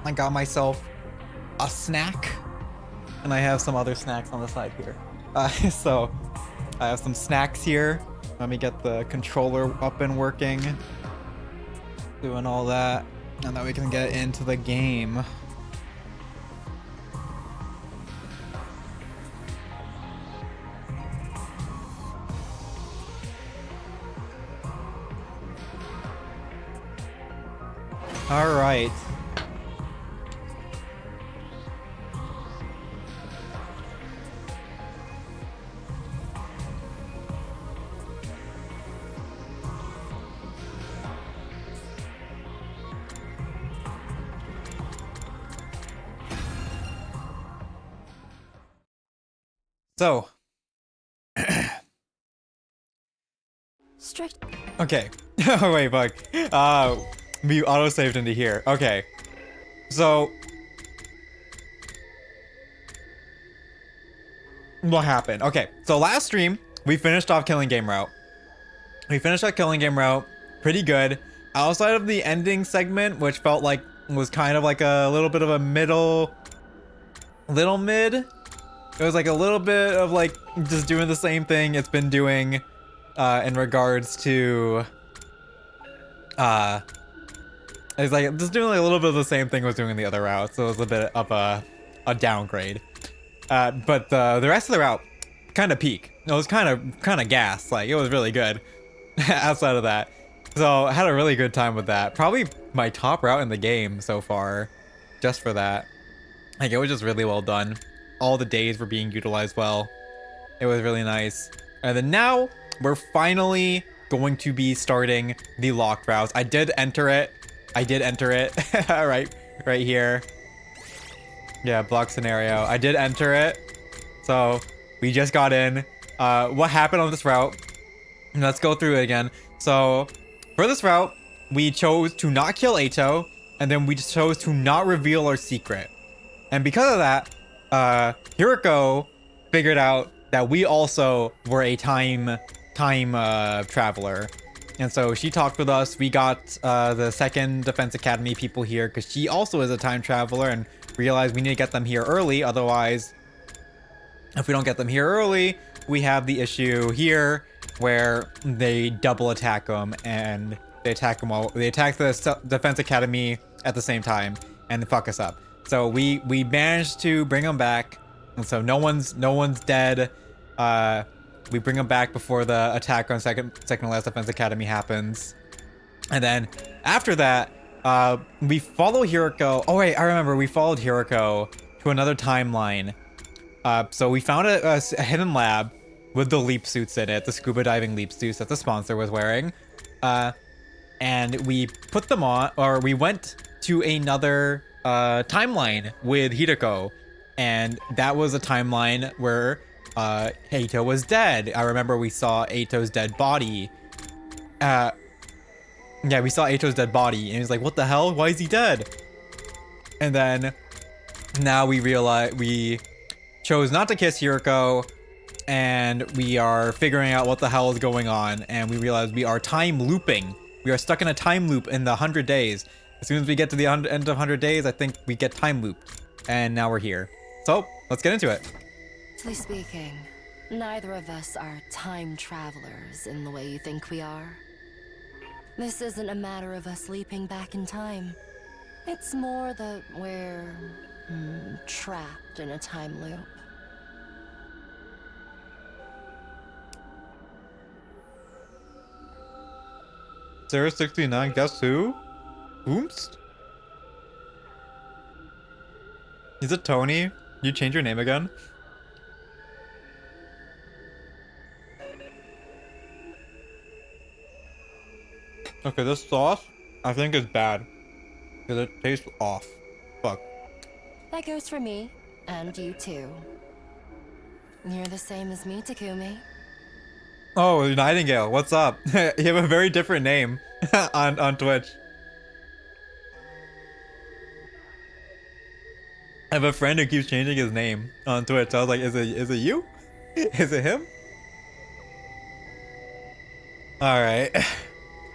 I got myself a snack, and I have some other snacks on the side here. So I have some snacks here. Let me get the controller up and working, doing all that, and then we can get into the game. All right. So, Strict. okay. Oh wait, bug. We auto-saved into here. Okay. So, what happened? Okay, so last stream, we finished off Killing Game Route. We finished that Killing Game Route pretty good. Outside of the ending segment, which felt like was kind of like a little bit of a little mid. It was like a little bit of like just doing the same thing it's been doing in regards to it's like just doing like a little bit of the same thing it was doing in the other route, so it was a bit of a downgrade. But the rest of the route kind of peak. It was kind of gas. Like it was really good. Outside of that, so I had a really good time with that. Probably my top route in the game so far, just for that. Like it was just really well done. All the days were being utilized well. It was really nice. And then now we're finally going to be starting the locked routes. I did enter it. right here. Yeah, block scenario. I did enter it. So we just got in. What happened on this route? Let's go through it again. So for this route, we chose to not kill Ato, and then we just chose to not reveal our secret. And because of that, Hiriko figured out that we also were a time traveler. And so she talked with us. We got the second Defense Academy people here because she also is a time traveler and realized we need to get them here early. Otherwise, if we don't get them here early, we have the issue here where they double attack them and they attack them all. They attack the Defense Academy at the same time and fuck us up. So we managed to bring them back, and so no one's dead. We bring them back before the attack on second to last Defense Academy happens, and then after that, we follow Hiriko. Oh wait, I remember we followed Hiriko to another timeline. So we found a hidden lab with the leap suits in it, the scuba diving leap suits that the sponsor was wearing. And we put them on, or we went to another timeline with Hideko. And that was a timeline where Ato was dead. I remember we saw Ato's dead body. Yeah, we saw Ato's dead body, and he's like, what the hell? Why is he dead? And then now we realize we chose not to kiss Hiriko, and we are figuring out what the hell is going on, and we realize we are time looping. We are stuck in a time loop in the 100 days. As soon as we get to the end of 100 days, I think we get time looped. And now we're here. So, let's get into it. Honestly speaking, neither of us are time travelers in the way you think we are. This isn't a matter of us leaping back in time. It's more that we're trapped in a time loop. Sarah 69, guess who? Oomst? Is it Tony? You change your name again? Okay, this sauce I think is bad because it tastes off. Fuck. That goes for me, and you too. You're the same as me, Takumi. Oh, Nightingale, what's up? You have a very different name on Twitch. I have a friend who keeps changing his name on Twitch. I was like, is it you? Is it him? All right.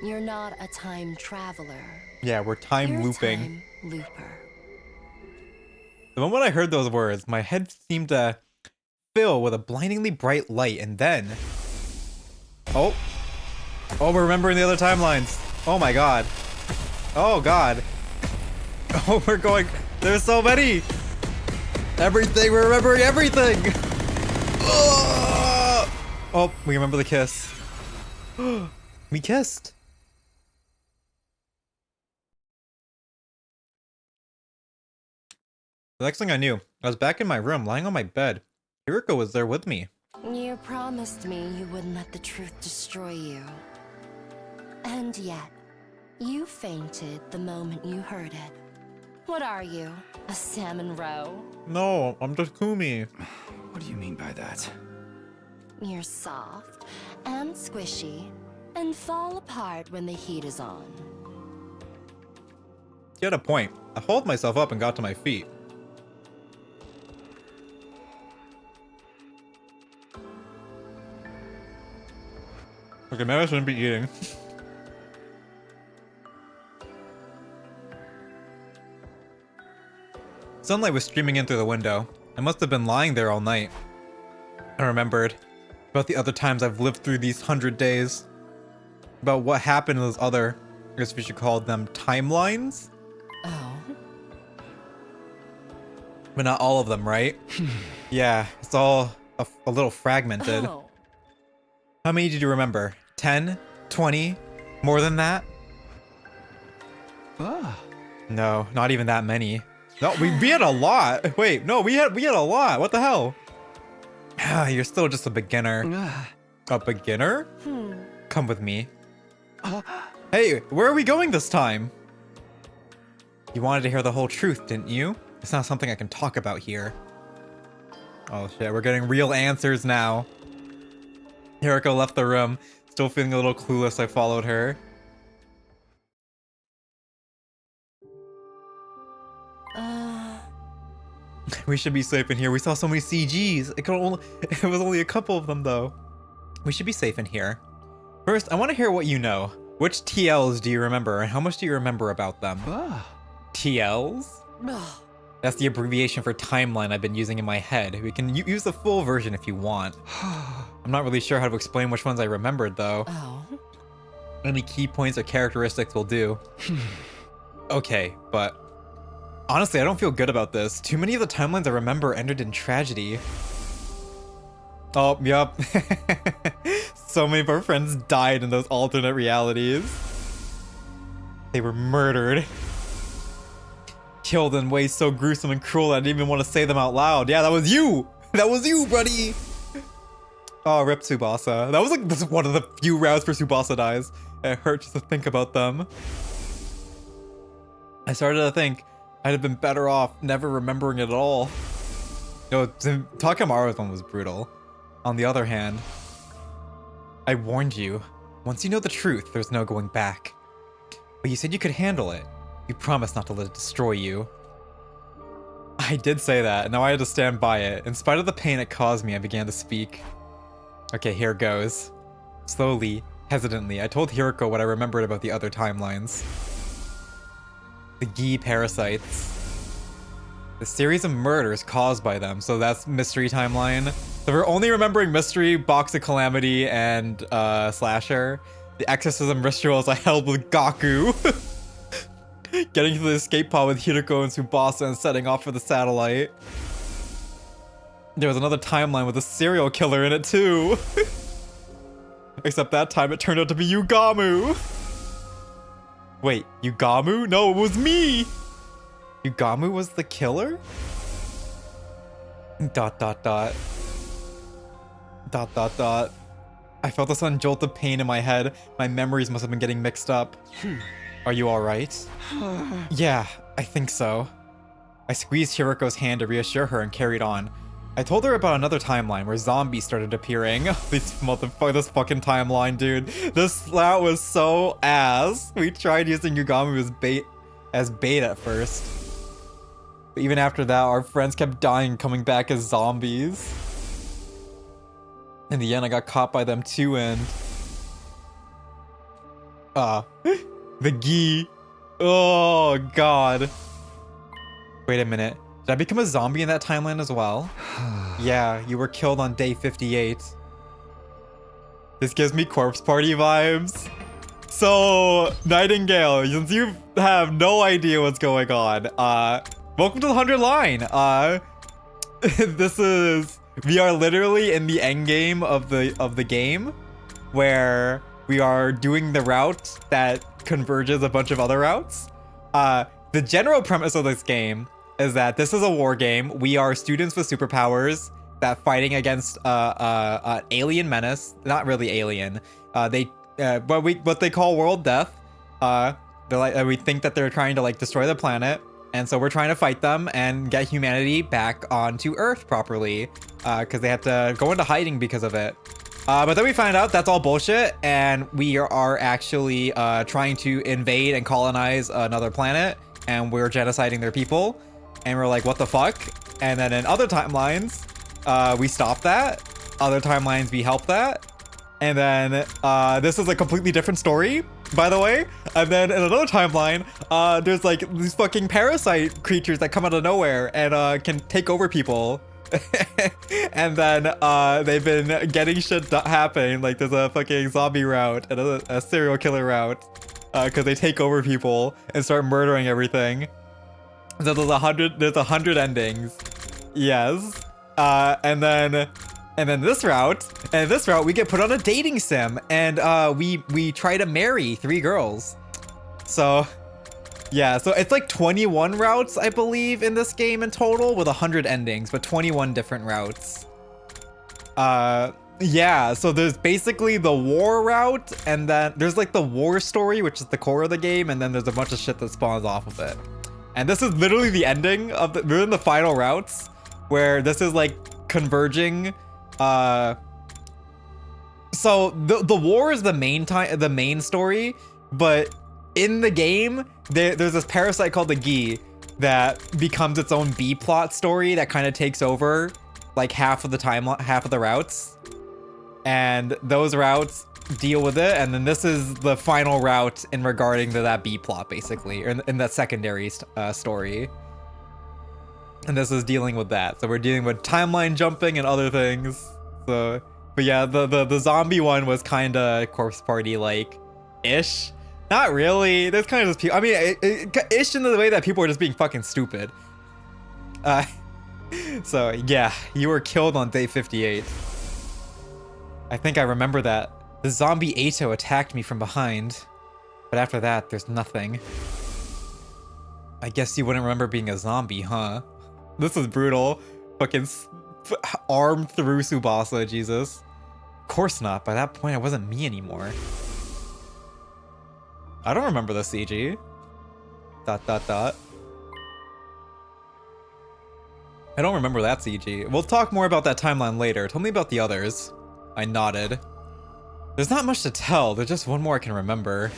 You're not a time traveler. Yeah, we're time You're looping. a time looper. The moment I heard those words, my head seemed to fill with a blindingly bright light, and then... Oh. Oh, we're remembering the other timelines. Oh my god. Oh god. Oh, we're going... There's so many! Everything! We're remembering everything! Oh, we remember the kiss. We kissed. The next thing I knew, I was back in my room, lying on my bed. Hiriko was there with me. You promised me you wouldn't let the truth destroy you. And yet, you fainted the moment you heard it. What are you? A salmon roe? No, I'm just Kumi. What do you mean by that? You're soft and squishy and fall apart when the heat is on. She had a point. I hauled myself up and got to my feet. Okay, maybe I shouldn't be eating. Sunlight was streaming in through the window. I must have been lying there all night. I remembered about the other times I've lived through these 100 days. About what happened in those other, I guess we should call them timelines? Oh. But not all of them, right? Yeah, it's all a little fragmented. Oh. How many did you remember? 10? 20? More than that? Ah. No, not even that many. No, we had a lot. Wait, no, we had a lot. What the hell? You're still just a beginner. A beginner? Come with me. Hey, where are we going this time? You wanted to hear the whole truth, didn't you? It's not something I can talk about here. Oh shit, we're getting real answers now. Hiriko left the room. Still feeling a little clueless, I followed her. We should be safe in here. We saw so many CGs. It was only a couple of them though. We should be safe in here. First, I want to hear what you know. Which TLs do you remember and how much do you remember about them? TLs? That's the abbreviation for timeline I've been using in my head. We can use the full version if you want. I'm not really sure how to explain which ones I remembered though. Oh. Any key points or characteristics will do. Okay, but honestly, I don't feel good about this. Too many of the timelines I remember ended in tragedy. Oh, yup. So many of our friends died in those alternate realities. They were murdered. Killed in ways so gruesome and cruel that I didn't even want to say them out loud. Yeah, that was you! That was you, buddy! Oh, rip Tsubasa. That was like this is one of the few routes where Tsubasa dies. It hurts just to think about them. I started to think I'd have been better off never remembering it at all. No, Takamaru's one was brutal. On the other hand, I warned you. Once you know the truth, there's no going back. But you said you could handle it. You promised not to let it destroy you. I did say that, and now I had to stand by it. In spite of the pain it caused me, I began to speak. Okay, here goes. Slowly, hesitantly, I told Hiriko what I remembered about the other timelines. The Gi parasites. The series of murders caused by them, so that's Mystery Timeline. So we're only remembering Mystery, Box of Calamity, and Slasher. The exorcism rituals I held with Gaku. Getting to the escape pod with Hiriko and Tsubasa and setting off for the satellite. There was another timeline with a serial killer in it too. Except that time it turned out to be Yugamu. Wait, Yugamu? No, it was me! Yugamu was the killer? Dot dot dot. Dot dot dot. I felt a sudden jolt of pain in my head. My memories must have been getting mixed up. Are you alright? Yeah, I think so. I squeezed Hiriko's hand to reassure her and carried on. I told her about another timeline where zombies started appearing. This fucking timeline, dude. This slot was so ass. We tried using Yugamu as bait at first. But even after that, our friends kept dying and coming back as zombies. In the end, I got caught by them too, and... the Gi. Oh, God. Wait a minute. Did I become a zombie in that timeline as well? Yeah, you were killed on day 58. This gives me corpse party vibes. So, Nightingale, since you have no idea what's going on, welcome to the 100 line. We are literally in the end game of the game, where we are doing the route that converges a bunch of other routes. The general premise of this game is that this is a war game. We are students with superpowers that fighting against an alien menace. Not really alien. What they call world death. We think that they're trying to like destroy the planet, and so we're trying to fight them and get humanity back onto Earth properly, because they have to go into hiding because of it. But then we find out that's all bullshit, and we are actually trying to invade and colonize another planet, and we're genociding their people, and we're like, what the fuck? And then in other timelines, we stop that. Other timelines, we help that. And then this is a completely different story, by the way. And then in another timeline, there's like these fucking parasite creatures that come out of nowhere and can take over people. And then they've been getting shit happening. Like there's a fucking zombie route and a serial killer route, because they take over people and start murdering everything. So there's 100 endings. Yes. And then this route, we get put on a dating sim, and we try to marry 3 girls. So yeah, so it's like 21 routes, I believe, in this game in total, with 100 endings, but 21 different routes. Yeah, so there's basically the war route, and then there's like the war story, which is the core of the game, and then there's a bunch of shit that spawns off of it. And this is literally the ending of we're in the final routes, where this is like converging. So the war is the main story, but in the game there's this parasite called the Gi that becomes its own B plot story that kind of takes over like half of the routes, and those routes deal with it, and then this is the final route in regarding to that B plot, basically, or in that secondary story. And this is dealing with that. So we're dealing with timeline jumping and other things. So, but yeah, the zombie one was kind of corpse party like ish. Not really. There's kind of just people. I mean, ish in the way that people are just being fucking stupid. So yeah, you were killed on day 58. I think I remember that. The zombie Ato attacked me from behind, but after that, there's nothing. I guess you wouldn't remember being a zombie, huh? This is brutal. Fucking arm through Tsubasa, Jesus. Of course not. By that point, I wasn't me anymore. I don't remember the CG. ... I don't remember that CG. We'll talk more about that timeline later. Tell me about the others. I nodded. There's not much to tell. There's just one more I can remember.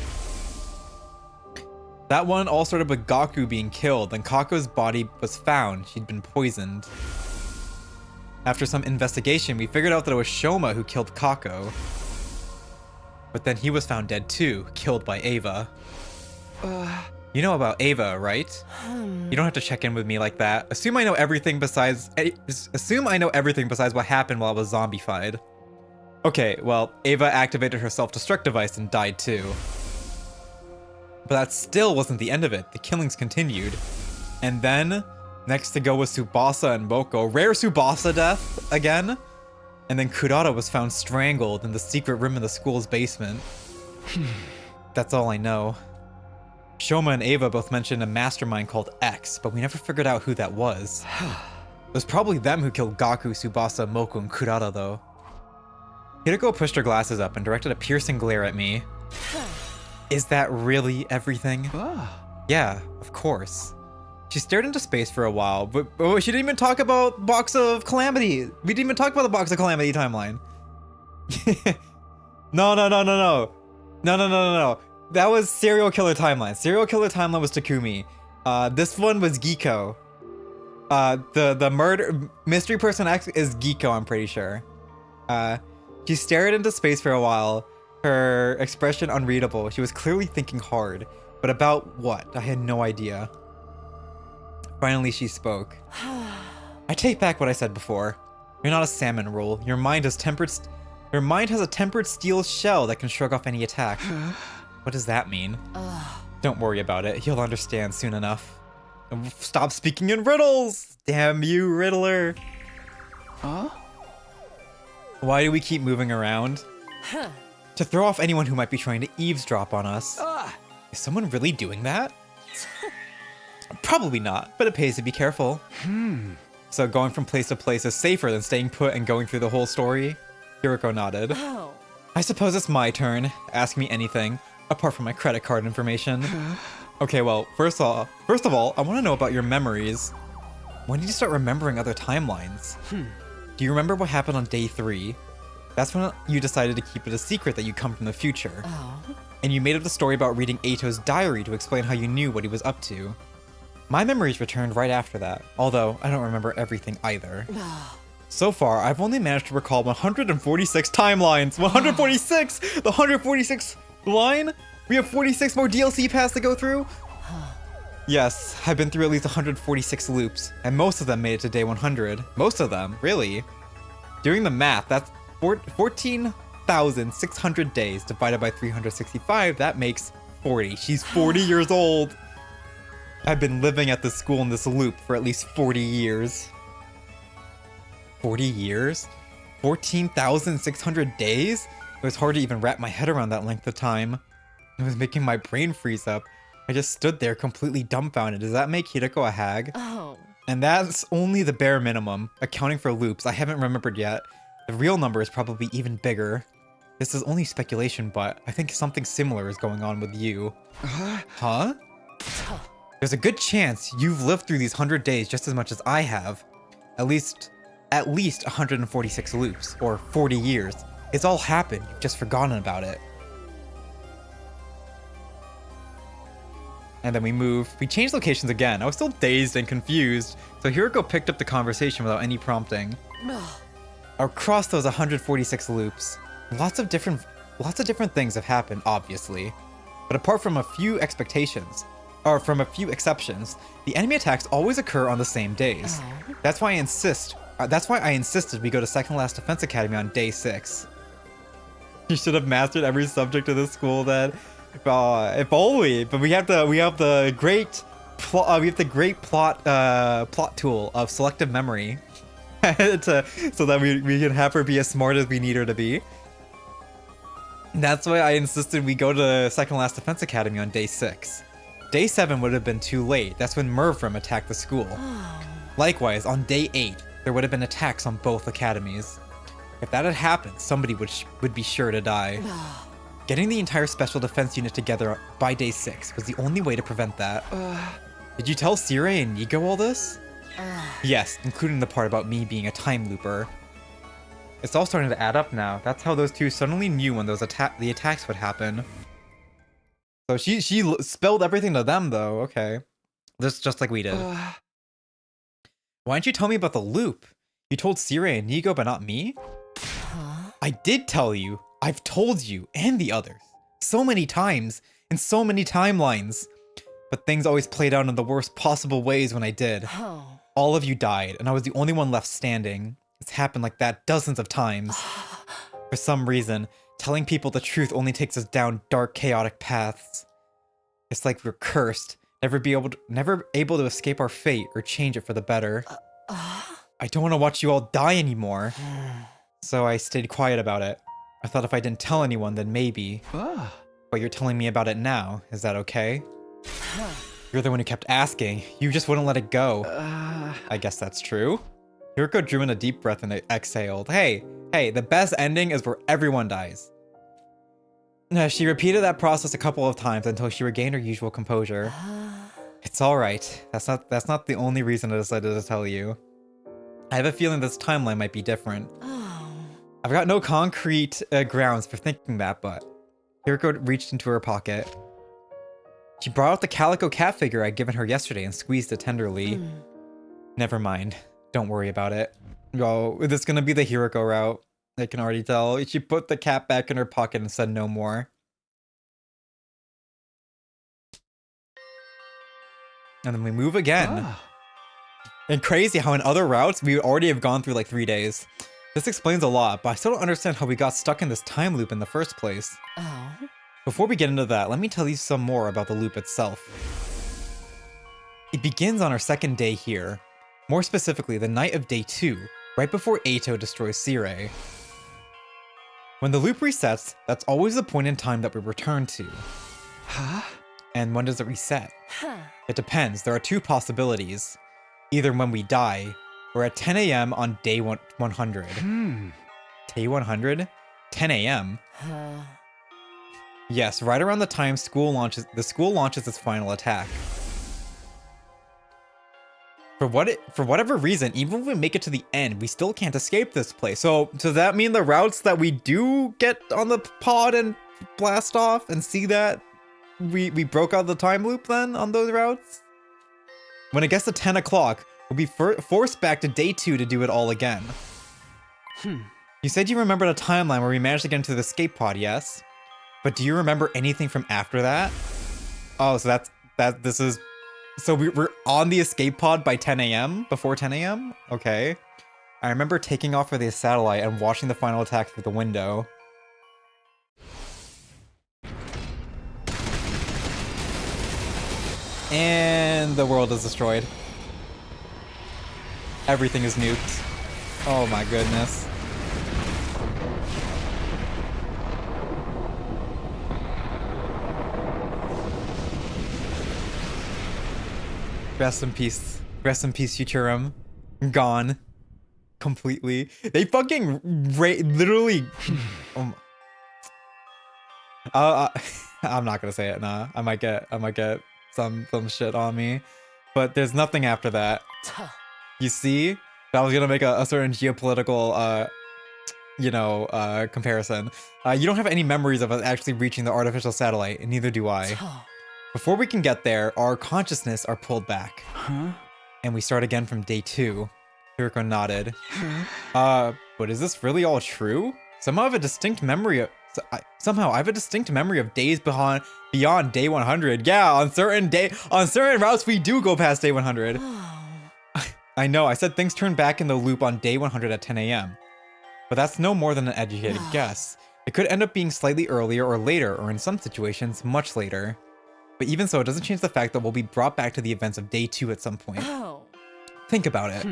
That one all started with Gaku being killed, then Kako's body was found. She'd been poisoned. After some investigation, we figured out that it was Shoma who killed Kako. But then he was found dead too, killed by Ava. You know about Ava, right? You don't have to check in with me like that. Assume I know everything besides what happened while I was zombified. Okay, well, Ava activated her self-destruct device and died too. But that still wasn't the end of it. The killings continued. And then, next to go was Tsubasa and Moko. Rare Tsubasa death again. And then Kurata was found strangled in the secret room in the school's basement. That's all I know. Shoma and Ava both mentioned a mastermind called X, but we never figured out who that was. It was probably them who killed Gaku, Tsubasa, Moko, and Kurata though. Hirako pushed her glasses up and directed a piercing glare at me. Is that really everything? Yeah, of course. She stared into space for a while, but she didn't even talk about Box of Calamity. We didn't even talk about the Box of Calamity timeline. No. That was Serial Killer timeline. Serial Killer timeline was Takumi. This one was Giko. The murder mystery person X is Giko, I'm pretty sure. She stared into space for a while, her expression unreadable. She was clearly thinking hard, but about what? I had no idea. Finally, she spoke. I take back what I said before. You're not a salmon roll. Your mind has a tempered steel shell that can shrug off any attack. What does that mean? Don't worry about it. You'll understand soon enough. Stop speaking in riddles! Damn you, Riddler. Huh? Why do we keep moving around? To throw off anyone who might be trying to eavesdrop on us. Is someone really doing that? Probably not, but it pays to be careful. So going from place to place is safer than staying put and going through the whole story? Hiroko nodded. Oh. I suppose it's my turn. Ask me anything, apart from my credit card information. Okay, well, first of all, I want to know about your memories. When did you start remembering other timelines? Do you remember what happened on day 3? That's when you decided to keep it a secret that you come from the future. Oh. And you made up the story about reading Eito's diary to explain how you knew what he was up to. My memories returned right after that, although I don't remember everything either. So far, I've only managed to recall 146 timelines. 146! The 146th line? We have 46 more DLC paths to go through? Yes, I've been through at least 146 loops, and most of them made it to day 100. Most of them, really. Doing the math, that's 14,600 days divided by 365, that makes 40. She's 40 years old. I've been living at this school in this loop for at least 40 years. 40 years? 14,600 days? It was hard to even wrap my head around that length of time. It was making my brain freeze up. I just stood there completely dumbfounded. Does that make Hiroko a hag? Oh. And that's only the bare minimum, accounting for loops I haven't remembered yet. The real number is probably even bigger. This is only speculation, but I think something similar is going on with you. Huh? There's a good chance you've lived through these 100 days just as much as I have. At least 146 loops, or 40 years. It's all happened, you've just forgotten about it. And then we changed locations again. I was still dazed and confused, so Hiroko picked up the conversation without any prompting. Across those 146 loops, lots of different things have happened, obviously. But apart from a few exceptions, the enemy attacks always occur on the same days. That's why I insisted we go to Second Last Defense Academy on day 6. You should have mastered every subject of this school then. If only. But we have the great plot tool of selective memory so that we can have her be as smart as we need her to be. That's why I insisted we go to Second Last Defense Academy on day 6. Day 7 would have been too late. That's when Mervrim attacked the school. Likewise, on day 8, there would have been attacks on both academies. If that had happened, somebody would be sure to die. Getting the entire special defense unit together by day 6 was the only way to prevent that. Did you tell Sirei and Nigo all this? Yes, including the part about me being a time looper. It's all starting to add up now. That's how those two suddenly knew when the attacks would happen. So she spilled everything to them though, okay. This just like we did. Why didn't you tell me about the loop? You told Sirei and Nigo but not me? I did tell you. I've told you, and the others, so many times, in so many timelines. But things always played out in the worst possible ways when I did. All of you died, and I was the only one left standing. It's happened like that dozens of times. For some reason, telling people the truth only takes us down dark, chaotic paths. It's like we're cursed, never able to escape our fate or change it for the better. I don't want to watch you all die anymore. So I stayed quiet about it. I thought if I didn't tell anyone, then maybe. But you're telling me about it now. Is that okay? You're the one who kept asking. You just wouldn't let it go. I guess that's true. Hiroko drew in a deep breath and exhaled. Hey, the best ending is where everyone dies. She repeated that process a couple of times until she regained her usual composure. It's alright. That's not the only reason I decided to tell you. I have a feeling this timeline might be different. I've got no concrete grounds for thinking that, but Hiroko reached into her pocket. She brought out the calico cat figure I'd given her yesterday and squeezed it tenderly. Never mind. Don't worry about it. Oh, this is gonna be the Hiroko route. I can already tell. She put the cat back in her pocket and said no more. And then we move again. And crazy how in other routes, we already have gone through like 3 days. This explains a lot, but I still don't understand how we got stuck in this time loop in the first place. Oh. Before we get into that, let me tell you some more about the loop itself. It begins on our second day here. More specifically, the night of day 2, right before Ato destroys Sire. When the loop resets, that's always the point in time that we return to. Huh? And when does it reset? Huh. It depends. There are 2 possibilities. Either when we die, or at 10 a.m. on day 100. Day 100? 10 a.m.? Huh. Yes, right around the time the school launches its final attack. For whatever reason, even if we make it to the end, we still can't escape this place. So does that mean the routes that we do get on the pod and blast off and see that we broke out the time loop then on those routes? When it gets to 10 o'clock, we'll be forced back to day 2 to do it all again. You said you remembered a timeline where we managed to get into the escape pod, yes? But do you remember anything from after that? Oh, so so we're on the escape pod by 10 a.m. Before 10 a.m. Okay. I remember taking off for the satellite and watching the final attack through the window. And the world is destroyed. Everything is nuked. Oh my goodness. Rest in peace. Rest in peace, Futurum. Gone. Completely. They fucking literally... I'm not gonna say it, nah. I might get some shit on me. But there's nothing after that. You see? I was gonna make a certain geopolitical, comparison. You don't have any memories of us actually reaching the artificial satellite, and neither do I. Before we can get there, our consciousness are pulled back. Huh? And we start again from day 2. Hiriko nodded. But is this really all true? Somehow I have a distinct memory of days beyond day 100. Yeah, on certain routes we do go past day 100. I know, I said things turn back in the loop on day 100 at 10 a.m. But that's no more than an educated guess. It could end up being slightly earlier or later, or in some situations, much later. But even so, it doesn't change the fact that we'll be brought back to the events of day 2 at some point. Think about it.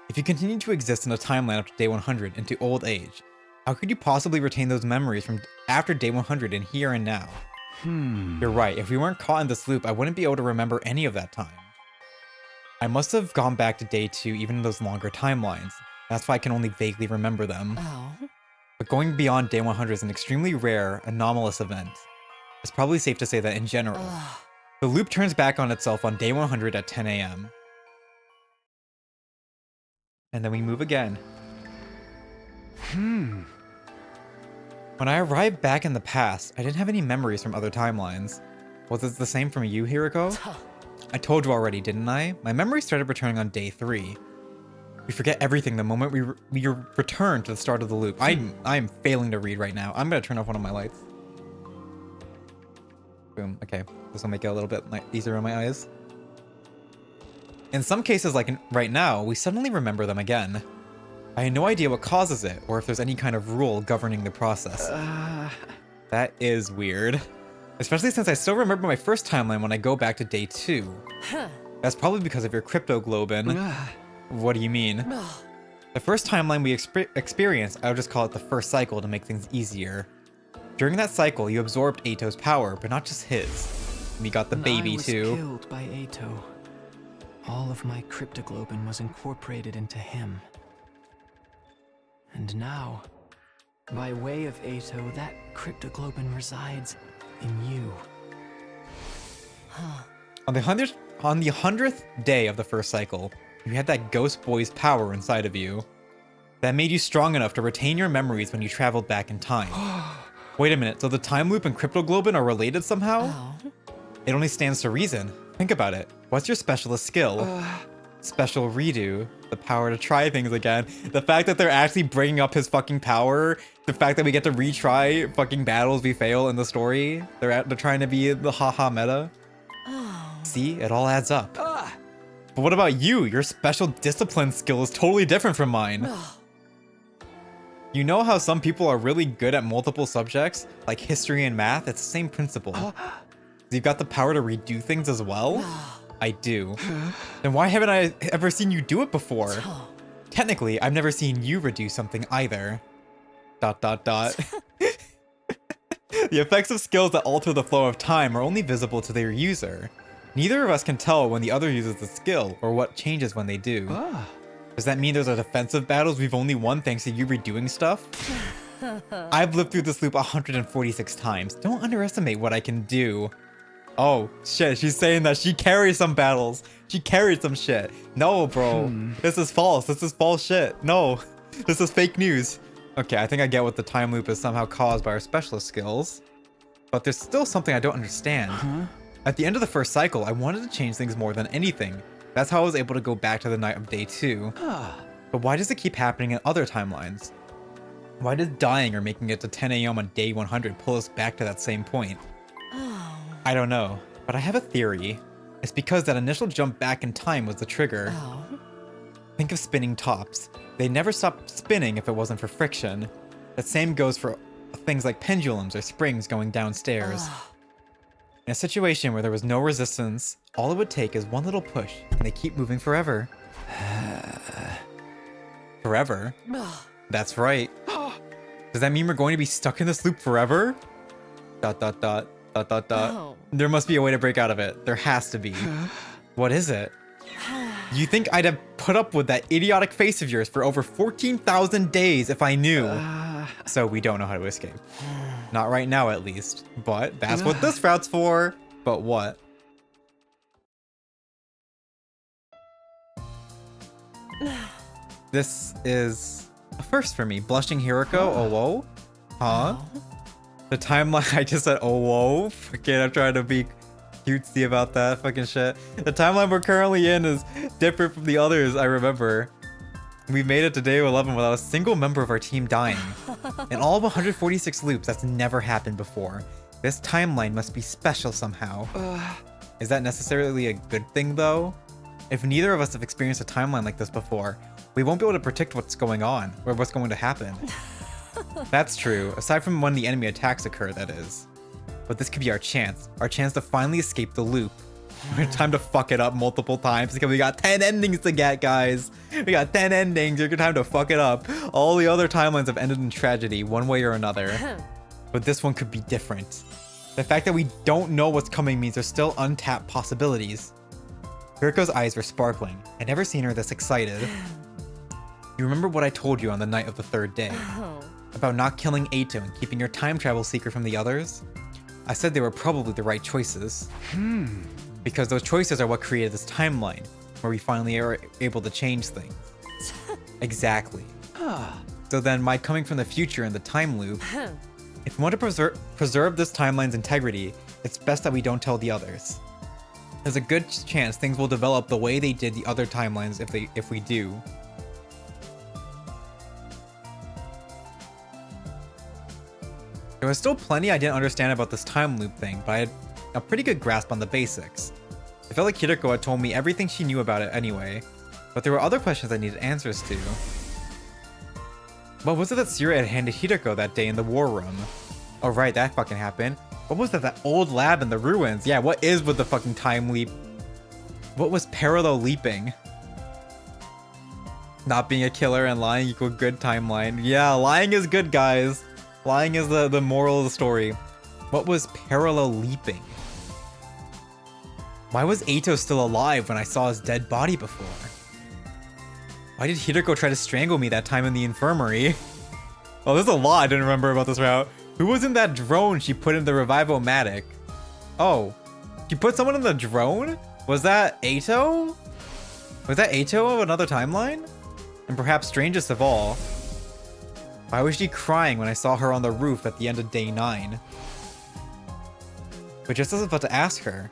If you continue to exist in a timeline up to day 100 into old age, how could you possibly retain those memories from after day 100 in here and now? You're right, if we weren't caught in this loop, I wouldn't be able to remember any of that time. I must have gone back to day 2 even in those longer timelines. That's why I can only vaguely remember them. But going beyond day 100 is an extremely rare, anomalous event. It's probably safe to say that in general, the loop turns back on itself on day 100 at 10 a.m. And then we move again. When I arrived back in the past, I didn't have any memories from other timelines. Was it the same from you, Hiriko? I told you already, didn't I? My memory started returning on day 3. We forget everything the moment we return to the start of the loop. I am failing to read right now. I'm gonna turn off one of my lights. Boom. Okay, this will make it a little bit easier on my eyes. In some cases, like right now, we suddenly remember them again. I had no idea what causes it, or if there's any kind of rule governing the process. That is weird. Especially since I still remember my first timeline when I go back to day 2. That's probably because of your cryptoglobin. What do you mean? The first timeline we experienced, I would just call it the first cycle to make things easier. During that cycle, you absorbed Ato's power, but not just his. We got the baby too. I was killed by Ato. All of my cryptoglobin was incorporated into him. And now, by way of Ato, that cryptoglobin resides in you. On the 100th day of the first cycle, you had that ghost boy's power inside of you. That made you strong enough to retain your memories when you traveled back in time. Wait a minute, so the time loop and cryptoglobin are related somehow? It only stands to reason. Think about it. What's your specialist skill? Special redo. The power to try things again. The fact that they're actually bringing up his fucking power. The fact that we get to retry fucking battles we fail in the story. They're trying to be the haha meta. See, it all adds up. But what about you? Your special discipline skill is totally different from mine. You know how some people are really good at multiple subjects, like history and math? It's the same principle. You've got the power to redo things as well? I do. Then why haven't I ever seen you do it before? Technically, I've never seen you redo something either. ... The effects of skills that alter the flow of time are only visible to their user. Neither of us can tell when the other uses the skill, or what changes when they do. Does that mean those are defensive battles we've only won thanks to you redoing stuff? I've lived through this loop 146 times. Don't underestimate what I can do. Oh, shit, she's saying that she carries some battles. She carried some shit. No, bro. This is false. This is false shit. No. This is fake news. Okay, I think I get what the time loop is somehow caused by our specialist skills. But there's still something I don't understand. At the end of the first cycle, I wanted to change things more than anything. That's how I was able to go back to the night of day 2. But why does it keep happening in other timelines? Why does dying or making it to 10 AM on day 100 pull us back to that same point? I don't know, but I have a theory. It's because that initial jump back in time was the trigger. Think of spinning tops. They never stopped spinning if it wasn't for friction. The same goes for things like pendulums or springs going downstairs. In a situation where there was no resistance, all it would take is one little push, and they keep moving forever. Forever? That's right. Does that mean we're going to be stuck in this loop forever? ... There must be a way to break out of it. There has to be. What is it? You think I'd have put up with that idiotic face of yours for over 14,000 days if I knew? So we don't know how to escape. Not right now, at least. But that's what this route's for. But what? This is a first for me. Blushing Hiroko, oh whoa. Huh? The timeline, I just said, oh whoa. Fucking, I'm trying to be cutesy about that fucking shit. The timeline we're currently in is different from the others, I remember. We made it to day 11 without a single member of our team dying. In all of 146 loops, that's never happened before. This timeline must be special somehow. Is that necessarily a good thing, though? If neither of us have experienced a timeline like this before, we won't be able to predict what's going on, or what's going to happen. That's true, aside from when the enemy attacks occur, that is. But this could be our chance to finally escape the loop. Time to fuck it up multiple times because we got 10 endings to get, guys. We got 10 endings. You're time to fuck it up. All the other timelines have ended in tragedy, one way or another. But this one could be different. The fact that we don't know what's coming means there's still untapped possibilities. Hiriko's eyes were sparkling. I'd never seen her this excited. You remember what I told you on the night of the 3rd day? About not killing Eito and keeping your time travel secret from the others? I said they were probably the right choices. Because those choices are what created this timeline, where we finally are able to change things. Exactly. So then, my coming from the future in the time loop, if we want to preserve this timeline's integrity, it's best that we don't tell the others. There's a good chance things will develop the way they did the other timelines if we do. There was still plenty I didn't understand about this time loop thing, but I had a pretty good grasp on the basics. I felt like Hiroko had told me everything she knew about it anyway, but there were other questions I needed answers to. What was it that Sira had handed Hiroko that day in the war room? Oh right, that fucking happened. What was that old lab in the ruins? Yeah, what is with the fucking time leap? What was parallel leaping? Not being a killer and lying equal good timeline. Yeah, lying is good, guys. Lying is the moral of the story. What was parallel leaping? Why was Eito still alive when I saw his dead body before? Why did Hiroko try to strangle me that time in the infirmary? Oh, there's a lot I didn't remember about this route. Who was in that drone she put in the Revivo-matic? Oh, she put someone in the drone? Was that Eito? Was that Eito of another timeline? And perhaps strangest of all, why was she crying when I saw her on the roof at the end of day 9? But just as I was about to ask her,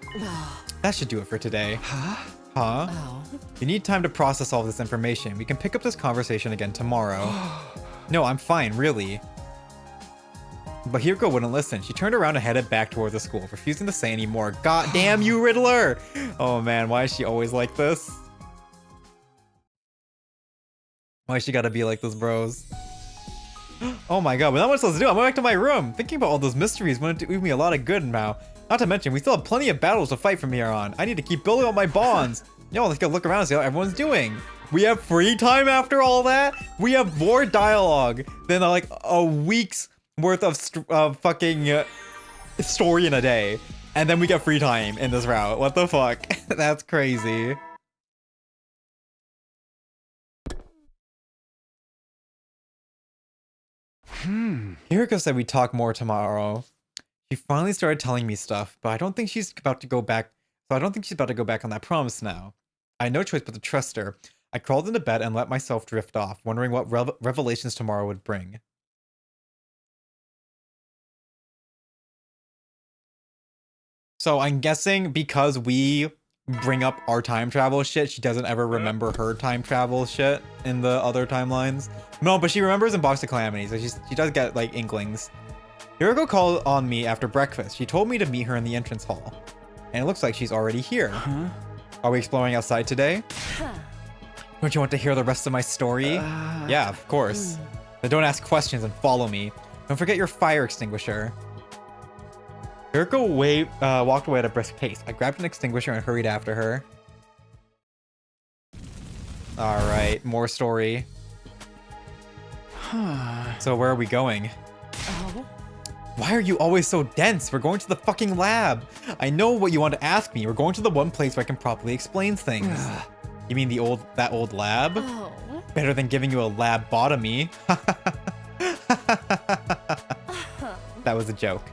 that should do it for today. Huh? Oh. You need time to process all this information. We can pick up this conversation again tomorrow. No, I'm fine, really. But Hiroko wouldn't listen. She turned around and headed back toward the school, refusing to say any more. God damn you, Riddler! Oh man, why is she always like this? Why she gotta be like this, bros? Oh my god, but not much else to do. I'm going back to my room. Thinking about all those mysteries wouldn't do me a lot of good now. Not to mention, we still have plenty of battles to fight from here on. I need to keep building up my bonds. Yo, let's go look around and see how everyone's doing. We have free time after all that? We have more dialogue than like a week's worth of fucking story in a day. And then we get free time in this route. What the fuck? That's crazy. Hiriko said we'd talk more tomorrow. She finally started telling me stuff, but I don't think she's about to go back. So I don't think she's about to go back on that promise now. I had no choice but to trust her. I crawled into bed and let myself drift off, wondering what revelations tomorrow would bring. So I'm guessing because we bring up our time travel shit, she doesn't ever remember her time travel shit in the other timelines. No, but she remembers in Box of Calamities. So she does get like inklings. Hiriko called on me after breakfast. She told me to meet her in the entrance hall. And it looks like she's already here. Huh? Are we exploring outside today? Don't you want to hear the rest of my story? Yeah, of course. Then don't ask questions and follow me. Don't forget your fire extinguisher. Hiriko walked away at a brisk pace. I grabbed an extinguisher and hurried after her. Alright, more story. So where are we going? Oh? Why are you always so dense? We're going to the fucking lab. I know what you want to ask me. We're going to the one place where I can properly explain things. You mean that old lab? Oh. Better than giving you a labotomy. That was a joke.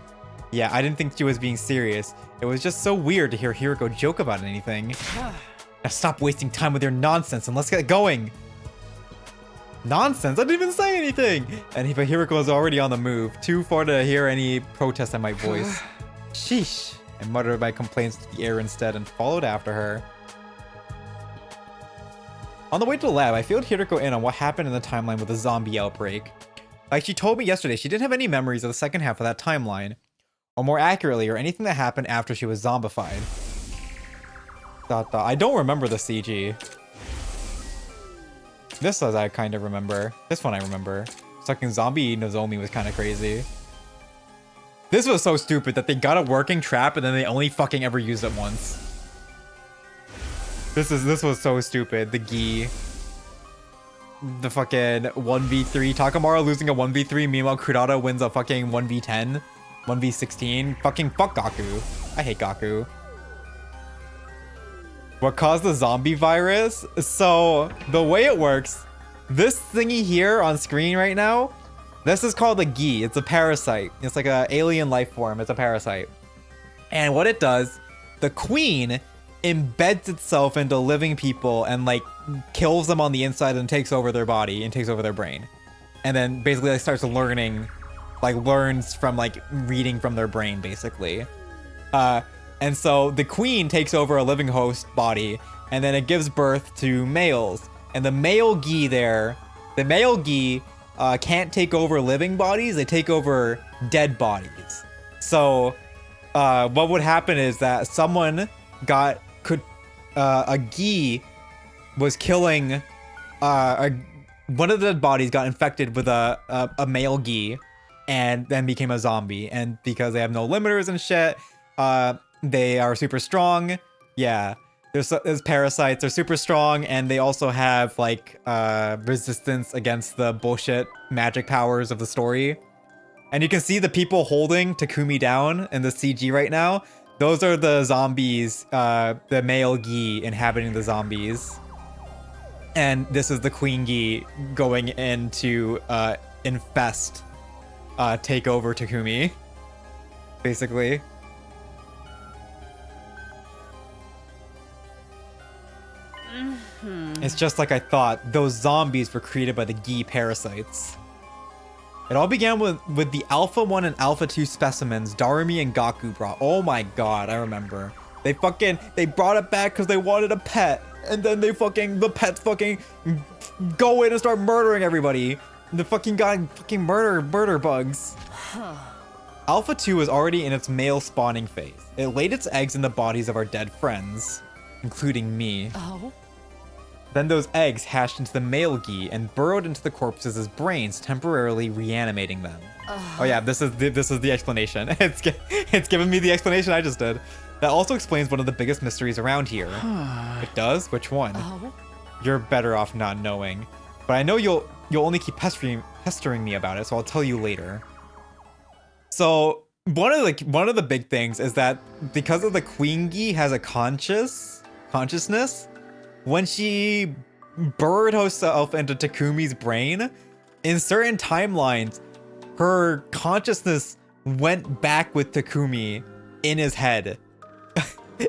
Yeah, I didn't think she was being serious. It was just so weird to hear Hiriko joke about anything. Now stop wasting time with your nonsense and let's get going. Nonsense? I didn't even say anything. And Hiriko was already on the move, too far to hear any protest in my voice. Sheesh. I muttered my complaints to the air instead and followed after her. On the way to the lab, I filled Hiriko in on what happened in the timeline with the zombie outbreak. Like she told me yesterday, she didn't have any memories of the second half of that timeline. Or more accurately, or anything that happened after she was zombified. ... I don't remember the CG. This as I kind of remember. This one I remember. Sucking zombie Nozomi was kind of crazy. This was so stupid that they got a working trap and then they only fucking ever used it once. This was so stupid. The Gi. The fucking 1v3. Takamaru losing a 1v3. Meanwhile, Kurata wins a fucking 1v10. 1v16. Fucking fuck Gaku. I hate Gaku. What caused the zombie virus? So, the way it works, this thingy here on screen right now, this is called a Gi. It's a parasite. It's like an alien life form. It's a parasite. And what it does, the queen embeds itself into living people and like kills them on the inside and takes over their body and takes over their brain. And then basically like starts learning, like learns from like reading from their brain basically. And so the queen takes over a living host body and then it gives birth to males. And the male Gi there, the male Gi can't take over living bodies, they take over dead bodies. So what would happen is that someone a Gi was killing one of the dead bodies got infected with a male Gi and then became a zombie. And because they have no limiters and shit, they are super strong. Yeah, there's parasites. They're super strong, and they also have like resistance against the bullshit magic powers of the story. And you can see the people holding Takumi down in the CG right now. Those are the zombies, the male Gi inhabiting the zombies. And this is the queen Gi going in to infest, take over Takumi, basically. It's just like I thought. Those zombies were created by the Gi parasites. It all began with the Alpha 1 and Alpha 2 specimens Darumi and Gaku brought. Oh my god, I remember. They brought it back because they wanted a pet. And then the pets fucking go in and start murdering everybody. The fucking guy murder bugs. Alpha 2 was already in its male spawning phase. It laid its eggs in the bodies of our dead friends, including me. Oh? Then those eggs hatched into the male Gi and burrowed into the corpses' brains, temporarily reanimating them. Oh yeah, this is the explanation. It's giving me the explanation I just did. That also explains one of the biggest mysteries around here. It does? Which one? Oh. You're better off not knowing. But I know you'll only keep pestering me about it, so I'll tell you later. So one of the big things is that because of the Queen Gi has a consciousness, when she burrowed herself into Takumi's brain, in certain timelines, her consciousness went back with Takumi in his head.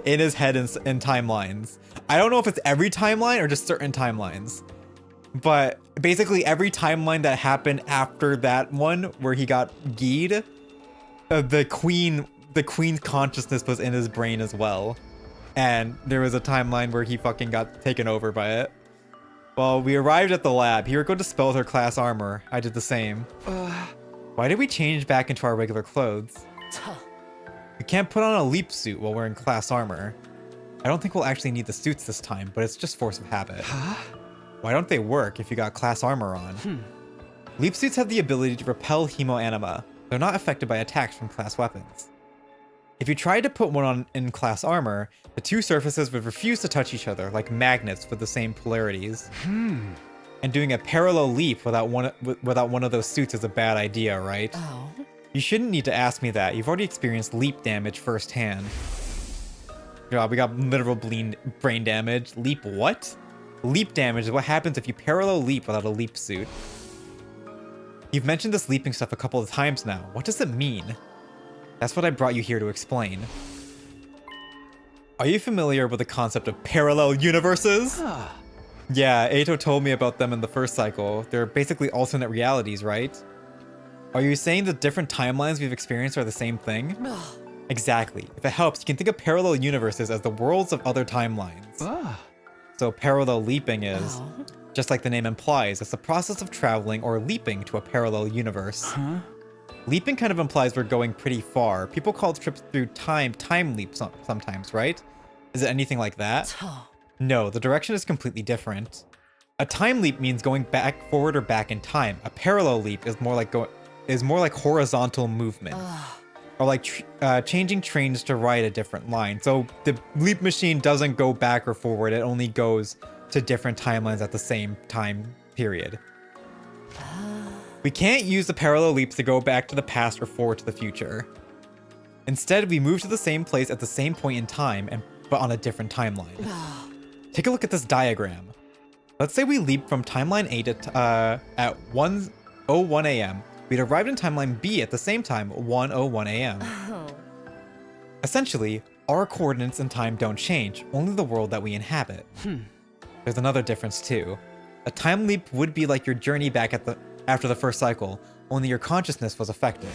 In timelines. I don't know if it's every timeline or just certain timelines. But basically every timeline that happened after that one where he got Gi'd, the queen's consciousness was in his brain as well. And there was a timeline where he fucking got taken over by it. Well, we arrived at the lab. Hiriko dispelled her class armor. I did the same. Why did we change back into our regular clothes? We can't put on a leap suit while wearing class armor. I don't think we'll actually need the suits this time, but it's just force of habit. Why don't they work if you got class armor on? Leap suits have the ability to repel hemoanima. They're not affected by attacks from class weapons. If you tried to put one on in class armor, the two surfaces would refuse to touch each other like magnets with the same polarities. And doing a parallel leap without one of those suits is a bad idea, right? Oh. You shouldn't need to ask me that. You've already experienced leap damage firsthand. God, we got literal brain damage. Leap what? Leap damage is what happens if you parallel leap without a leap suit. You've mentioned this leaping stuff a couple of times now. What does it mean? That's what I brought you here to explain. Are you familiar with the concept of parallel universes? Yeah, Eito told me about them in the first cycle. They're basically alternate realities, right? Are you saying the different timelines we've experienced are the same thing? Exactly. If it helps, you can think of parallel universes as the worlds of other timelines. So parallel leaping is, just like the name implies, it's the process of traveling or leaping to a parallel universe. Leaping kind of implies we're going pretty far. People call trips through time leaps sometimes, right? Is it anything like that? No, the direction is completely different. A time leap means going back, forward, or back in time. A parallel leap is more like horizontal movement. Or like changing trains to ride a different line. So the leap machine doesn't go back or forward, it only goes to different timelines at the same time period. We can't use the parallel leaps to go back to the past or forward to the future. Instead, we move to the same place at the same point in time, but on a different timeline. Take a look at this diagram. Let's say we leap from timeline A to at 1:01 a.m. We'd arrived in timeline B at the same time, 1:01 a.m. Essentially, our coordinates in time don't change, only the world that we inhabit. There's another difference too. A time leap would be like your journey back after the first cycle, only your consciousness was affected.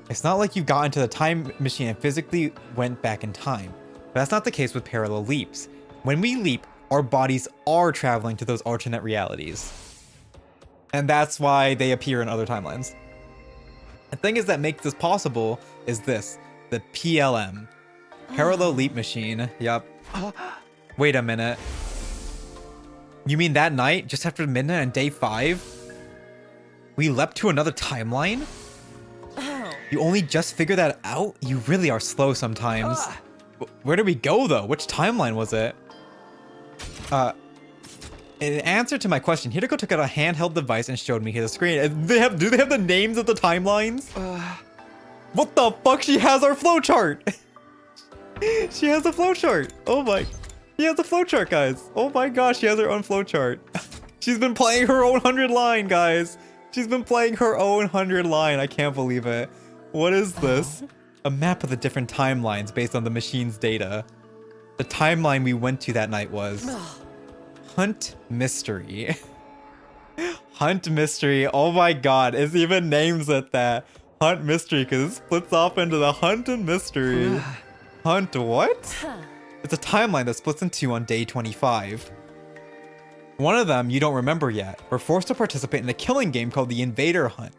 It's not like you got into the time machine and physically went back in time. But that's not the case with parallel leaps. When we leap, our bodies are traveling to those alternate realities. And that's why they appear in other timelines. The thing is that makes this possible is this, the PLM. Parallel Leap Machine, yup. Wait a minute. You mean that night, just after midnight on day 5? We leapt to another timeline? You only just figured that out? You really are slow sometimes. Where did we go though? Which timeline was it? In answer to my question, Hiriko took out a handheld device and showed me his screen. Do they have the names of the timelines? What the fuck? She has our flowchart! She has a flowchart! Oh my... She has a flowchart, guys! Oh my gosh, she has her own flowchart. She's been playing her own 100 line, guys! She's been playing her own 100 line. I can't believe it. What is this? A map of the different timelines based on the machine's data. The timeline we went to that night was... Hunt Mystery. Hunt Mystery. Oh my god, it even names it that. Hunt Mystery, because it splits off into the Hunt and Mystery. Hunt what? It's a timeline that splits in two on day 25. One of them you don't remember yet. We're forced to participate in a killing game called the Invader Hunt.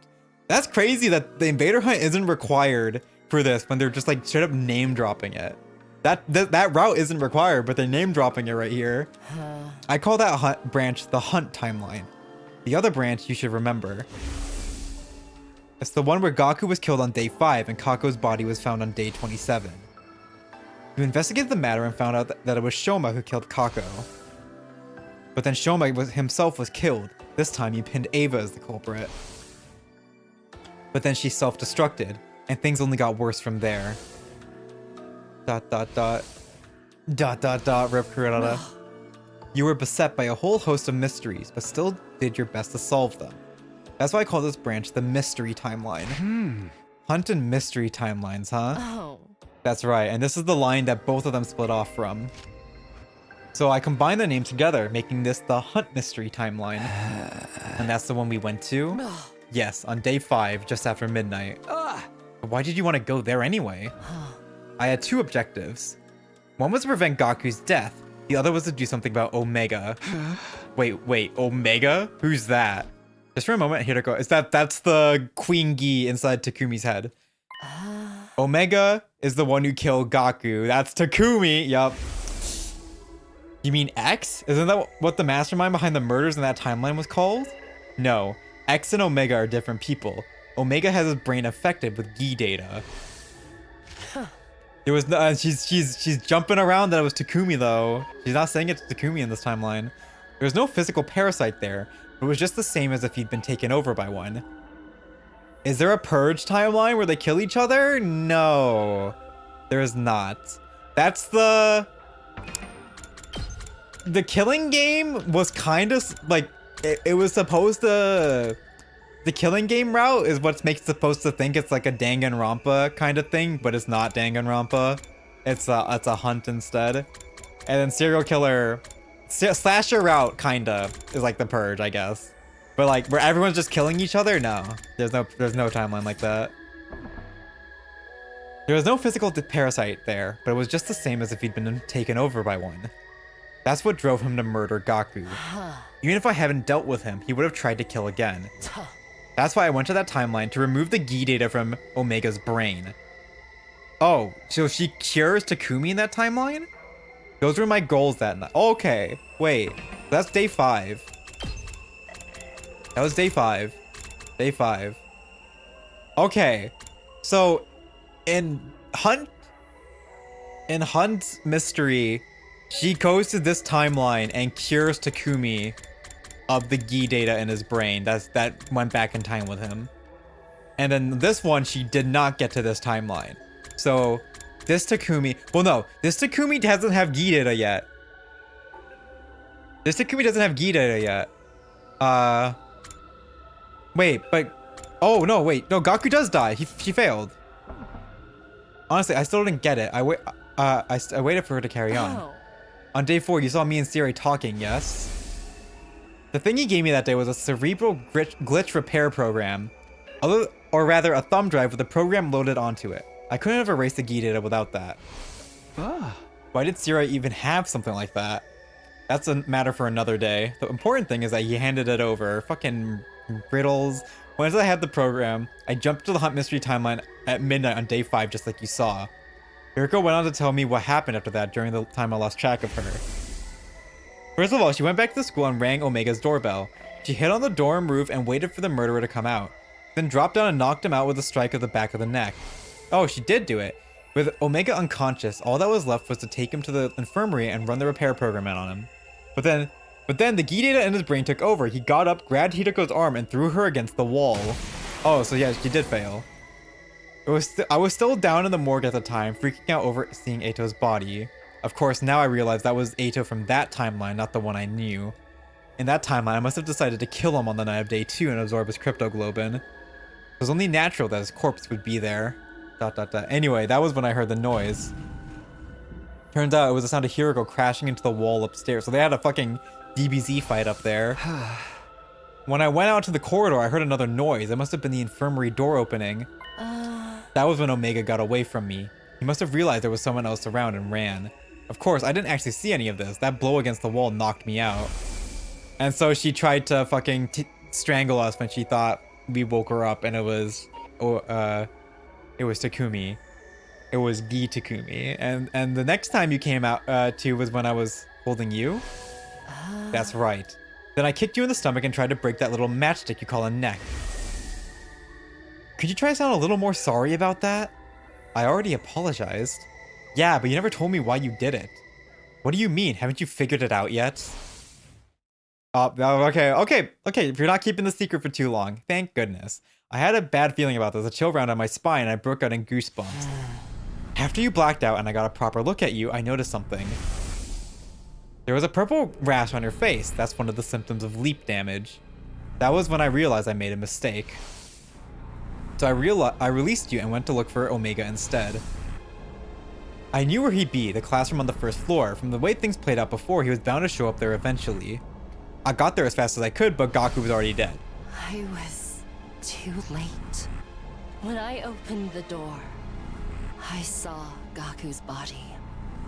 That's crazy that the Invader Hunt isn't required for this when they're just like straight up name dropping it. That route isn't required, but they're name dropping it right here. I call that branch the Hunt timeline. The other branch you should remember. It's the one where Gaku was killed on day 5 and Kako's body was found on day 27. You investigated the matter and found out that it was Shoma who killed Kako. But then Shoma himself was killed. This time you pinned Ava as the culprit. But then she self-destructed, and things only got worse from there. ... Rip Kurata. You were beset by a whole host of mysteries, but still did your best to solve them. That's why I call this branch the Mystery Timeline. Hunt and Mystery Timelines, huh? Oh. That's right, and this is the line that both of them split off from. So I combined the names together, making this the Hunt Mystery Timeline. And that's the one we went to? Yes, on day 5, just after midnight. But why did you want to go there anyway? I had 2 objectives. One was to prevent Gaku's death. The other was to do something about Omega. Wait, Omega? Who's that? Just for a moment, Hiroko, that's the Queen Gi inside Takumi's head. Omega is the one who killed Gaku. That's Takumi. Yup. You mean X? Isn't that what the mastermind behind the murders in that timeline was called? No. X and Omega are different people. Omega has his brain affected with Gi data. There was no, she's jumping around that it was Takumi though. She's not saying it's Takumi in this timeline. There was no physical parasite there, but it was just the same as if he'd been taken over by one. Is there a purge timeline where they kill each other? No, there is not. That's the killing game was kind of like it was supposed to. The killing game route is what makes it supposed to think it's like a Danganronpa kind of thing, but it's not Danganronpa. It's a hunt instead. And then serial killer slasher route kinda is like the purge, I guess. But like where everyone's just killing each other, no. There's no timeline like that. There was no physical parasite there, but it was just the same as if he'd been taken over by one. That's what drove him to murder Gaku. Even if I hadn't dealt with him, he would have tried to kill again. That's why I went to that timeline to remove the Gi data from Omega's brain. Oh, so she cures Takumi in that timeline? Those were my goals that night. Okay, wait. That's day 5. That was day 5. Day 5. Okay. So, in Hunt's mystery, she goes to this timeline and cures Takumi of the Gi data in his brain. That went back in time with him. And then this one, she did not get to this timeline. So this Takumi, well no, this Takumi doesn't have Gi data yet. This Takumi doesn't have Gi data yet. Wait, but, oh no, wait, no, Gaku does die. She failed. Honestly, I still didn't get it. I waited for her to carry on. Oh. On day 4, you saw me and Siri talking, yes? The thing he gave me that day was a cerebral glitch repair program. Or rather, a thumb drive with a program loaded onto it. I couldn't have erased the Gi data without that. Why did Siri even have something like that? That's a matter for another day. The important thing is that he handed it over. Fucking riddles. Once I had the program, I jumped to the Hunt Mystery Timeline at midnight on day 5, just like you saw. Hiroko went on to tell me what happened after that during the time I lost track of her. First of all, she went back to the school and rang Omega's doorbell. She hid on the dorm roof and waited for the murderer to come out. Then dropped down and knocked him out with a strike of the back of the neck. Oh, she did do it. With Omega unconscious, all that was left was to take him to the infirmary and run the repair program on him. But then the Gi data in his brain took over. He got up, grabbed Hiroko's arm, and threw her against the wall. Oh, so yeah, she did fail. I was still down in the morgue at the time, freaking out over seeing Eito's body. Of course, now I realize that was Eito from that timeline, not the one I knew. In that timeline, I must have decided to kill him on the night of day 2 and absorb his cryptoglobin. It was only natural that his corpse would be there. ... Anyway, that was when I heard the noise. Turns out it was the sound of Hiroko crashing into the wall upstairs, so they had a fucking DBZ fight up there. When I went out to the corridor, I heard another noise. It must have been the infirmary door opening. That was when Omega got away from me. He must have realized there was someone else around and ran. Of course, I didn't actually see any of this. That blow against the wall knocked me out. And so she tried to fucking strangle us when she thought we woke her up, and it was Takumi. It was Gi Takumi. And the next time you came out was when I was holding you. That's right. Then I kicked you in the stomach and tried to break that little matchstick you call a neck. Could you try to sound a little more sorry about that? I already apologized. Yeah, but you never told me why you did it. What do you mean? Haven't you figured it out yet? Oh, okay. If you're not keeping the secret for too long, thank goodness. I had a bad feeling about this, a chill round on my spine, and I broke out in goosebumps. After you blacked out and I got a proper look at you, I noticed something. There was a purple rash on your face. That's one of the symptoms of leap damage. That was when I realized I made a mistake. So I released you and went to look for Omega instead. I knew where he'd be, the classroom on the first floor. From the way things played out before, he was bound to show up there eventually. I got there as fast as I could, but Gaku was already dead. I was too late. When I opened the door, I saw Gaku's body,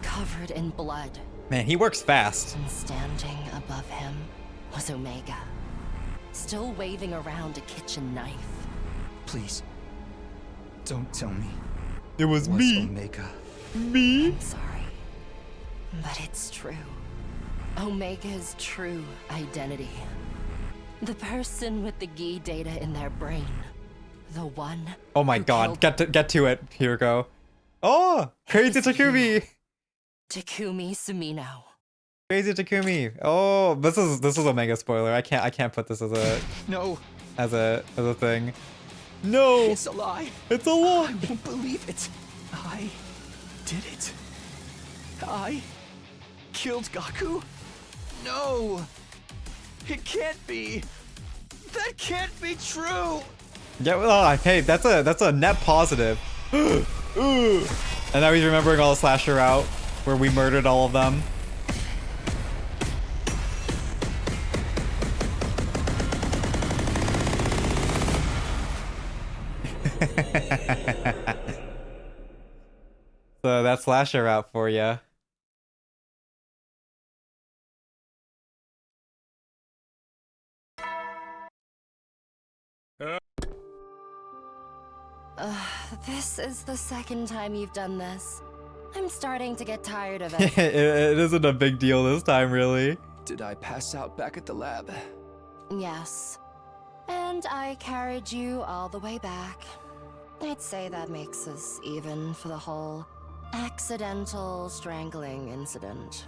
covered in blood. Man, he works fast. And standing above him was Omega, still waving around a kitchen knife. Please, don't tell me. It was me. Omega. Me? I'm sorry, but it's true. Omega's true identity. The person with the Gi data in their brain. The one. Oh my god, get to it, Hiroko. Oh, crazy Takumi. Takumi Sumino. Crazy Takumi. Oh, this is a mega spoiler. I can't put this as a No. as a thing. No. It's a lie. It's a lie. I won't believe it. I did it. I killed Gaku? No. It can't be. That can't be true. Yeah, well, hey, that's a net positive. Ooh. And now he's remembering all the slasher out where we murdered all of them. So that's slasher out for you. This is the second time you've done this. I'm starting to get tired of it. It isn't a big deal this time, really. Did I pass out back at the lab? Yes. And I carried you all the way back. I'd say that makes us even for the whole accidental strangling incident.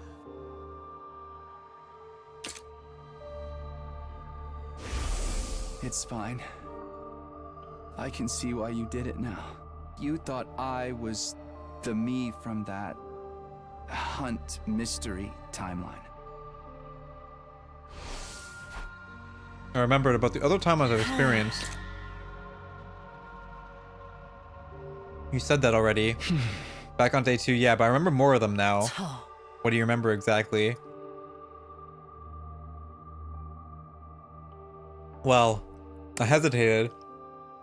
It's fine. I can see why you did it now. You thought I was the me from that Hunt mystery timeline. I remembered about the other timelines I've experienced. You said that already. Back on day 2, yeah, but I remember more of them now. What do you remember exactly? Well, I hesitated,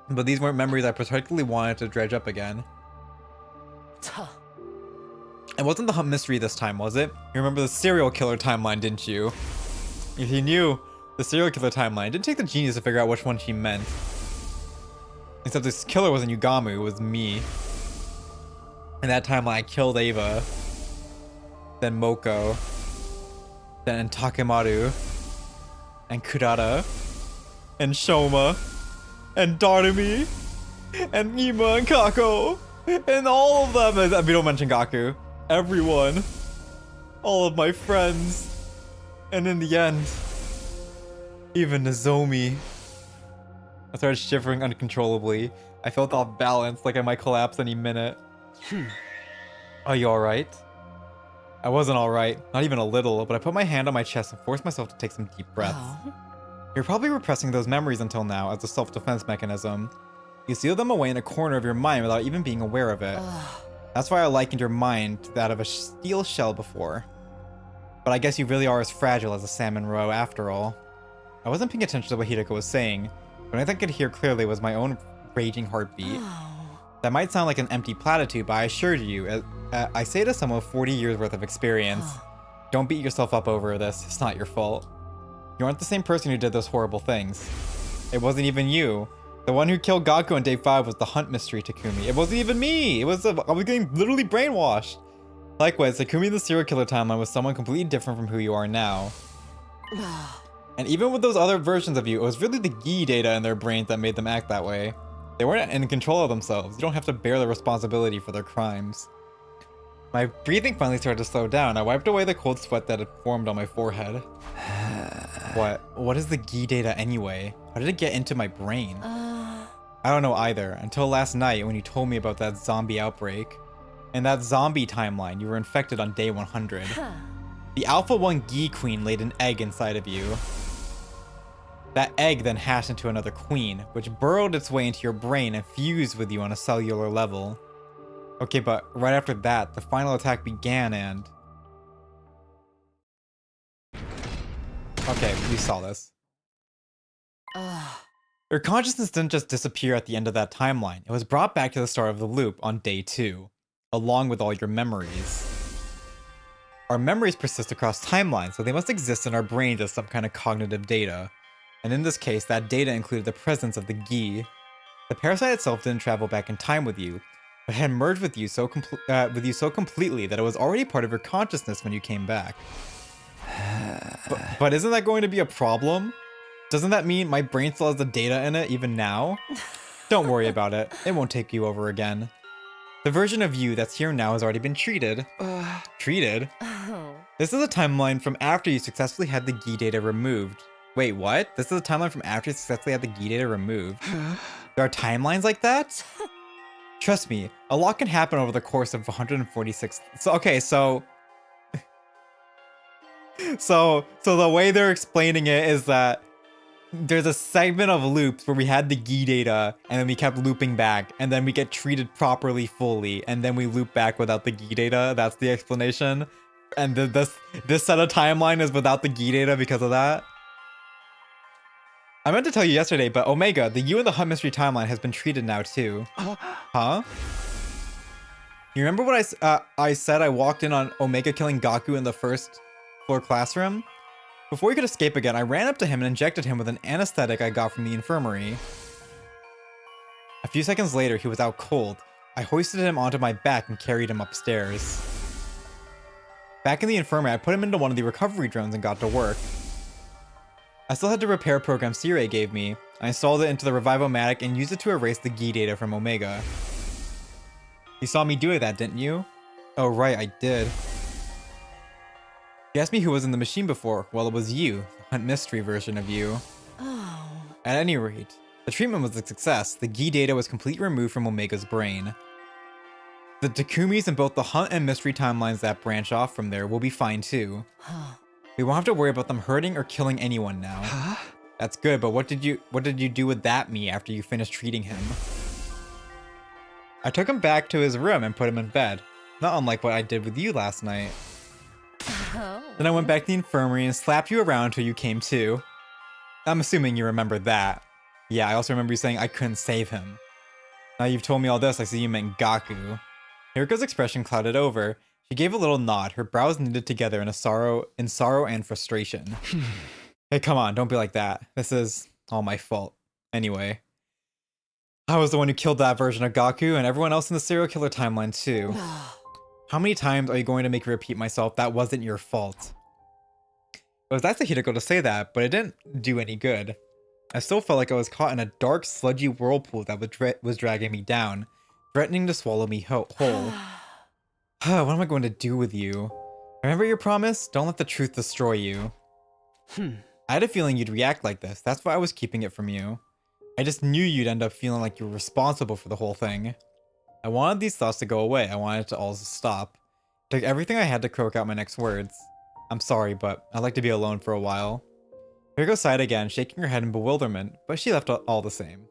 but these weren't memories I particularly wanted to dredge up again. It wasn't the Hunt mystery this time, was it? You remember the serial killer timeline, didn't you? If you knew the serial killer timeline, it didn't take the genius to figure out which one she meant. Except this killer wasn't Yugamu, it was me. In that timeline, I killed Ava, then Moko, then Takemaru, and Kurata, and Shoma, and Darumi, and Ima and Kako, and all of them. We don't mention Gaku. Everyone, all of my friends, and in the end, even Nozomi. I started shivering uncontrollably. I felt off balance, like I might collapse any minute. Are you alright? I wasn't alright, not even a little, but I put my hand on my chest and forced myself to take some deep breaths. You're probably repressing those memories until now as a self-defense mechanism. You seal them away in a corner of your mind without even being aware of it. That's why I likened your mind to that of a steel shell before. But I guess you really are as fragile as a salmon roe after all. I wasn't paying attention to what Hideko was saying, but what I could hear clearly was my own raging heartbeat. That might sound like an empty platitude, but I assure you, I say to someone with 40 years worth of experience, don't beat yourself up over this, it's not your fault. You aren't the same person who did those horrible things. It wasn't even you. The one who killed Gaku on day 5 was the Hunt mystery, Takumi. It wasn't even me! I was getting literally brainwashed. Likewise, Takumi in the serial killer timeline was someone completely different from who you are now. And even with those other versions of you, it was really the GI data in their brains that made them act that way. They weren't in control of themselves. You don't have to bear the responsibility for their crimes. My breathing finally started to slow down. I wiped away the cold sweat that had formed on my forehead. What is the GI data anyway? How did it get into my brain? I don't know either, until last night when you told me about that zombie outbreak. In that zombie timeline, you were infected on day 100. The Alpha 1 GI queen laid an egg inside of you. That egg then hatched into another queen, which burrowed its way into your brain and fused with you on a cellular level. Okay, but right after that, the final attack began and... Okay, we saw this. Your consciousness didn't just disappear at the end of that timeline. It was brought back to the start of the loop on day 2, along with all your memories. Our memories persist across timelines, so they must exist in our brains as some kind of cognitive data. And in this case, that data included the presence of the GI. The parasite itself didn't travel back in time with you, but had merged with you so completely that it was already part of your consciousness when you came back. But isn't that going to be a problem? Doesn't that mean my brain still has the data in it even now? Don't worry about it. It won't take you over again. The version of you that's here now has already been treated. Treated? This is a timeline from after you successfully had the GI data removed. Wait, what? This is a timeline from after you successfully had the GI data removed? There are timelines like that? Trust me, a lot can happen over the course of 146... So the way they're explaining it is that there's a segment of loops where we had the GI data and then we kept looping back and then we get treated properly fully and then we loop back without the GI data. That's the explanation. And this set of timeline is without the GI data because of that. I meant to tell you yesterday, but Omega, the You in the Hunt mystery timeline has been treated now too. Huh? You remember what I said I walked in on Omega killing Gaku in the first floor classroom? Before he could escape again, I ran up to him and injected him with an anesthetic I got from the infirmary. A few seconds later, he was out cold. I hoisted him onto my back and carried him upstairs. Back in the infirmary, I put him into one of the recovery drones and got to work. I still had to repair a program Sirei gave me. I installed it into the Revivomatic and used it to erase the GI data from Omega. You saw me doing that, didn't you? Oh right, I did. You asked me who was in the machine before. Well, it was you, the Hunt Mystery version of you. At any rate, the treatment was a success. The GI data was completely removed from Omega's brain. The Takumis in both the Hunt and Mystery timelines that branch off from there will be fine too. We won't have to worry about them hurting or killing anyone now. That's good, but what did you do with that me after you finished treating him? I took him back to his room and put him in bed. Not unlike what I did with you last night. Then I went back to the infirmary and slapped you around until you came to. I'm assuming you remember that. Yeah, I also remember you saying I couldn't save him. Now you've told me all this, I see you meant Gaku. Hiriko's expression clouded over. She gave a little nod, her brows knitted together in sorrow and frustration. Hey, come on, don't be like that. This is all my fault. Anyway. I was the one who killed that version of Gaku and everyone else in the serial killer timeline too. How many times are you going to make me repeat myself? That wasn't your fault. It was nice of Hiriko to say that, but it didn't do any good. I still felt like I was caught in a dark, sludgy whirlpool that was dragging me down, threatening to swallow me whole. What am I going to do with you? Remember your promise? Don't let the truth destroy you. I had a feeling you'd react like this. That's why I was keeping it from you. I just knew you'd end up feeling like you were responsible for the whole thing. I wanted these thoughts to go away. I wanted it to all stop. It took everything I had to croak out my next words. I'm sorry, but I'd like to be alone for a while. Hiriko sighed again, shaking her head in bewilderment, but she left all the same.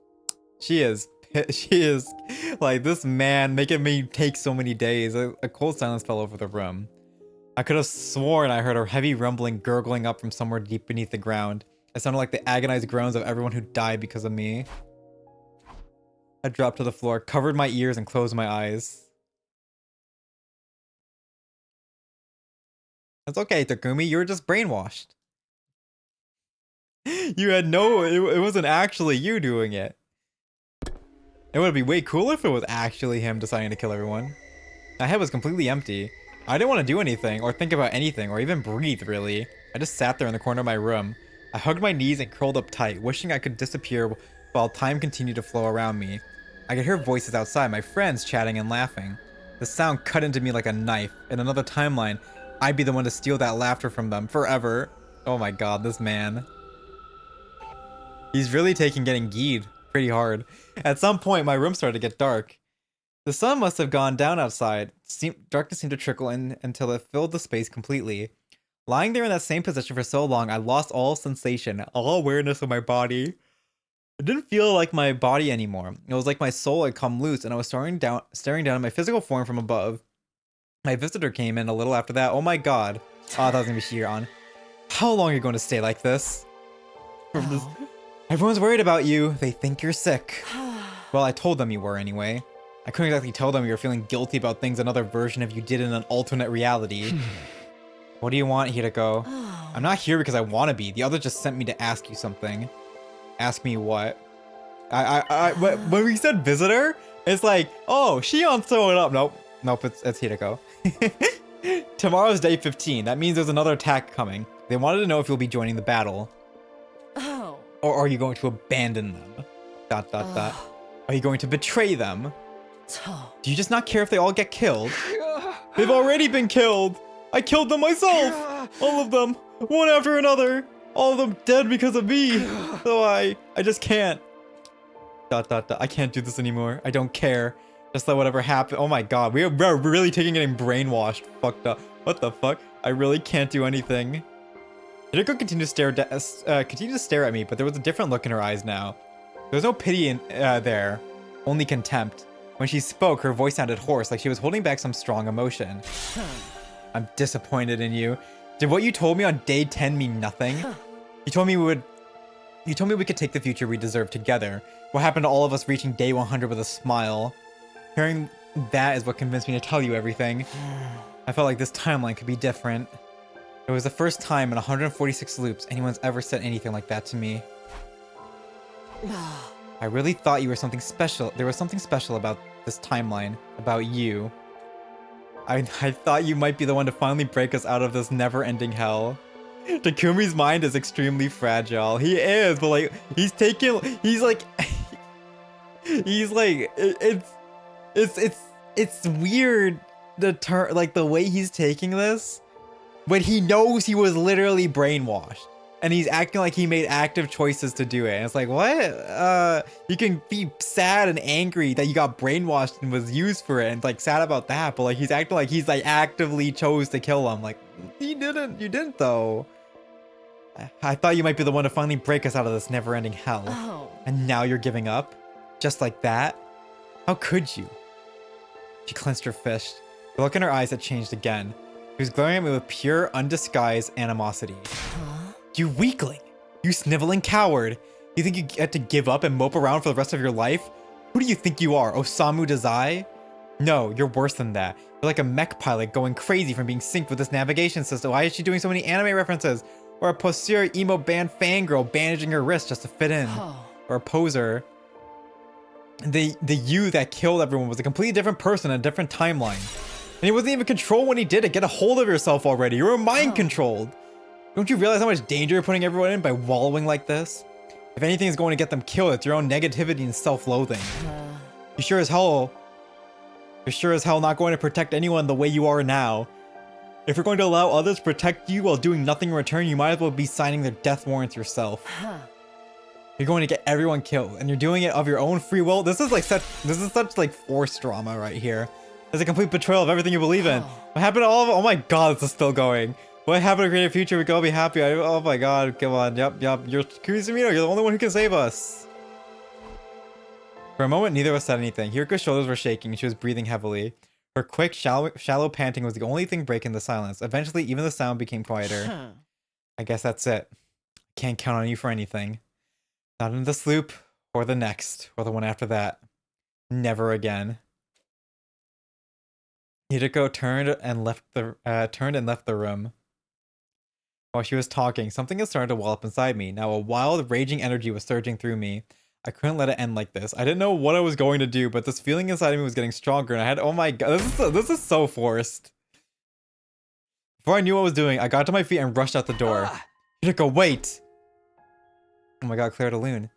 She is like, this man making me take so many days. A cold silence fell over the room. I could have sworn I heard a heavy rumbling gurgling up from somewhere deep beneath the ground. It sounded like the agonized groans of everyone who died because of me. I dropped to the floor, covered my ears, and closed my eyes. It's okay, Takumi, you were just brainwashed. You had it wasn't actually you doing it. It would be way cooler if it was actually him deciding to kill everyone. My head was completely empty. I didn't want to do anything, or think about anything, or even breathe, really. I just sat there in the corner of my room. I hugged my knees and curled up tight, wishing I could disappear while time continued to flow around me. I could hear voices outside, my friends chatting and laughing. The sound cut into me like a knife. In another timeline, I'd be the one to steal that laughter from them forever. Oh my god, this man. He's really taking getting geed pretty hard. At some point, my room started to get dark. The sun must have gone down outside. Darkness seemed to trickle in until it filled the space completely. Lying there in that same position for so long, I lost all sensation, all awareness of my body. It didn't feel like my body anymore. It was like my soul had come loose, and I was staring down at my physical form from above. My visitor came in a little after that. Oh my god. Oh, I thought it was gonna be Shion. How long are you going to stay like this? Everyone's worried about you. They think you're sick. Well, I told them you were anyway. I couldn't exactly tell them you were feeling guilty about things another version of you did in an alternate reality. What do you want, Hideko? I'm not here because I want to be. The other just sent me to ask you something. Ask me what? When we said visitor, it's like, oh, Shion's throwing up. Nope, it's Hideko. Tomorrow's day 15. That means there's another attack coming. They wanted to know if you'll be joining the battle. Oh. Or are you going to abandon them? ... Are you going to betray them? Do you just not care if they all get killed? They've already been killed! I killed them myself! All of them! One after another! All of them dead because of me! So I just can't. ... I can't do this anymore. I don't care. Just let whatever happen. Oh my god, we're really getting brainwashed. Fucked up. What the fuck? I really can't do anything. Hideko continued to stare at me, but there was a different look in her eyes now. There was no pity there, only contempt. When she spoke, her voice sounded hoarse, like she was holding back some strong emotion. I'm disappointed in you. Did what you told me on day 10 mean nothing? You told me we could take the future we deserve together. What happened to all of us reaching day 100 with a smile? Hearing that is what convinced me to tell you everything. I felt like this timeline could be different. It was the first time in 146 loops anyone's ever said anything like that to me. I really thought you were something special. There was something special about this timeline, about you. I thought you might be the one to finally break us out of this never-ending hell. Takumi's mind is extremely fragile. He is, but like, he's it's weird the way he's taking this, but he knows he was literally brainwashed. And he's acting like he made active choices to do it. And it's like, what? You can be sad and angry that you got brainwashed and was used for it and like sad about that. But like he's acting like he's like actively chose to kill him. Like, you didn't though. I thought you might be the one to finally break us out of this never-ending hell. Oh. And now you're giving up? Just like that? How could you? She clenched her fist. The look in her eyes had changed again. She was glaring at me with pure, undisguised animosity. You weakling! You sniveling coward! You think you get to give up and mope around for the rest of your life? Who do you think you are, Osamu Dazai? No, you're worse than that. You're like a mech pilot going crazy from being synced with this navigation system. Why is she doing so many anime references? Or a posterior emo band fangirl bandaging her wrist just to fit in. Or a poser. The you that killed everyone was a completely different person in a different timeline. And he wasn't even controlled when he did it. Get a hold of yourself already. You were mind controlled. Don't you realize how much danger you're putting everyone in by wallowing like this? If anything is going to get them killed, it's your own negativity and self-loathing. You're sure as hell not going to protect anyone the way you are now. If you're going to allow others to protect you while doing nothing in return, you might as well be signing their death warrants yourself. You're going to get everyone killed, and you're doing it of your own free will. This is such like forced drama right here. It's a complete betrayal of everything you believe in. What happened to all of it? Oh my god, this is still going. What happened to create a future we can all be happy? Oh my god, come on. Yep. You're Kurizumino, you're the only one who can save us. For a moment, neither of us said anything. Hiriko's shoulders were shaking and she was breathing heavily. Her quick, shallow panting was the only thing breaking the silence. Eventually, even the sound became quieter. I guess that's it. Can't count on you for anything. Not in this loop, or the next, or the one after that. Never again. Hideko turned and left the room. While she was talking, something had started to well up inside me. Now a wild, raging energy was surging through me. I couldn't let it end like this. I didn't know what I was going to do, but this feeling inside of me was getting stronger, and I had, oh my god, this is so forced. Before I knew what I was doing, I got to my feet and rushed out the door. Hiriko, wait! Oh my god, Claire de Lune.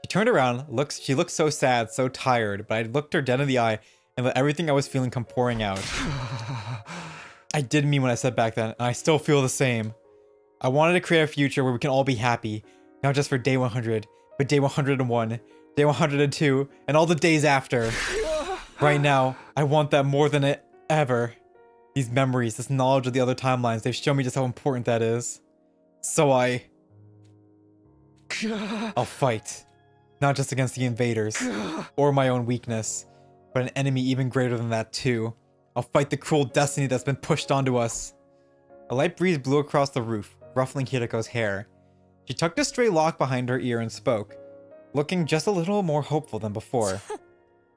She turned around, she looked so sad, so tired, but I looked her dead in the eye and let everything I was feeling come pouring out. I did mean what I said back then, and I still feel the same. I wanted to create a future where we can all be happy, not just for day 100, but day 101, day 102, and all the days after. Right now, I want that more than ever. These memories, this knowledge of the other timelines, they've shown me just how important that is. So I'll fight. Not just against the invaders, or my own weakness, but an enemy even greater than that too. I'll fight the cruel destiny that's been pushed onto us. A light breeze blew across the roof, ruffling Hiriko's hair. She tucked a stray lock behind her ear and spoke, looking just a little more hopeful than before.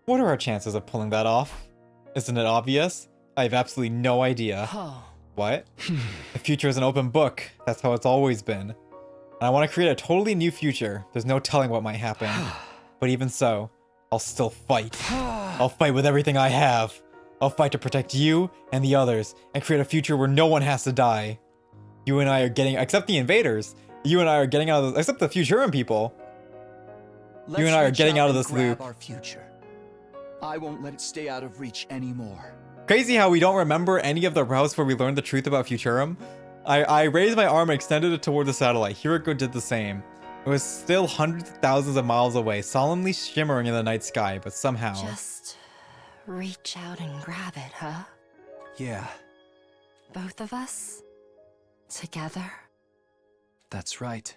What are our chances of pulling that off? Isn't it obvious? I have absolutely no idea. What? The future is an open book. That's how it's always been. And I want to create a totally new future. There's no telling what might happen. But even so, I'll still fight. I'll fight with everything I have. I'll fight to protect you and the others and create a future where no one has to die. You and I are getting, except the invaders, you and I are getting out of this, except the Futuran people. You and I are getting out of this loop. Our future. I won't let it stay out of reach anymore. Crazy how we don't remember any of the routes where we learned the truth about Futurum. I raised my arm and extended it toward the satellite. Hiriko did the same. It was still hundreds of thousands of miles away, solemnly shimmering in the night sky, but somehow... Just reach out and grab it, huh? Yeah, Both of us? Together? that's right.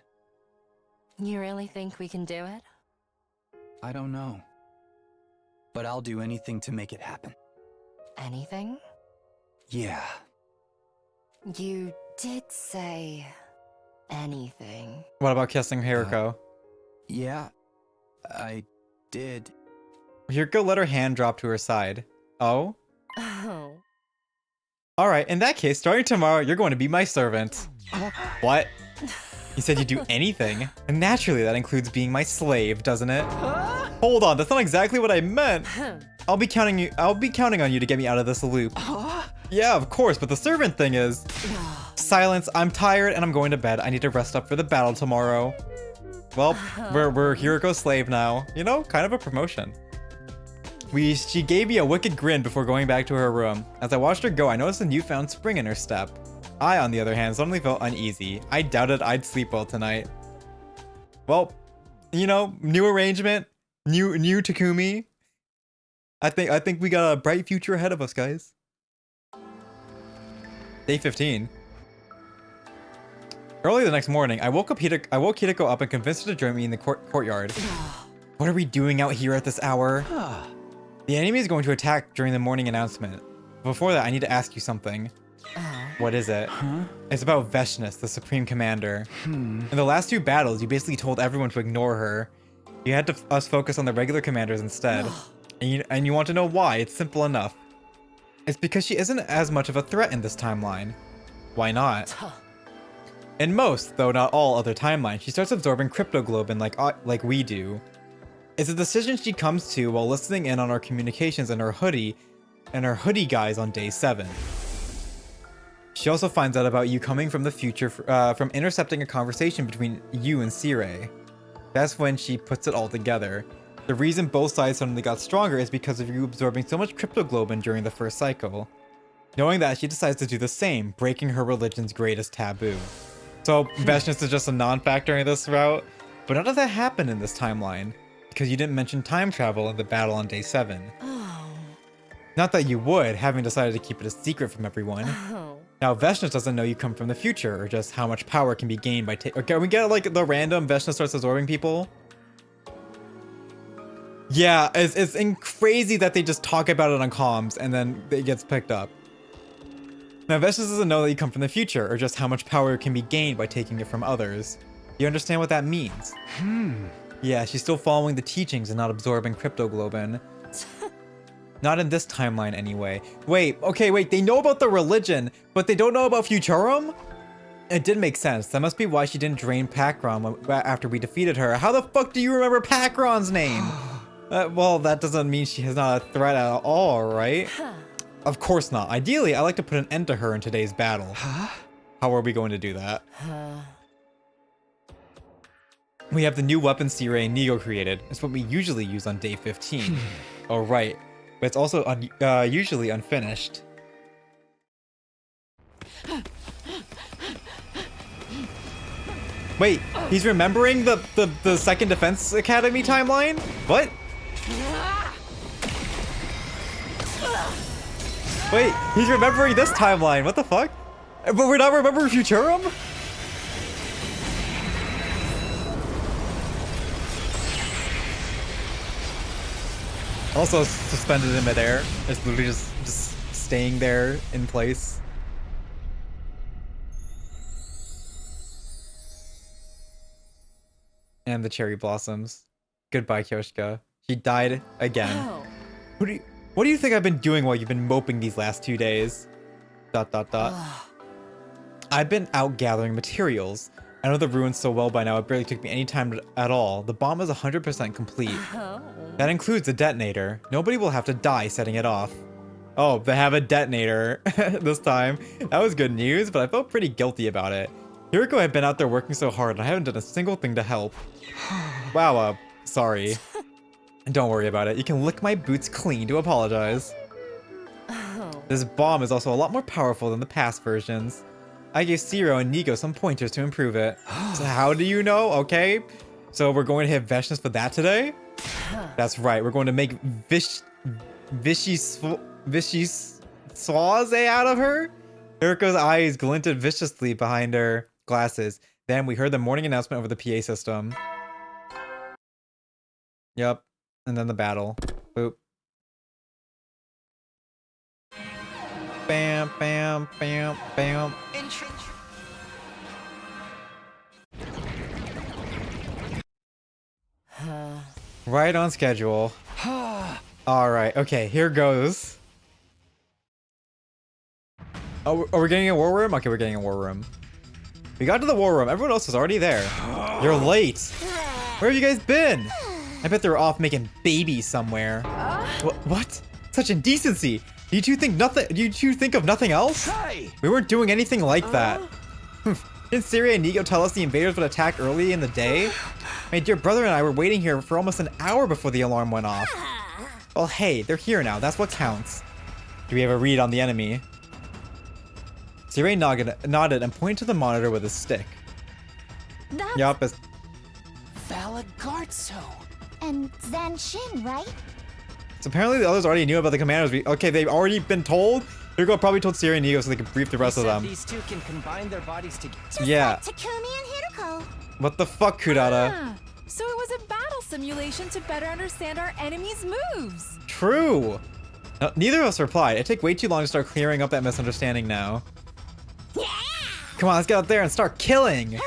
You really think we can do it? I don't know. But I'll do anything to make it happen. Anything? Yeah. You did say anything. What about kissing Hiriko? Yeah, I did. Hiriko let her hand drop to her side. Oh? Oh. Alright, in that case, starting tomorrow, you're going to be my servant. What? You said you'd do anything. And naturally, that includes being my slave, doesn't it? Hold on, that's not exactly what I meant. I'll be counting on you to get me out of this loop. Yeah, of course, but the servant thing is... Silence, I'm tired and I'm going to bed. I need to rest up for the battle tomorrow. Well, we're Hiriko's slave now. You know, kind of a promotion. She gave me a wicked grin before going back to her room. As I watched her go, I noticed a newfound spring in her step. I, on the other hand, suddenly felt uneasy. I doubted I'd sleep well tonight. Well, you know, new arrangement, new Takumi. I think we got a bright future ahead of us, guys. Day 15. Early the next morning, I woke Hiriko up and convinced her to join me in the courtyard. What are we doing out here at this hour? The enemy is going to attack during the morning announcement. Before that, I need to ask you something. What is it? It's about Veshness, the Supreme Commander. In the last two battles, you basically told everyone to ignore her. You had us focus on the regular commanders instead. And you want to know why? It's simple enough. It's because she isn't as much of a threat in this timeline. Why not? In most, though not all other timelines, she starts absorbing cryptoglobin like we do. It's a decision she comes to while listening in on our communications in her hoodie guys on day 7. She also finds out about you coming from the future from intercepting a conversation between you and Sirei. That's when she puts it all together. The reason both sides suddenly got stronger is because of you absorbing so much cryptoglobin during the first cycle. Knowing that, she decides to do the same, breaking her religion's greatest taboo. So, Veshness is just a non-factor in this route, but none of that happened in this timeline, because you didn't mention time travel in the battle on day 7. Not that you would, having decided to keep it a secret from everyone. Now, Veshness doesn't know you come from the future, or just how much power can be gained by can we get like the random Veshness starts absorbing people? Yeah, it's crazy that they just talk about it on comms and then it gets picked up. Now, Veshness doesn't know that you come from the future, or just how much power can be gained by taking it from others. You understand what that means? Yeah, she's still following the teachings and not absorbing cryptoglobin. Not in this timeline, anyway. Wait, they know about the religion, but they don't know about Futurum? It did make sense. That must be why she didn't drain Pakron after we defeated her. How the fuck do you remember Pakron's name? Well, that doesn't mean she is not a threat at all, right? Of course not. Ideally, I like to put an end to her in today's battle. Huh? How are we going to do that? We have the new weapon C-Ray and Nego created. It's what we usually use on day 15. Oh, right. But it's also usually unfinished. Wait, he's remembering the Second Defense Academy timeline? What? Wait, he's remembering this timeline. What the fuck? But we're not remembering Futurum? Also suspended in midair. It's literally just staying there in place. And the cherry blossoms. Goodbye, Kyoshka. She died again. Oh. What do you think I've been doing while you've been moping these last 2 days? ... I've been out gathering materials. I know the ruins so well by now, it barely took me any time at all. The bomb is 100% complete. Oh. That includes the detonator. Nobody will have to die setting it off. Oh, they have a detonator this time. That was good news, but I felt pretty guilty about it. Hiriko had been out there working so hard and I haven't done a single thing to help. Wow, sorry. Don't worry about it. You can lick my boots clean to apologize. Oh. This bomb is also a lot more powerful than the past versions. I gave Zero and Nego some pointers to improve it. So how do you know? Okay. So we're going to hit Veshness for that today? That's right. We're going to make Vichy Swaze out of her? Hiriko's eyes glinted viciously behind her glasses. Then we heard the morning announcement over the PA system. Yep. And then the battle. Boop. Bam, bam, bam, bam. Right on schedule. Alright, okay, here goes. Oh, are we getting a war room? Okay, we're getting a war room. We got to the war room. Everyone else was already there. You're late. Where have you guys been? I bet they were off making babies somewhere. What? Such indecency. Do you two think of nothing else? Hey! We weren't doing anything like that. Didn't Syria and Nego tell us the invaders would attack early in the day? My dear brother and I were waiting here for almost an hour before the alarm went off. Well, hey, they're here now. That's what counts. Do we have a read on the enemy? Syria nodded and pointed to the monitor with his stick. That's Yup, it's... Valagartso. and Zanshin, right? So apparently the others already knew about the commanders. Okay, they've already been told. Hiriko probably told Syria and Nego so they could brief the rest of them. These two can combine their bodies together. Just Yeah. like Takumi and Hiroko. What the fuck, Kurata? Ah, so it was a battle simulation to better understand our enemy's moves. True. No, neither of us replied. It took way too long to start clearing up that misunderstanding now. Yeah! Come on, let's get out there and start killing.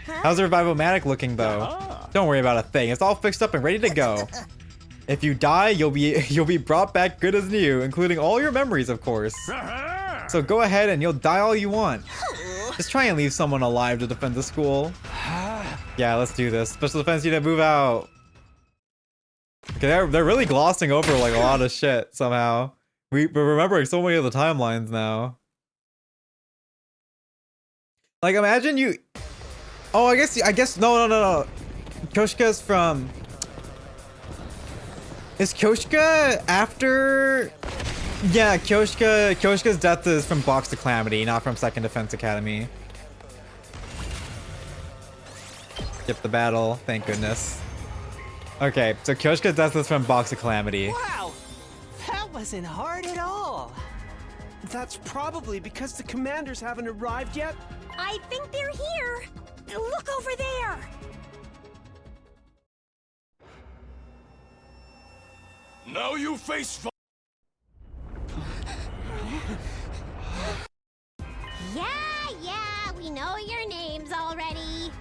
How's the Revivomatic looking though? Don't worry about a thing. It's all fixed up and ready to go. If you die, you'll be brought back good as new, including all your memories, of course. So go ahead and you'll die all you want. Just try and leave someone alive to defend the school. Yeah, let's do this. Special defense unit, move out. Okay, they're really glossing over like a lot of shit somehow. We're remembering so many of the timelines now. Like, imagine you... Oh, I guess, no. Kyoshka's from... Is Kyoshka after... Yeah, Kyoshka's death is from Box to Calamity, not from Second Defense Academy. Skip the battle, thank goodness. Okay, so Kyoshka's death is from Box to Calamity. Wow! That wasn't hard at all. That's probably because the commanders haven't arrived yet. I think they're here. Look over there. Now you face Yeah, we know your names already.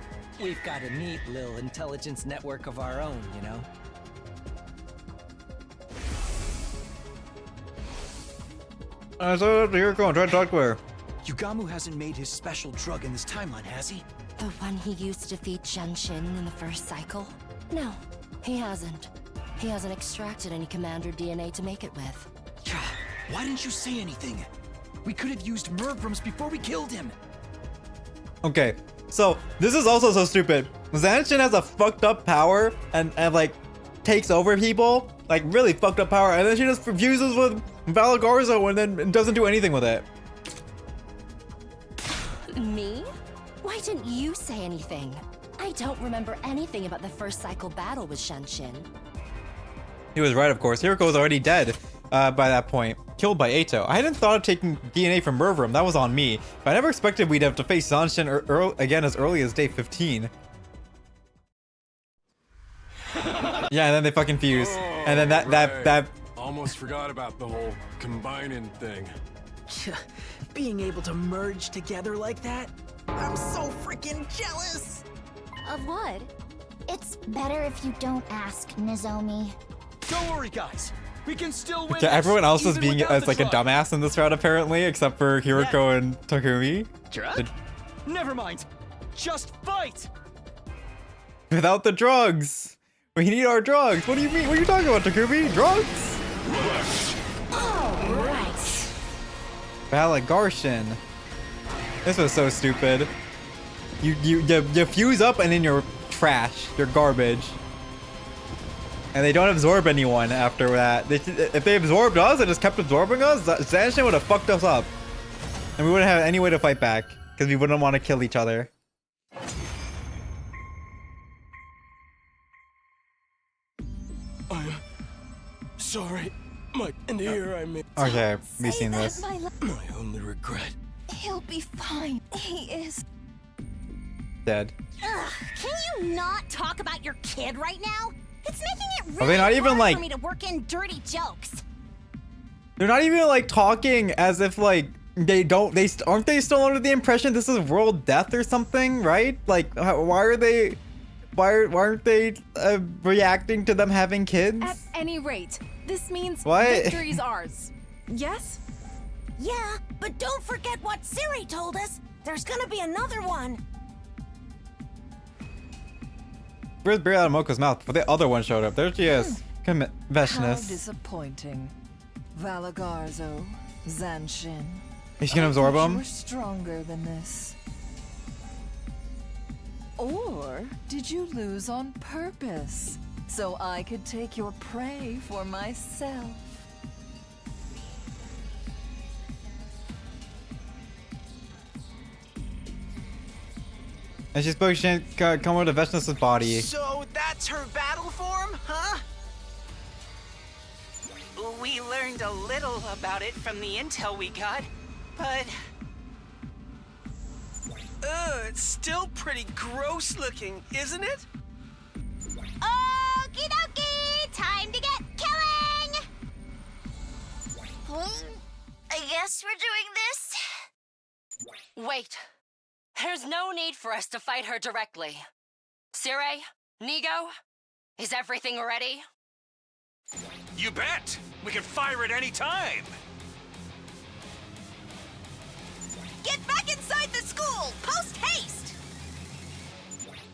We've got a neat little intelligence network of our own, you know? So here go and try to talk to her. Yugamu hasn't made his special drug in this timeline, has he? The one he used to defeat Genshin in the first cycle? No, he hasn't. He hasn't extracted any commander DNA to make it with. Why didn't you say anything? We could have used Mervrams before we killed him. Okay, so this is also so stupid. Zanshin has a fucked up power and like takes over people, like really fucked up power, and then she just fuses with Valagarzo and then doesn't do anything with it. Me? Why didn't you say anything? I don't remember anything about the first cycle battle with Shanshin. He was right, of course. Hiriko was already dead by that point, killed by Eito. I hadn't thought of taking DNA from Mervram. That was on me. But I never expected we'd have to face Zanshin again as early as day 15. Yeah, and then they fucking fuse. And then that Almost forgot about the whole combining thing. Being able to merge together like that? I'm so freaking jealous! Of what? It's better if you don't ask, Nozomi. Don't worry, guys. We can still win. Okay, this, everyone else is even being without as the like a drug. dumbass in this round apparently, except for Hiriko and Takumi. Drug? Never mind. Just fight. Without the drugs. We need our drugs. What do you mean? What are you talking about, Takumi? Drugs? Right. Valagarshin. This was so stupid. You fuse up and then you're trash. You're garbage. And they don't absorb anyone after that. If they absorbed us and just kept absorbing us, Zanshin would have fucked us up. And we wouldn't have any way to fight back. Because we wouldn't want to kill each other. I'm sorry. And here I made Okay, we've seen this. my only regret. He'll be fine. He is. Dead. Ugh, can you not talk about your kid right now? It's making it really Are they not even, hard like- for me to work in dirty jokes. They're not even like talking as if like aren't they still under the impression this is world death or something, right? Like why aren't they reacting to them having kids? At any rate, this means What? victory's ours. Yes? Yeah, but don't forget what Siri told us. There's gonna be another one. Where's beer out of Moko's mouth before the other one showed up? There she is. How Veshness. disappointing. Valagarzo, Zanshin. Is she gonna absorb You him? were stronger than this. Or did you lose on purpose? So I could take your prey for myself. And she spoke she can't come over to Veshness' body. So that's her battle form, huh? We learned a little about it from the intel we got, but... It's still pretty gross looking, isn't it? Okie dokie! Time to get killing! I guess we're doing this. Wait. There's no need for us to fight her directly. Sire, Nigo, is everything ready? You bet! We can fire at any time! Get back inside the school! Post haste!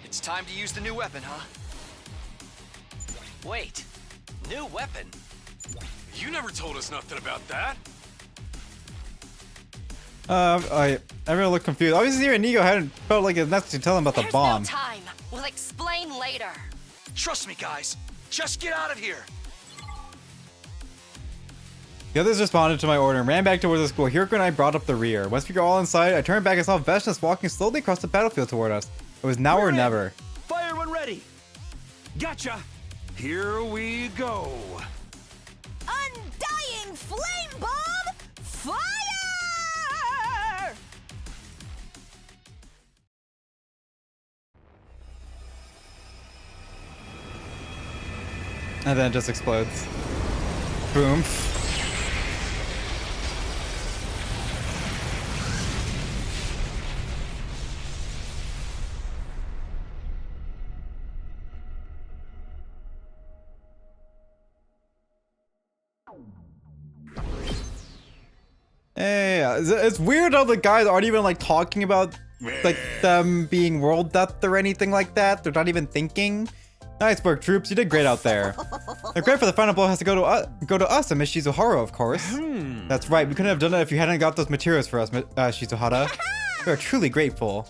It's time to use the new weapon, huh? Wait, new weapon? You never told us nothing about that. Everyone looked confused. Obviously, here Nigo hadn't felt like it's necessary to tell him about the There's bomb. no time. We'll explain later. Trust me, guys. Just get out of here. The others responded to my order and ran back towards the school. Hiroko and I brought up the rear. Once we were all inside, I turned back and saw Veshness walking slowly across the battlefield toward us. It was now or never. Fire when ready. Gotcha! Here we go. Undying flame bomb! Fire! And then it just explodes. Boom. Hey, it's weird how the guys aren't even like talking about like them being world death or anything like that. They're not even thinking. Nice work, troops. You did great out there. The credit for the final blow has to go to us and Miss Shizuhara, of course. That's right. We couldn't have done it if you hadn't got those materials for us, Shizuhara. We are truly grateful.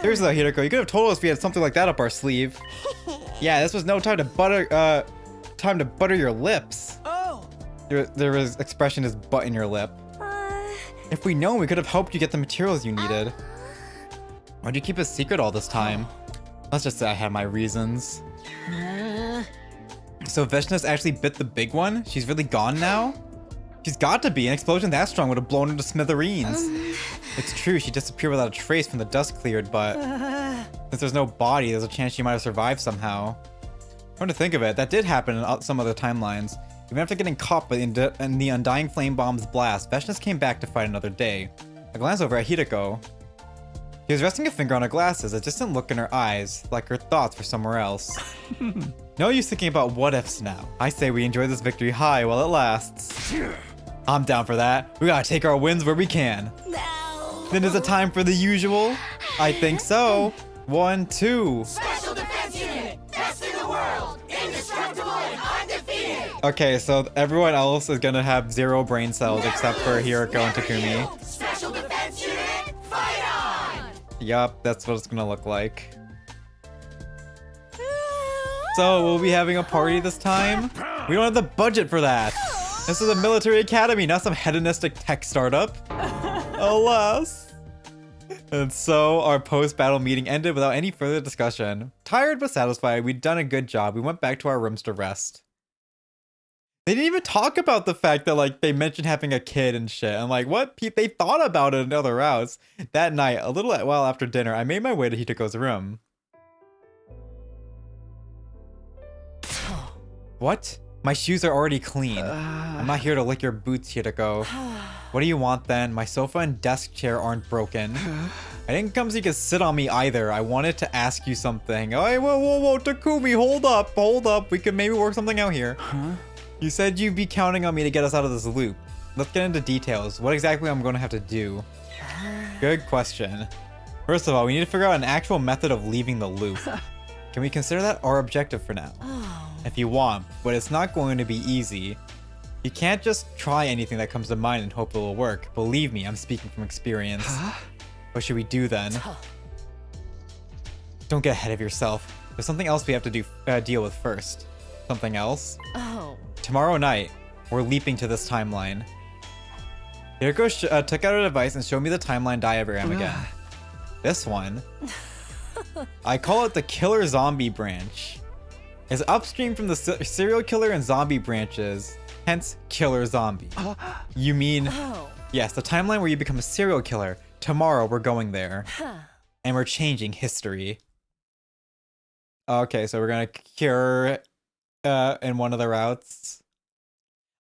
Seriously though, Hideko, you could have told us we had something like that up our sleeve. Yeah, this was no time to butter your lips. Oh. There was expression is butt in your lip. If we'd known, we could have helped you get the materials you needed. Why'd you keep a secret all this time? Let's just say I had my reasons. So Vishna's actually bit the big one? She's really gone now? She's got to be. An explosion that strong would have blown her to smithereens. It's true, she disappeared without a trace when the dust cleared, but since there's no body, there's a chance she might have survived somehow. Come to think of it, that did happen in some other timelines. Even after getting caught in the Undying Flame Bomb's blast, Veshna's came back to fight another day. I glanced over at Hideko. She was resting a finger on her glasses, a distant look in her eyes, like her thoughts were somewhere else. No use thinking about what ifs now. I say we enjoy this victory high while it lasts. I'm down for that. We gotta take our wins where we can. No. Then is it time for the usual? I think so. 1, 2. Special Defense Unit, best in the world, indestructible and undefeated. Okay, so everyone else is gonna have 0 brain cells except for Hiroko and Takumi. Special Defense Unit, fight on! Yup, that's what it's gonna look like. So, we'll be having a party this time? We don't have the budget for that. This is a military academy, not some hedonistic tech startup. Alas. And so, our post-battle meeting ended without any further discussion. Tired but satisfied, we'd done a good job. We went back to our rooms to rest. They didn't even talk about the fact that, like, they mentioned having a kid and shit. And, like, what? They thought about it in other routes. That night, a little while after dinner, I made my way to Hitoko's room. What? My shoes are already clean. I'm not here to lick your boots, Hitoko. What do you want then? My sofa and desk chair aren't broken. I didn't come so you could sit on me either. I wanted to ask you something. Oh, hey, whoa, Takumi, hold up. We could maybe work something out here. Huh? You said you'd be counting on me to get us out of this loop. Let's get into details. What exactly I'm going to have to do? Good question. First of all, we need to figure out an actual method of leaving the loop. Can we consider that our objective for now? If you want, but it's not going to be easy. You can't just try anything that comes to mind and hope it'll work. Believe me, I'm speaking from experience. What should we do then? Don't get ahead of yourself. There's something else we have to deal with first. Something else? Oh. Tomorrow night, we're leaping to this timeline. Hiroko took out her device and showed me the timeline diagram again. This one. I call it the Killer Zombie branch. It's upstream from the serial killer and zombie branches, hence Killer Zombie. You mean, yes, the timeline where you become a serial killer. Tomorrow we're going there. And we're changing history. Okay, so we're gonna cure in one of the routes.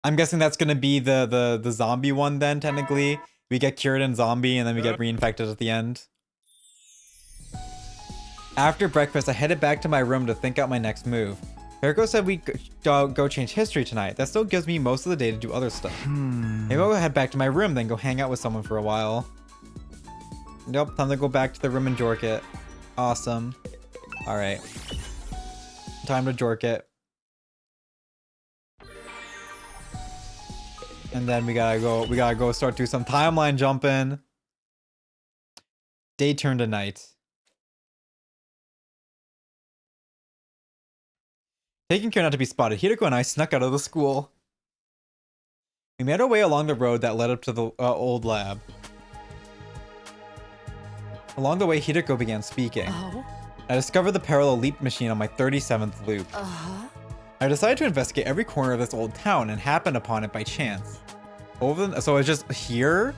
I'm guessing that's gonna be the zombie one then, technically. We get cured in zombie and then we get reinfected at the end. After breakfast, I headed back to my room to think out my next move. Hiroko said we go change history tonight. That still gives me most of the day to do other stuff. Maybe I'll head back to my room, then go hang out with someone for a while. Nope, time to go back to the room and jork it. Awesome. Alright. Time to jork it. And then we gotta go start do some timeline jumping. Day turned to night. Taking care not to be spotted, Hiroko and I snuck out of the school. We made our way along the road that led up to the old lab. Along the way, Hiroko began speaking. I discovered the parallel leap machine on my 37th loop. I decided to investigate every corner of this old town and happened upon it by chance. So it's just here?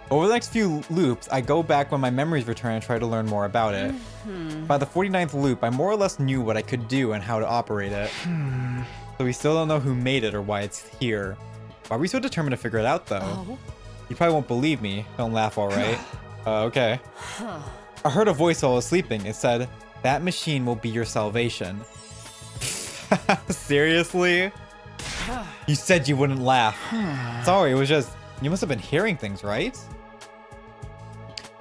Over the next few loops, I go back when my memories return and try to learn more about it. By the 49th loop, I more or less knew what I could do and how to operate it. So we still don't know who made it or why it's here. Why are we so determined to figure it out, though? You probably won't believe me. Don't laugh, alright? Okay. I heard a voice while I was sleeping. It said, "That machine will be your salvation." Seriously? You said you wouldn't laugh. Sorry, it was just... You must have been hearing things, right?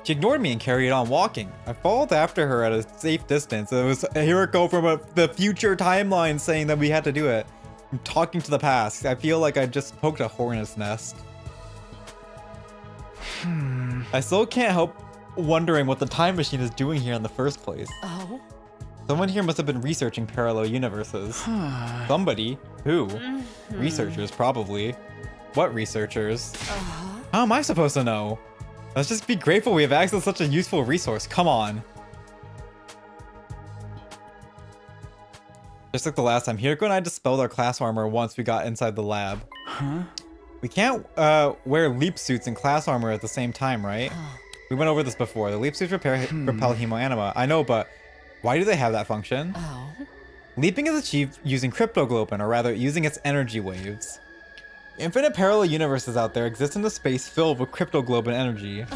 She ignored me and carried on walking. I followed after her at a safe distance. It was Hiroko from the future timeline saying that we had to do it. I'm talking to the past. I feel like I just poked a hornet's nest. I still can't help wondering what the time machine is doing here in the first place. Oh? Someone here must have been researching parallel universes. Somebody? Who? Researchers, probably. What researchers? How am I supposed to know? Let's just be grateful we have access to such a useful resource. Come on. Just like the last time, Hiroko and I dispelled our class armor once we got inside the lab. We can't wear leap suits and class armor at the same time, right? We went over this before. The leap suits repel hemoanima. I know, but why do they have that function? Leaping is achieved using cryptoglobin, or rather, using its energy waves. Infinite parallel universes out there exist in a space filled with cryptoglobin energy.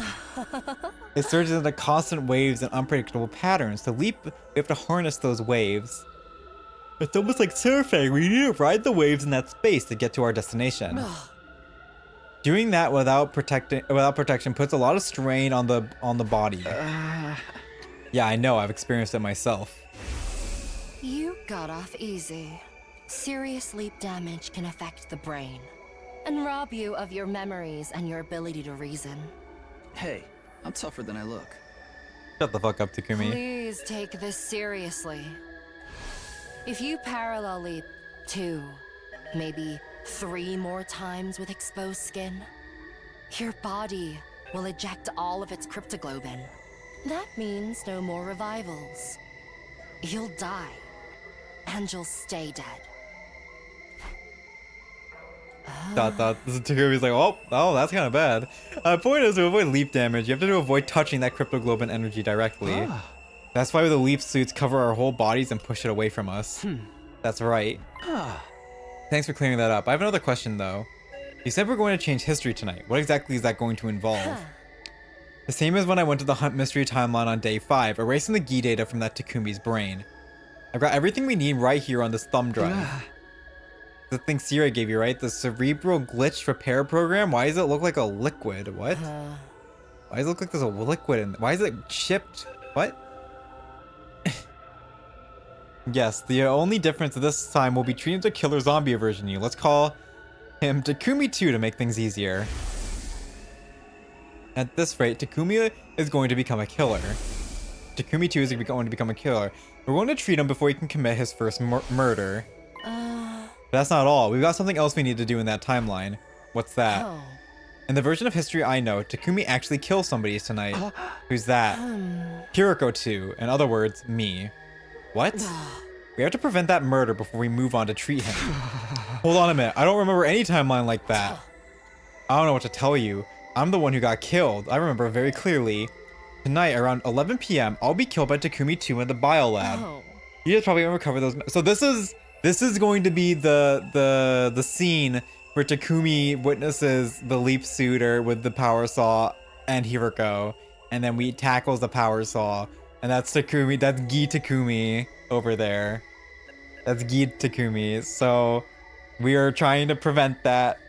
It surges into constant waves and unpredictable patterns. To leap, we have to harness those waves. It's almost like surfing. We need to ride the waves in that space to get to our destination. Doing that without protection puts a lot of strain on the body. Yeah, I know. I've experienced it myself. You got off easy. Serious leap damage can affect the brain and rob you of your memories and your ability to reason. Hey, I'm tougher than I look. Shut the fuck up, Takumi. Please take this seriously. If you parallel leap 2, maybe 3 more times with exposed skin, your body will eject all of its cryptoglobin. That means no more revivals. You'll die, and you'll stay dead. Takumi's like, oh, that's kind of bad. Point is, to avoid leap damage, you have to avoid touching that cryptoglobin energy directly. That's why the leap suits cover our whole bodies and push it away from us. That's right. Thanks for clearing that up. I have another question, though. You said we're going to change history tonight. What exactly is that going to involve? The same as when I went to the Hunt Mystery Timeline on day 5, erasing the GI data from that Takumi's brain. I've got everything we need right here on this thumb drive. The thing Sierra gave you, right? The cerebral glitch repair program? Why does it look like a liquid? What? Why does it look like there's a liquid in it? Why is it chipped? What? Yes, the only difference this time will be treating the killer zombie version of you. Let's call him Takumi 2 to make things easier. At this rate, Takumi is going to become a killer. Takumi 2 is going to become a killer. We're going to treat him before he can commit his first murder. But that's not all. We've got something else we need to do in that timeline. What's that? In the version of history I know, Takumi actually kills somebody tonight. Who's that? Hiroko 2. In other words, me. What? We have to prevent that murder before we move on to treat him. Hold on a minute. I don't remember any timeline like that. I don't know what to tell you. I'm the one who got killed. I remember very clearly. Tonight, around 11 p.m., I'll be killed by Takumi 2 in the biolab. You guys probably won't recover those. So this is going to be the scene where Takumi witnesses the leap suitor with the power saw and Hiroko, and then we tackles the power saw, and that's Takumi. That's Gi Takumi over there. That's Gi Takumi. So we are trying to prevent that.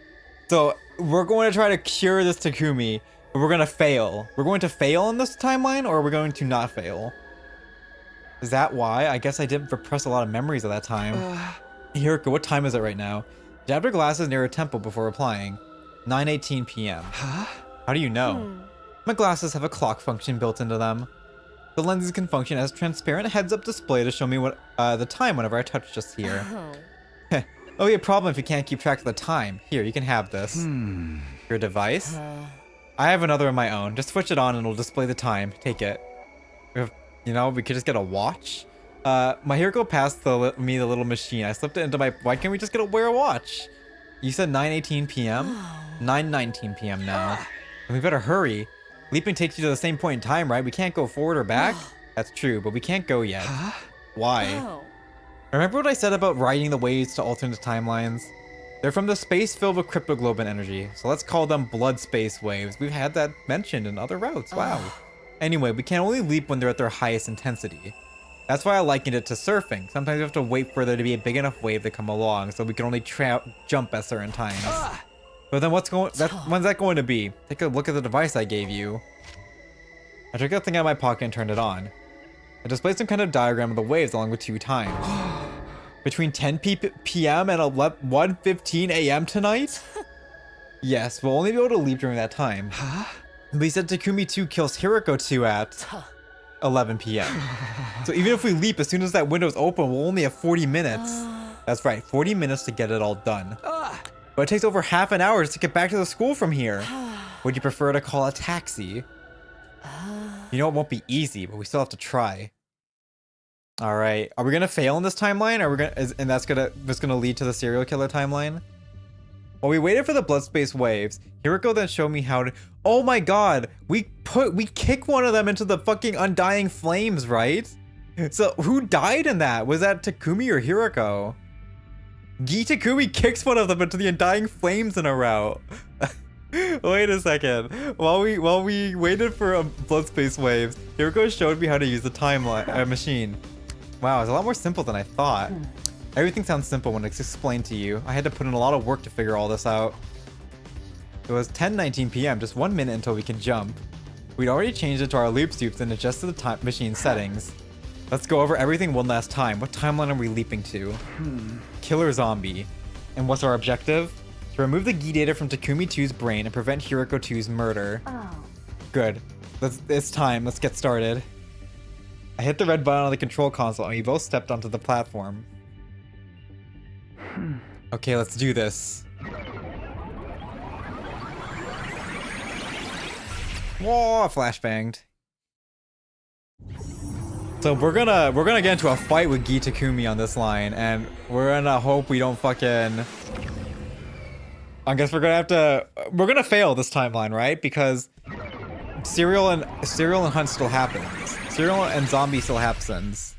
So we're going to try to cure this Takumi, but we're going to fail. We're going to fail in this timeline, or we're going to not fail. Is that why? I guess I didn't repress a lot of memories at that time. Hiroko, what time is it right now? Dabbed her glasses near her temple before replying. 9:18 p.m. How do you know? My glasses have a clock function built into them. The lenses can function as transparent heads-up display to show me what the time whenever I touch just here. Oh, yeah, problem if you can't keep track of the time. Here, you can have this. Your device? I have another of my own. Just switch it on and it'll display the time. Take it. You know, we could just get a watch. My Hiroko passed me the little machine. I slipped it into my... Why can't we just wear a watch? You said 9:18 p.m.? 9:19 p.m. now. And we better hurry. Leaping takes you to the same point in time, right? We can't go forward or back? That's true, but we can't go yet. Why? Remember what I said about riding the waves to alternate timelines? They're from the space filled with cryptoglobin energy, so let's call them blood space waves. We've had that mentioned in other routes. Wow. Anyway, we can only leap when they're at their highest intensity. That's why I likened it to surfing. Sometimes we have to wait for there to be a big enough wave to come along, so we can only jump at certain times. But then when's that going to be? Take a look at the device I gave you. I took that thing out of my pocket and turned it on. I displayed some kind of diagram of the waves along with 2 times. Between 10 p.m. and 1:15 a.m. tonight? Yes, we'll only be able to leap during that time. Huh? But he said Takumi 2 kills Hiroko 2 at 11 p.m. So even if we leap as soon as that window's open, we'll only have 40 minutes. That's right, 40 minutes to get it all done. But it takes over half an hour just to get back to the school from here. Would you prefer to call a taxi? You know it won't be easy, but we still have to try. All right, are we gonna fail in this timeline? Are we gonna, and that's gonna lead to the serial killer timeline? While we waited for the blood space waves, Hiroko then showed me how to. Oh my god, we kick one of them into the fucking undying flames, right? So who died in that? Was that Takumi or Hiroko? Takumi kicks one of them into the undying flames in a route. Wait a second. While we waited for blood space waves, Hiroko showed me how to use the timeline machine. Wow, it's a lot more simple than I thought. Everything sounds simple when it's explained to you. I had to put in a lot of work to figure all this out. It was 10:19 p.m., just 1 minute until we could jump. We'd already changed it to our loop suits and adjusted the time machine settings. Let's go over everything one last time. What timeline are we leaping to? Killer zombie. And what's our objective? To remove the Gi data from Takumi 2's brain and prevent Hiroko 2's murder. Good. It's time. Let's get started. I hit the red button on the control console and we both stepped onto the platform. Okay, let's do this. Whoa, flashbanged. So we're gonna get into a fight with Gi Takumi on this line, and we're gonna hope we don't fucking. I guess we're gonna fail this timeline, right? Because Serial and Hunt still happens. Serial and Zombie still happens.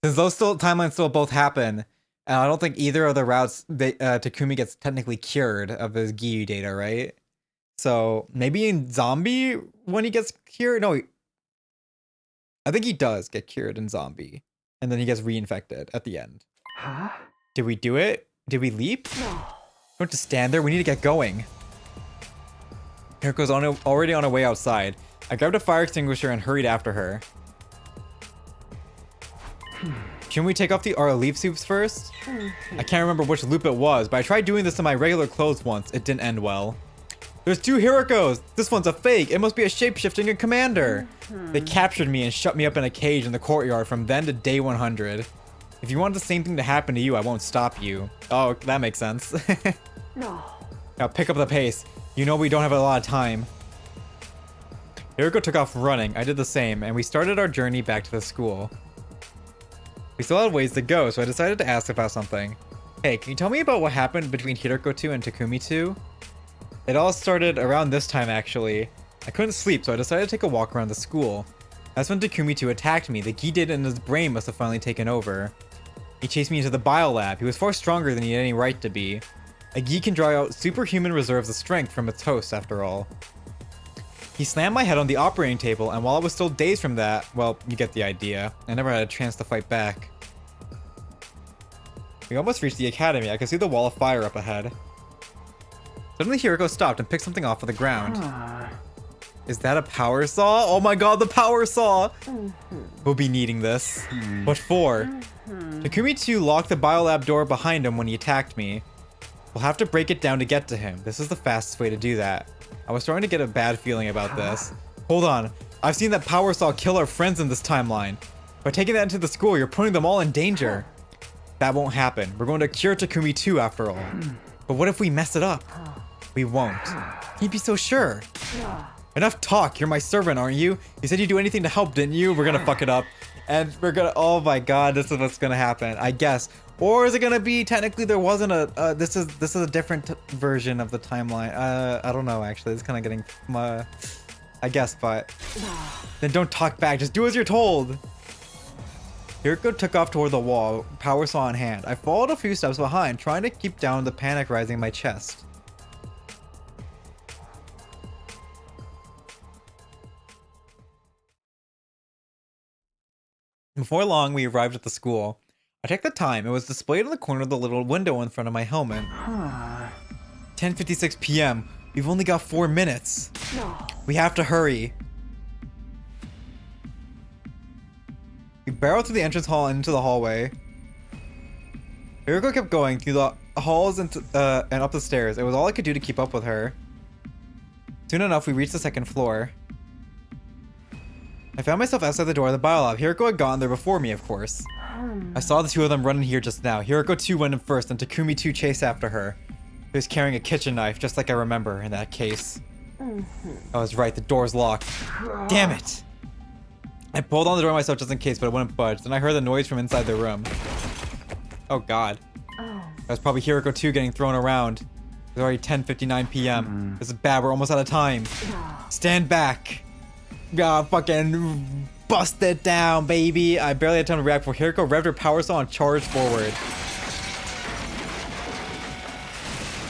Since those timelines still both happen, and I don't think either of the routes Takumi gets technically cured of his Gi data, right? So maybe in Zombie when he gets cured, no, I think he does get cured in Zombie, and then he gets reinfected at the end. Huh? Did we do it? Did we leap? No. We don't just stand there. We need to get going. Hiroko's already on her way outside. I grabbed a fire extinguisher and hurried after her. Shouldn't we take off our leaf suits first? I can't remember which loop it was, but I tried doing this in my regular clothes once. It didn't end well. There's 2 Hirokos! This one's a fake! It must be a shape-shifting commander! They captured me and shut me up in a cage in the courtyard from then to day 100. If you want the same thing to happen to you, I won't stop you. Oh, that makes sense. No. Now pick up the pace. You know we don't have a lot of time. Hiroko took off running. I did the same, and we started our journey back to the school. We still had ways to go, so I decided to ask about something. Hey, can you tell me about what happened between Hiroko 2 and Takumi 2? It all started around this time, actually. I couldn't sleep, so I decided to take a walk around the school. That's when Takumi 2 attacked me. The Gi data in his brain must have finally taken over. He chased me into the biolab. He was far stronger than he had any right to be. A Gi can draw out superhuman reserves of strength from its host, after all. He slammed my head on the operating table, and while I was still dazed from that, well, you get the idea. I never had a chance to fight back. We almost reached the academy. I could see the wall of fire up ahead. Suddenly Hiroko stopped and picked something off of the ground. Is that a power saw? Oh my god, the power saw! We'll be needing this. What for? Takumi 2 locked the biolab door behind him when he attacked me. We'll have to break it down to get to him. This is the fastest way to do that. I was starting to get a bad feeling about this. Hold on. I've seen that power saw kill our friends in this timeline. By taking that into the school, you're putting them all in danger. That won't happen. We're going to cure Takumi 2 after all. But what if we mess it up? We won't. He'd be so sure. Enough talk. You're my servant, aren't you? You said you'd do anything to help, didn't you? We're gonna fuck it up. And we're gonna... Oh my god, this is what's gonna happen. I guess. Or is it gonna be... Technically, there wasn't a... this is a different version of the timeline. I don't know, actually. It's kind of getting... I guess, but... Then don't talk back. Just do as you're told. Hiroko took off toward the wall, power saw in hand. I followed a few steps behind, trying to keep down the panic rising in my chest. Before long, we arrived at the school. I checked the time. It was displayed in the corner of the little window in front of my helmet. 10:56 p.m. We've only got 4 minutes. We have to hurry. We barreled through the entrance hall and into the hallway. Hiroko kept going through the halls and up the stairs. It was all I could do to keep up with her. Soon enough, we reached the second floor. I found myself outside the door of the biolab. Hiroko had gone there before me, of course. I saw the two of them running here just now. Hiroko 2 went in first, and Takumi 2 chased after her. He was carrying a kitchen knife, just like I remember in that case. I was right, the door's locked. Damn it! I pulled on the door myself just in case, but it wouldn't budge. Then I heard the noise from inside the room. Oh god. That was probably Hiroko 2 getting thrown around. It's already 10:59 p.m. This is bad, we're almost out of time. Stand back. Fucking bust it down, baby. I barely had time to react before Hiroko revved her power saw and charged forward.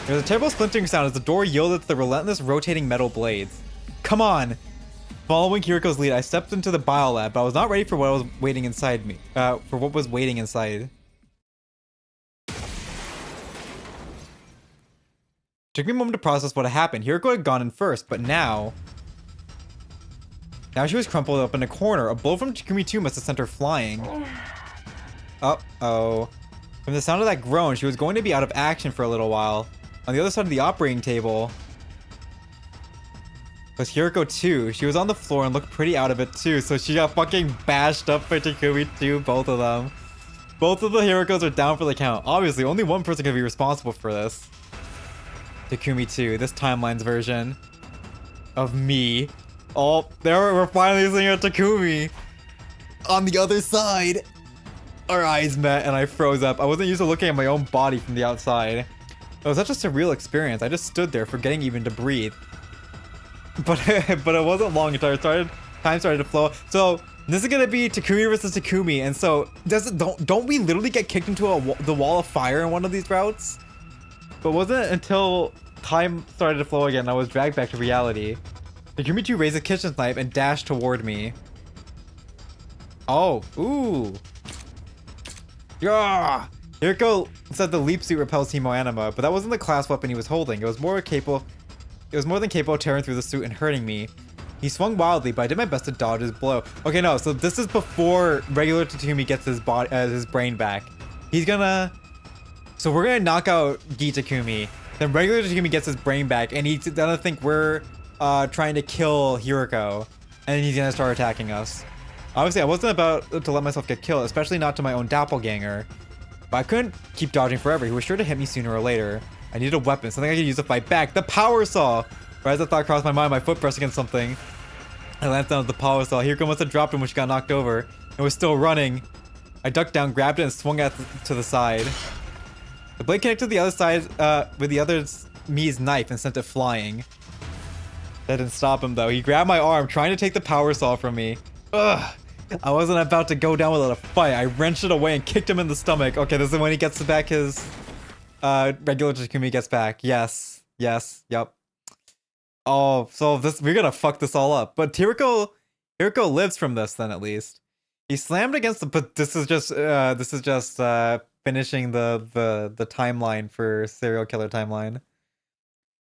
There was a terrible splintering sound as the door yielded to the relentless rotating metal blades. Come on! Following Hiroko's lead, I stepped into the biolab, but I was not ready for what was waiting inside me. Took me a moment to process what had happened. Hiroko had gone in first, but now she was crumpled up in a corner. A blow from Takumi 2 must have sent her flying. Uh-oh. From the sound of that groan, she was going to be out of action for a little while. On the other side of the operating table was Hiroko 2. She was on the floor and looked pretty out of it too, so she got fucking bashed up by Takumi 2, both of them. Both of the Hirokos are down for the count. Obviously, only one person can be responsible for this. Takumi 2, this timeline's version of me. Oh, there we're finally seeing a Takumi. On the other side. Our eyes met and I froze up. I wasn't used to looking at my own body from the outside. It was such a surreal experience. I just stood there forgetting even to breathe. But it wasn't long until time started to flow. So this is gonna be Takumi versus Takumi, and so don't we literally get kicked into the wall of fire in one of these routes? But wasn't it until time started to flow again I was dragged back to reality. Takumi 2 raised a kitchen knife and dashed toward me. Oh, ooh. Yeah. Hiroko said the leap suit repels Hemoanima, but that wasn't the class weapon he was holding. It was more than capable of tearing through the suit and hurting me. He swung wildly, but I did my best to dodge his blow. Okay, no, so this is before regular Takumi gets his brain back. So we're gonna knock out Gi Takumi. Then regular Takumi gets his brain back, and he's gonna think we're trying to kill Hiroko, and he's gonna start attacking us. Obviously, I wasn't about to let myself get killed, especially not to my own doppelganger. But I couldn't keep dodging forever. He was sure to hit me sooner or later. I needed a weapon, something I could use to fight back. The power saw! Right as the thought crossed my mind, my foot pressed against something. I landed down with the power saw. Hiroko must have dropped him when she got knocked over. It was still running. I ducked down, grabbed it, and swung it to the side. The blade connected to the other side with the other me's knife and sent it flying. That didn't stop him though. He grabbed my arm, trying to take the power saw from me. Ugh! I wasn't about to go down without a fight. I wrenched it away and kicked him in the stomach. Okay, this is when he gets back his regular Takumi gets back. Yes. Yep. Oh, so we're gonna fuck this all up. But Hiroko lives from this then at least. He slammed against the, but this is just finishing the timeline for serial killer timeline.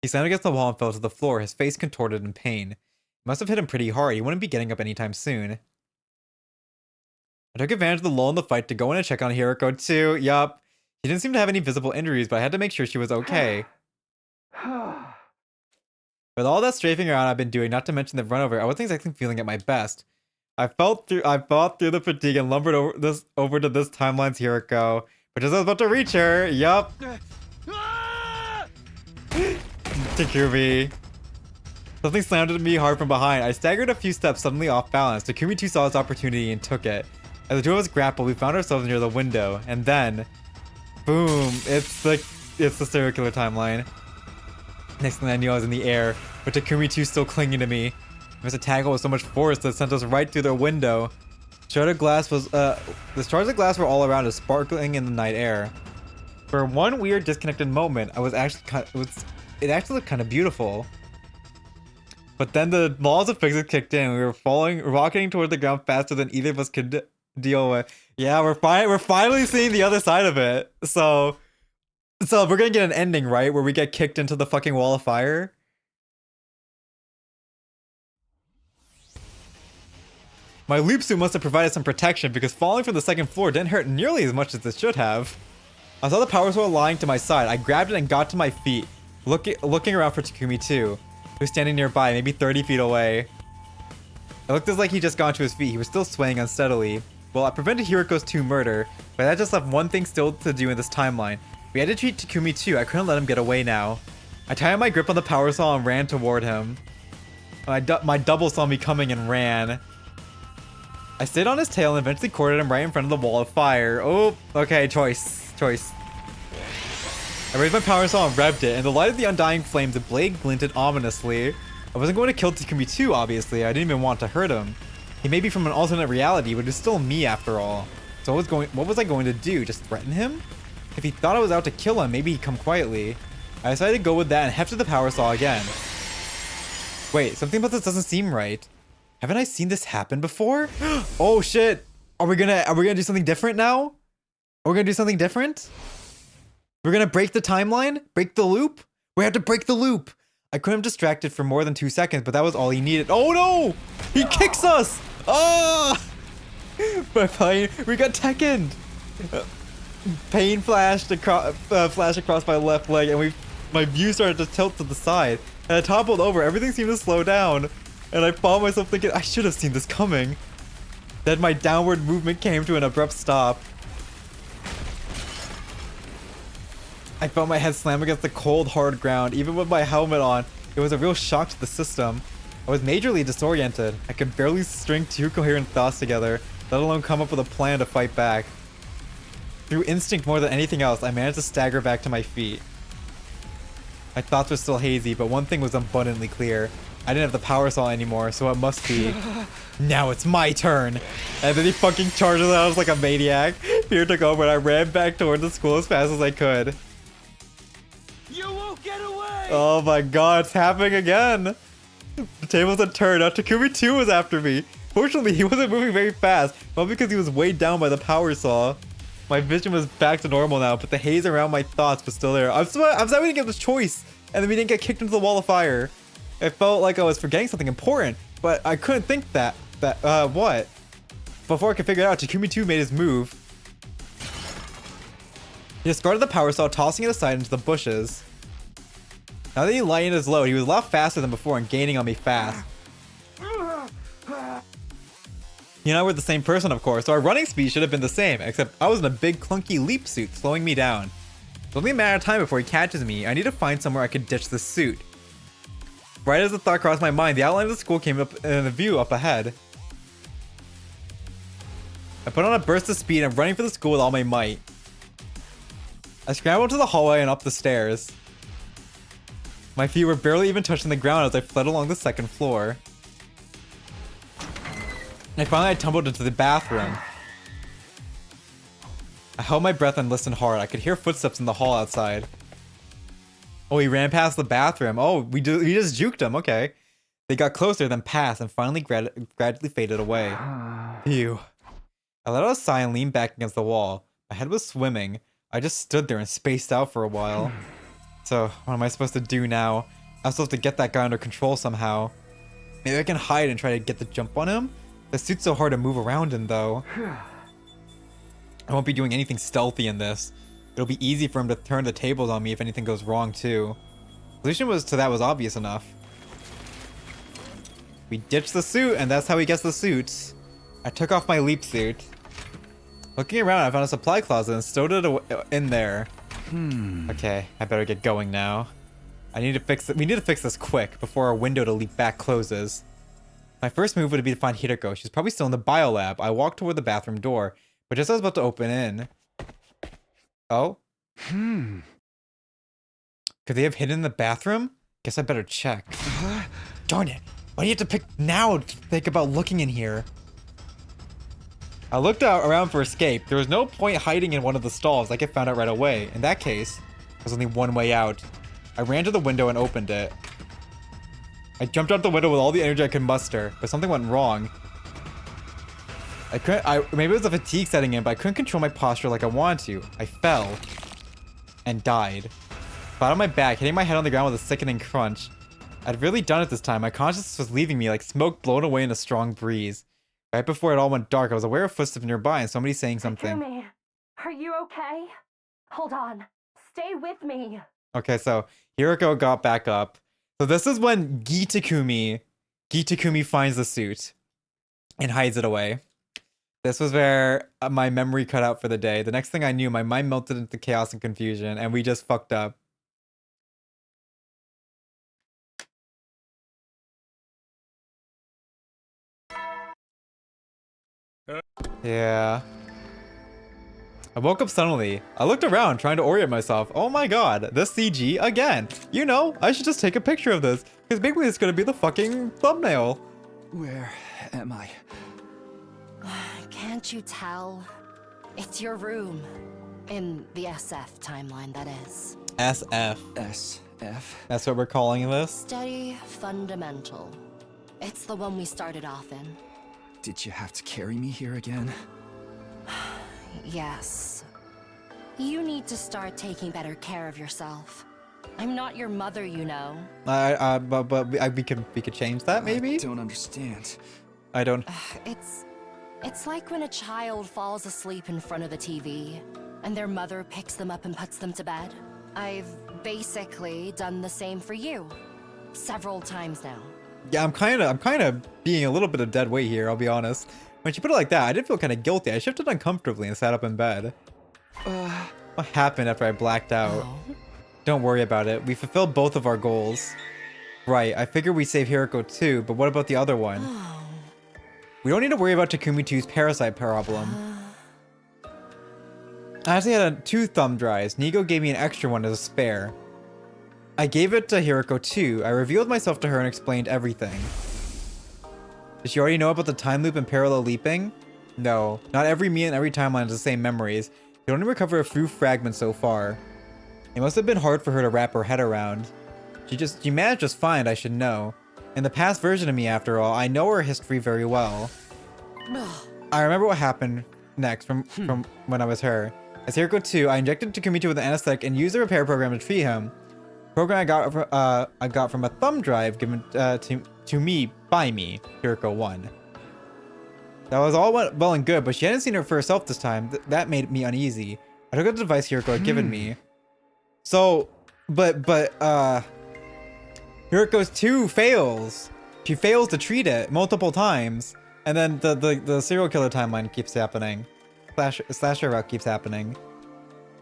He slammed against the wall and fell to the floor, his face contorted in pain. It must have hit him pretty hard. He wouldn't be getting up anytime soon. I took advantage of the lull in the fight to go in and check on Hiroko too. Yup. She didn't seem to have any visible injuries, but I had to make sure she was okay. With all that strafing around I've been doing, not to mention the run over, I wasn't exactly feeling at my best. I fought through the fatigue and lumbered over to this timeline's Hiroko. But as I was about to reach her, yup. Takumi. Something slammed into me hard from behind. I staggered a few steps, suddenly off balance. Takumi 2 saw his opportunity and took it. As the two of us grappled, we found ourselves near the window, and then, boom! It's the serial killer timeline. Next thing I knew, I was in the air, with Takumi 2 still clinging to me. It was a tackle with so much force that sent us right through their window. The shards of glass were all around us, sparkling in the night air. For one weird disconnected moment, it actually looked kind of beautiful. But then the laws of physics kicked in. We were rocketing toward the ground faster than either of us could deal with. Yeah, we're finally seeing the other side of it. So we're gonna get an ending, right? Where we get kicked into the fucking wall of fire. My leap suit must have provided some protection because falling from the second floor didn't hurt nearly as much as it should have. I saw the power soul lying to my side. I grabbed it and got to my feet, looking around for Takumi too, who's standing nearby, maybe 30 feet away. It looked as like he just got to his feet. He was still swaying unsteadily. Well, I prevented Hiriko's 2 murder, but that just left one thing still to do in this timeline. We had to treat Takumi too. I couldn't let him get away now. I tightened my grip on the power saw and ran toward him. My double saw me coming and ran. I stayed on his tail and eventually cornered him right in front of the wall of fire. Oh, okay, choice. I raised my power saw and revved it. In the light of the undying flames, the blade glinted ominously. I wasn't going to kill Takumi too, obviously. I didn't even want to hurt him. He may be from an alternate reality, but it's still me after all. So what was I going to do? Just threaten him? If he thought I was out to kill him, maybe he'd come quietly. I decided to go with that and hefted the power saw again. Wait, something about this doesn't seem right. Haven't I seen this happen before? Oh shit! Are we gonna do something different now? Are we gonna do something different? We're gonna break the timeline? Break the loop? We have to break the loop! I couldn't have distracted for more than 2 seconds, but that was all he needed. Oh no! He kicks us! Ah! We got Tekkened! Pain flashed across my left leg, and my view started to tilt to the side. And I toppled over. Everything seemed to slow down. And I found myself thinking, I should have seen this coming. Then my downward movement came to an abrupt stop. I felt my head slam against the cold, hard ground. Even with my helmet on, it was a real shock to the system. I was majorly disoriented. I could barely string 2 coherent thoughts together, let alone come up with a plan to fight back. Through instinct more than anything else, I managed to stagger back to my feet. My thoughts were still hazy, but one thing was abundantly clear. I didn't have the power saw anymore, so it must be. Now it's my turn. And then he fucking charges at us like a maniac. Fear took over and I ran back toward the school as fast as I could. You won't get away! Oh my god, it's happening again. The tables had turned. Now Takumi too was after me. Fortunately, he wasn't moving very fast, not because he was weighed down by the power saw. My vision was back to normal now, but the haze around my thoughts was still there. I'm sad we didn't get this choice, and then we didn't get kicked into the wall of fire. It felt like I was forgetting something important, but I couldn't think what? Before I could figure it out, Takumi 2 made his move. He discarded the power saw, tossing it aside into the bushes. Now that he lightened his load, he was a lot faster than before and gaining on me fast. He and I were the same person, of course, so our running speed should have been the same, except I was in a big clunky leap suit, slowing me down. It's only a matter of time before he catches me. I need to find somewhere I could ditch this suit. Right as the thought crossed my mind, the outline of the school came up in the view up ahead. I put on a burst of speed and running for the school with all my might. I scrambled to the hallway and up the stairs. My feet were barely even touching the ground as I fled along the 2nd floor. And finally I tumbled into the bathroom. I held my breath and listened hard. I could hear footsteps in the hall outside. Oh, he ran past the bathroom. Oh, we just juked him. Okay. They got closer, then passed, and finally gradually faded away. Phew. I let out a sigh and leaned back against the wall. My head was swimming. I just stood there and spaced out for a while. So, what am I supposed to do now? I'm supposed to get that guy under control somehow. Maybe I can hide and try to get the jump on him? The suit's so hard to move around in, though. I won't be doing anything stealthy in this. It'll be easy for him to turn the tables on me if anything goes wrong, too. The solution to that was obvious enough. We ditched the suit, and that's how he gets the suit. I took off my leap suit. Looking around, I found a supply closet and stowed it in there. Okay, I better get going now. We need to fix this quick before our window to leap back closes. My first move would be to find Hiriko. She's probably still in the biolab. I walked toward the bathroom door, but just as I was about to open in... Oh? Could they have hidden in the bathroom? Guess I better check. Darn it. Why do you have to pick now to think about looking in here? I looked around for escape. There was no point hiding in one of the stalls like I found out right away. In that case, there's only one way out. I ran to the window and opened it. I jumped out the window with all the energy I could muster, but something went wrong. Maybe it was a fatigue setting in, but I couldn't control my posture like I wanted to. I fell and died. Flat on my back, hitting my head on the ground with a sickening crunch. I'd really done it this time. My consciousness was leaving me like smoke blown away in a strong breeze. Right before it all went dark, I was aware of footsteps nearby and somebody saying something. Takumi, are you okay? Hold on. Stay with me. Okay, so Hiroko got back up. So this is when Gitakumi finds the suit and hides it away. This was where my memory cut out for the day. The next thing I knew, my mind melted into chaos and confusion, and we just fucked up. Yeah. I woke up suddenly. I looked around, trying to orient myself. Oh my god, this CG again. You know, I should just take a picture of this, because maybe it's gonna be the fucking thumbnail. Where am I? Can't you tell? It's your room. In the SF timeline, that is. SF. SF? That's what we're calling this? Steady fundamental. It's the one we started off in. Did you have to carry me here again? Yes. You need to start taking better care of yourself. I'm not your mother, you know. We could change that, maybe? I don't understand. I don't. It's like when a child falls asleep in front of the TV, and their mother picks them up and puts them to bed. I've basically done the same for you, several times now. Yeah, I'm kind of being a little bit of dead weight here, I'll be honest. When she put it like that, I did feel kind of guilty. I shifted uncomfortably and sat up in bed. What happened after I blacked out? Oh. Don't worry about it. We fulfilled both of our goals. Right, I figured we saved Hiroko too, but what about the other one? Oh. We don't need to worry about Takumi 2's parasite problem. I actually had 2 thumb drives. Nigo gave me an extra one as a spare. I gave it to Hiroko too. I revealed myself to her and explained everything. Did she already know about the time loop and parallel leaping? No, not every me and every timeline has the same memories. You only recover a few fragments so far. It must have been hard for her to wrap her head around. She managed just fine, I should know. In the past version of me, after all, I know her history very well. I remember what happened next from when I was her. As Hiroko 2, I injected Takumi 2 with an anesthetic and used the repair program to treat him. Program I got from a thumb drive given to me by me, Hiroko 1. That was all well and good, but she hadn't seen it for herself this time. That made me uneasy. I took out the device Hiroko had given me. So, but Hiroko's 2 fails. She fails to treat it multiple times, and then the serial killer timeline keeps happening. Slasher route keeps happening.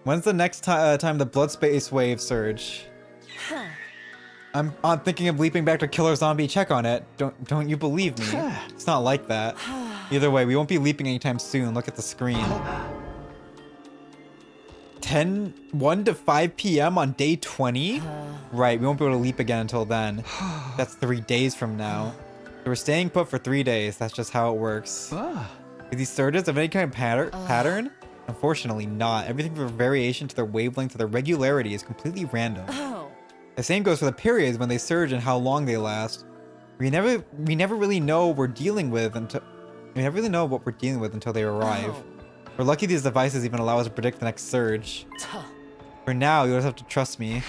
When's the next time the blood space waves surge? I'm thinking of leaping back to Killer Zombie. Check on it. Don't you believe me? It's not like that. Either way, we won't be leaping anytime soon. Look at the screen. 1 to 5 p.m. on day 20? Right, we won't be able to leap again until then. That's 3 days from now. So we're staying put for 3 days. That's just how it works. Are these surges of any kind of pattern? Unfortunately not. Everything from variation to their wavelength to their regularity is completely random. The same goes for the periods when they surge and how long they last. We never really know what we're dealing with until they arrive. We're lucky these devices even allow us to predict the next surge. For now, you'll just have to trust me.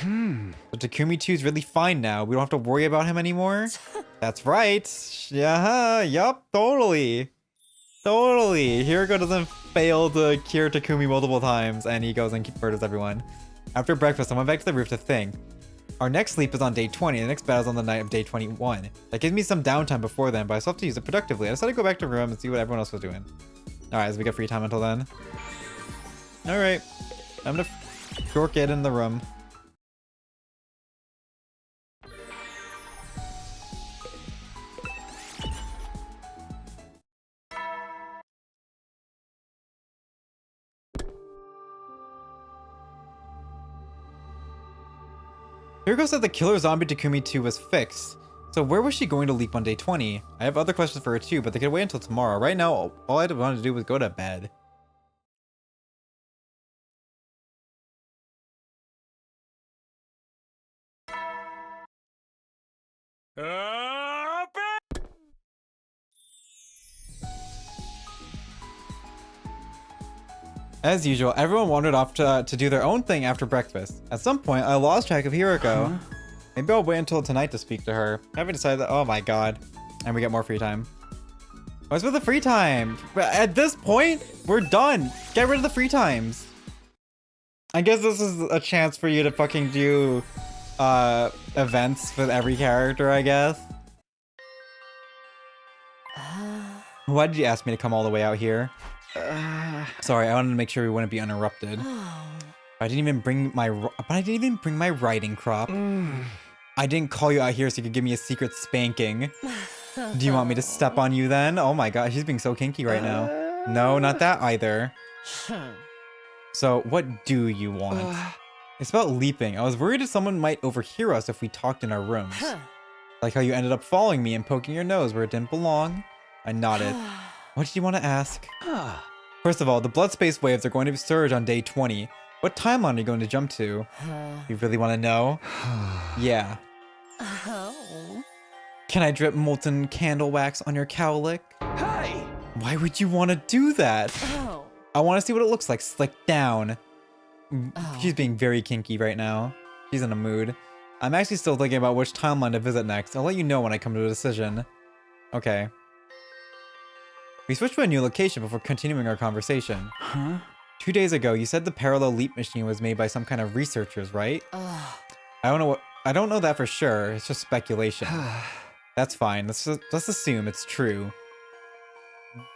But Takumi 2's really fine now. We don't have to worry about him anymore. That's right. Yeah, yup, totally. Totally. Hiroko doesn't fail to cure Takumi multiple times, and he goes and murders everyone. After breakfast, I went back to the roof to think. Our next sleep is on day 20, the next battle's on the night of day 21. That gives me some downtime before then, but I still have to use it productively. I decided to go back to the room and see what everyone else was doing. Alright, so we got free time until then. Alright. I'm gonna short get in the room. Hiroko said the killer zombie Takumi 2 was fixed. So where was she going to leap on day 20? I have other questions for her too, but they could wait until tomorrow. Right now, all I wanted to do was go to bed. As usual, everyone wandered off to do their own thing after breakfast. At some point, I lost track of Hiroko. Maybe I'll wait until tonight to speak to her. I haven't decided that. Oh my god. And we get more free time. What's with the free time? At this point, we're done. Get rid of the free times. I guess this is a chance for you to fucking do events with every character, I guess. Why did you ask me to come all the way out here? Sorry, I wanted to make sure we wouldn't be uninterrupted. I didn't even bring my riding crop. I didn't call you out here so you could give me a secret spanking. Do you want me to step on you then? Oh my god, she's being so kinky right now. No, not that either. So, what do you want? It's about leaping. I was worried if someone might overhear us if we talked in our rooms. Like how you ended up following me and poking your nose where it didn't belong. I nodded. What did you want to ask? First of all, the blood space waves are going to surge on day 20. What timeline are you going to jump to? You really want to know? Yeah. Can I drip molten candle wax on your cowlick? Hey! Why would you want to do that? I want to see what it looks like slicked down. She's being very kinky right now. She's in a mood. I'm actually still thinking about which timeline to visit next. I'll let you know when I come to a decision. Okay. We switched to a new location before continuing our conversation. 2 days ago, you said the parallel leap machine was made by some kind of researchers, right? I don't know that for sure. It's just speculation. That's fine. Let's assume it's true.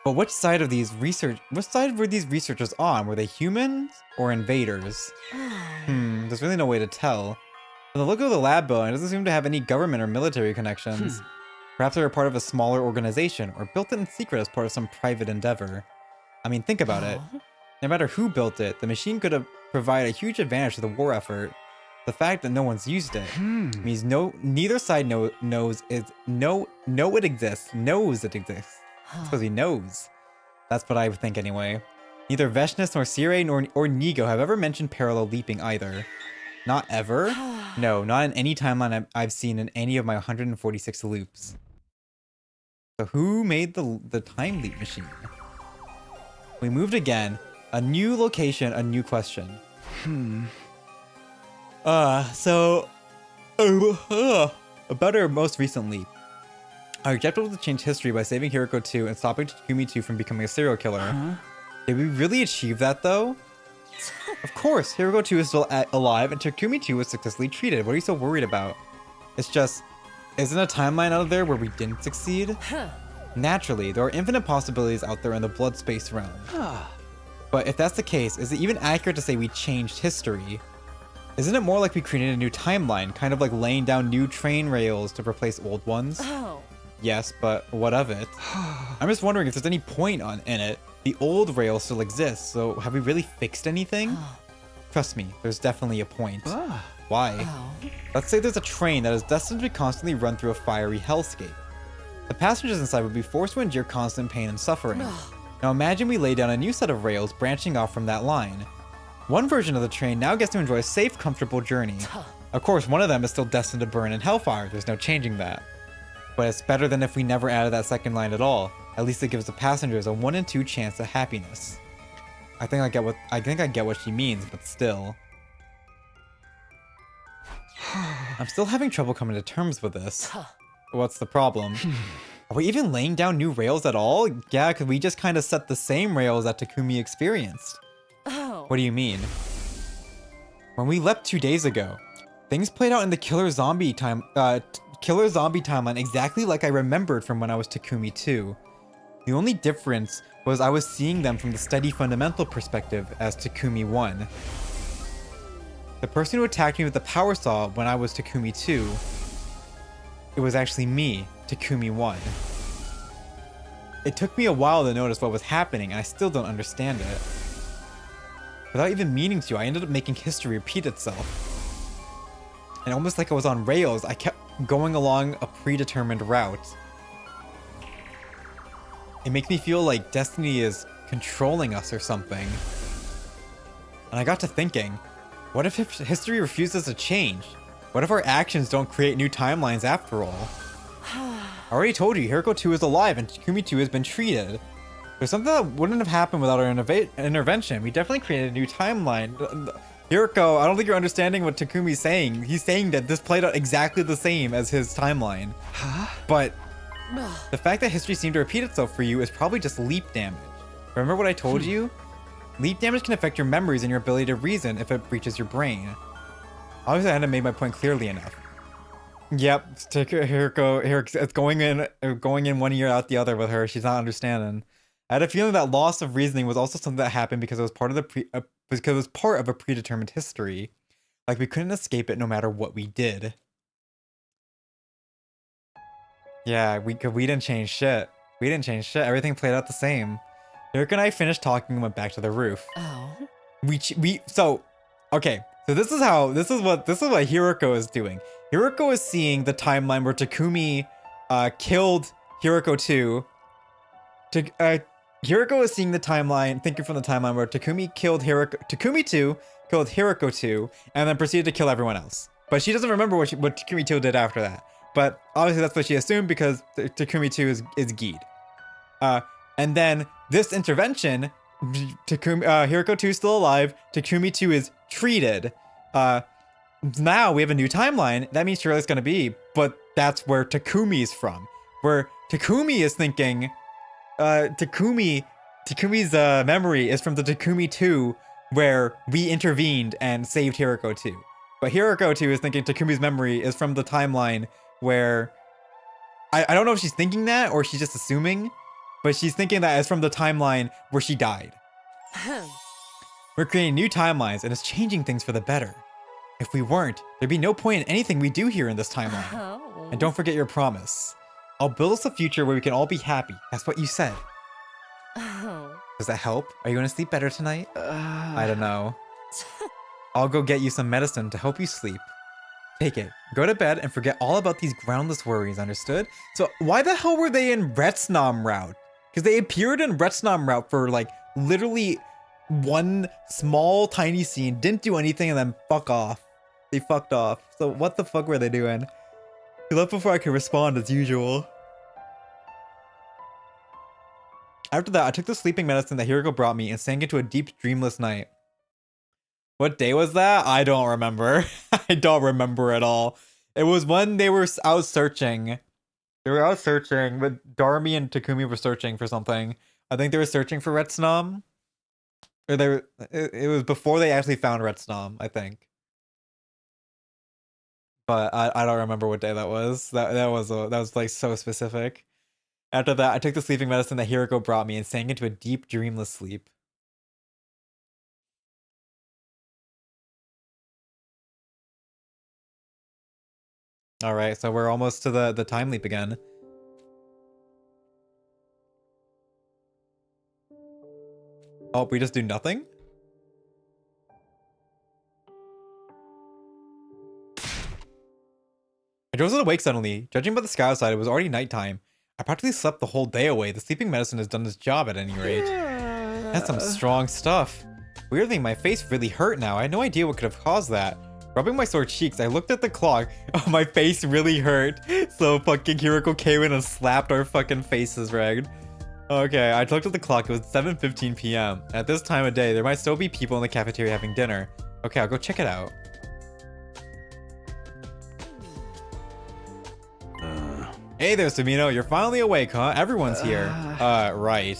But which side were these researchers on? Were they humans or invaders? There's really no way to tell. From the look of the lab building, it doesn't seem to have any government or military connections. Perhaps they were part of a smaller organization or built it in secret as part of some private endeavor. I mean, think about it. No matter who built it, the machine could have provided a huge advantage to the war effort. The fact that no one's used it means neither side knows it exists. It's because he knows. That's what I would think anyway. Neither Veshnus nor Sire nor Nigo have ever mentioned parallel leaping either. Not ever? No, not in any timeline I've seen in any of my 146 loops. So who made the time leap machine? We moved again. A new location, a new question. About our most recent leap. Our objective was to change history by saving Hiroko 2 and stopping Takumi 2 from becoming a serial killer. Did we really achieve that though? Of course, Hiroko 2 is still alive and Takumi 2 was successfully treated. What are you so worried about? It's just, isn't a timeline out there where we didn't succeed? Naturally, there are infinite possibilities out there in the blood space realm. But if that's the case, is it even accurate to say we changed history? Isn't it more like we created a new timeline, kind of like laying down new train rails to replace old ones? Yes, but what of it? I'm just wondering if there's any point in it. The old rail still exists, so have we really fixed anything? Trust me, there's definitely a point. Why? Let's say there's a train that is destined to constantly run through a fiery hellscape. The passengers inside would be forced to endure constant pain and suffering. Now imagine we lay down a new set of rails branching off from that line. One version of the train now gets to enjoy a safe, comfortable journey. Of course, one of them is still destined to burn in hellfire. There's no changing that. But it's better than if we never added that second line at all. At least it gives the passengers a 1 in 2 chance at happiness. I think I get what she means, but still. I'm still having trouble coming to terms with this. What's the problem? Are we even laying down new rails at all? Yeah, because we just kind of set the same rails that Takumi experienced. What do you mean? When we leapt 2 days ago, things played out in the killer zombie timeline exactly like I remembered from when I was Takumi 2. The only difference was I was seeing them from the steady fundamental perspective as Takumi 1. The person who attacked me with the power saw when I was Takumi 2, it was actually me, Takumi 1. It took me a while to notice what was happening and I still don't understand it. Without even meaning to, I ended up making history repeat itself. And almost like I was on rails, I kept going along a predetermined route. It makes me feel like destiny is controlling us or something. And I got to thinking, what if history refuses to change? What if our actions don't create new timelines after all? I already told you, Hiroko 2 is alive and Takumi 2 has been treated. There's something that wouldn't have happened without our intervention. We definitely created a new timeline. Hiroko, I don't think you're understanding what Takumi's saying. He's saying that this played out exactly the same as his timeline. But The fact that history seemed to repeat itself for you is probably just leap damage. Remember what I told you? Leap damage can affect your memories and your ability to reason if it breaches your brain. Obviously, I hadn't made my point clearly enough. Yep, here it's going in 1 ear out the other with her. She's not understanding. I had a feeling that loss of reasoning was also something that happened because it was part of because it was part of a predetermined history. Like we couldn't escape it no matter what we did. Yeah, we didn't change shit. We didn't change shit. Everything played out the same. Hiroko and I finished talking and went back to the roof. Oh. Okay. So this is what Hiroko is doing. Hiroko is seeing the timeline where Takumi killed Hiroko 2. Hiroko is seeing the timeline, thinking from the timeline where Takumi 2 killed Hiroko 2 and then proceeded to kill everyone else. But she doesn't remember what Takumi 2 did after that. But obviously that's what she assumed because Takumi 2 is Geed. And then this intervention, Hiroko 2 is still alive, Takumi 2 is treated. Now we have a new timeline. That means Shirley's gonna be, but that's where Takumi's from. Where Takumi is thinking, Takumi's memory is from the Takumi 2 where we intervened and saved Hiroko 2. But Hiroko 2 is thinking Takumi's memory is from the timeline where I don't know if she's thinking that or she's just assuming, but she's thinking that it's from the timeline where she died. We're creating new timelines and it's changing things for the better. If we weren't, there'd be no point in anything we do here in this timeline. Oh. And don't forget your promise. I'll build us a future where we can all be happy. That's what you said. Oh. Does that help? Are you gonna sleep better tonight? I don't know. I'll go get you some medicine to help you sleep. Take it. Go to bed and forget all about these groundless worries, understood? So why the hell were they in Retsnam route? Because they appeared in Retsnam route for like literally one small tiny scene, didn't do anything, and then fuck off. They fucked off. So what the fuck were they doing? He left before I could respond as usual. After that, I took the sleeping medicine that Hiroko brought me and sank into a deep, dreamless night. What day was that? I don't remember. I don't remember at all. It was when they were out searching. They were out searching, but Darmi and Takumi were searching for something. I think they were searching for Retsnam. Or it was before they actually found Retsnam, I think. But I don't remember what day that was. That was like so specific. After that, I took the sleeping medicine that Hiroko brought me and sank into a deep, dreamless sleep. Alright, so we're almost to the time leap again. Oh, we just do nothing? I wasn't awake suddenly. Judging by the sky outside, it was already nighttime. I practically slept the whole day away. The sleeping medicine has done its job at any rate. That's some strong stuff. Weirdly, my face really hurt now. I had no idea what could have caused that. Rubbing my sore cheeks, I looked at the clock. Oh, my face really hurt. So fucking Hiroko came in and slapped our fucking faces, right? Okay, I looked at the clock. It was 7:15 p.m. At this time of day, there might still be people in the cafeteria having dinner. Okay, I'll go check it out. Hey there, Sumino. You're finally awake, huh? Everyone's here. Right.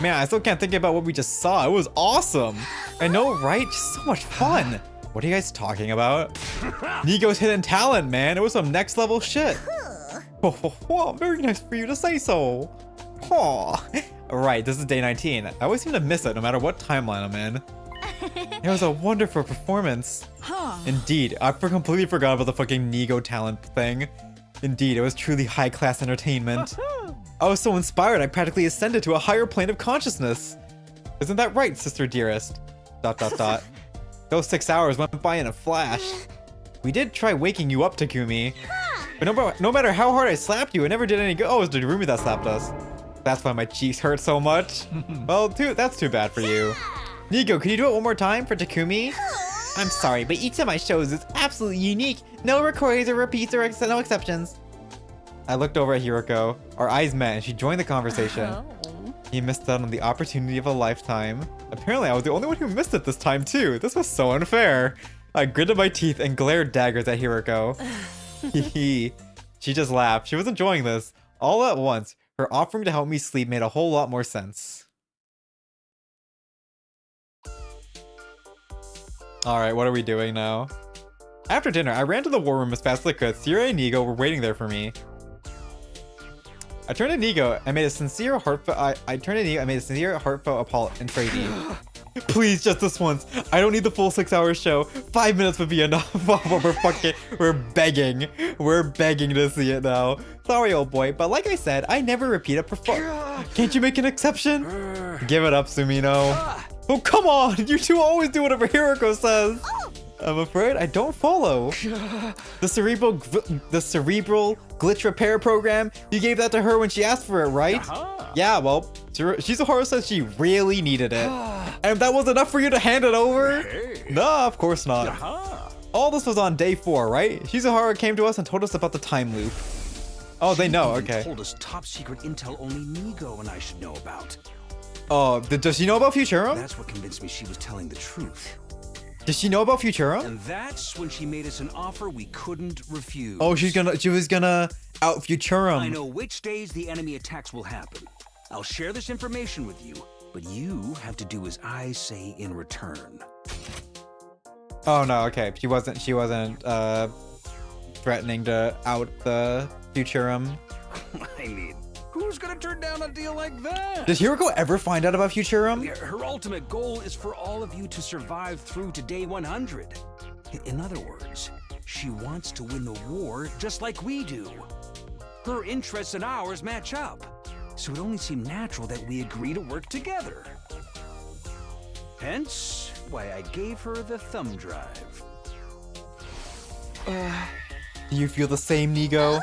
Man, I still can't think about what we just saw. It was awesome. I know, right? Just so much fun. What are you guys talking about? Nigo's hidden talent, man. It was some next level shit. Oh, very nice for you to say so. Oh. Right, this is day 19. I always seem to miss it no matter what timeline I'm in. It was a wonderful performance. Indeed, I completely forgot about the fucking Nigo talent thing. Indeed, it was truly high-class entertainment. I was so inspired, I practically ascended to a higher plane of consciousness. Isn't that right, sister dearest? ... Those 6 hours went by in a flash. We did try waking you up, Takumi. But no matter how hard I slapped you, it never did any good. Oh, it was the Rumi that slapped us. That's why my cheeks hurt so much. Well, that's too bad for you. Nigo, can you do it one more time for Takumi? I'm sorry, but each of my shows is absolutely unique. No recordings or repeats or no exceptions. I looked over at Hiroko. Our eyes met and she joined the conversation. You missed out on the opportunity of a lifetime. Apparently, I was the only one who missed it this time too. This was so unfair. I gritted my teeth and glared daggers at Hiroko. Hee. She just laughed. She was enjoying this. All at once, her offering to help me sleep made a whole lot more sense. Alright, what are we doing now? After dinner, I ran to the war room as fast as I could. Sierra and Nigo were waiting there for me. I turned to Nigo and made a sincere, heartfelt entreaty. Please, just this once. I don't need the full 6-hour show. 5 minutes would be enough. We're begging. We're begging to see it now. Sorry, old boy, but like I said, I never repeat a Can't you make an exception? Give it up, Sumino. Oh, come on! You two always do whatever Hiroko says. I'm afraid I don't follow. The cerebral glitch repair program, you gave that to her when she asked for it, right? Yeah, well, Shizuharu says she really needed it. And that was enough for you to hand it over? No, of course not. All this was on day 4, right? Shizuharu came to us and told us about the time loop. Oh, they know, okay. Told us top secret intel only Nigo and I should know about. Oh, does she know about Futurum? That's what convinced me she was telling the truth. Does she know about Futurum? And that's when she made us an offer we couldn't refuse. Oh, she was gonna out Futurum. I know which days the enemy attacks will happen. I'll share this information with you, but you have to do as I say in return. Oh no, okay. She wasn't threatening to out the Futurum. I mean, who's gonna turn down a deal like that? Did Hiroko ever find out about Futurum? Her ultimate goal is for all of you to survive through to day 100. In other words, she wants to win the war just like we do. Her interests and ours match up, so it only seemed natural that we agree to work together. Hence, why I gave her the thumb drive. Do you feel the same, Nigo?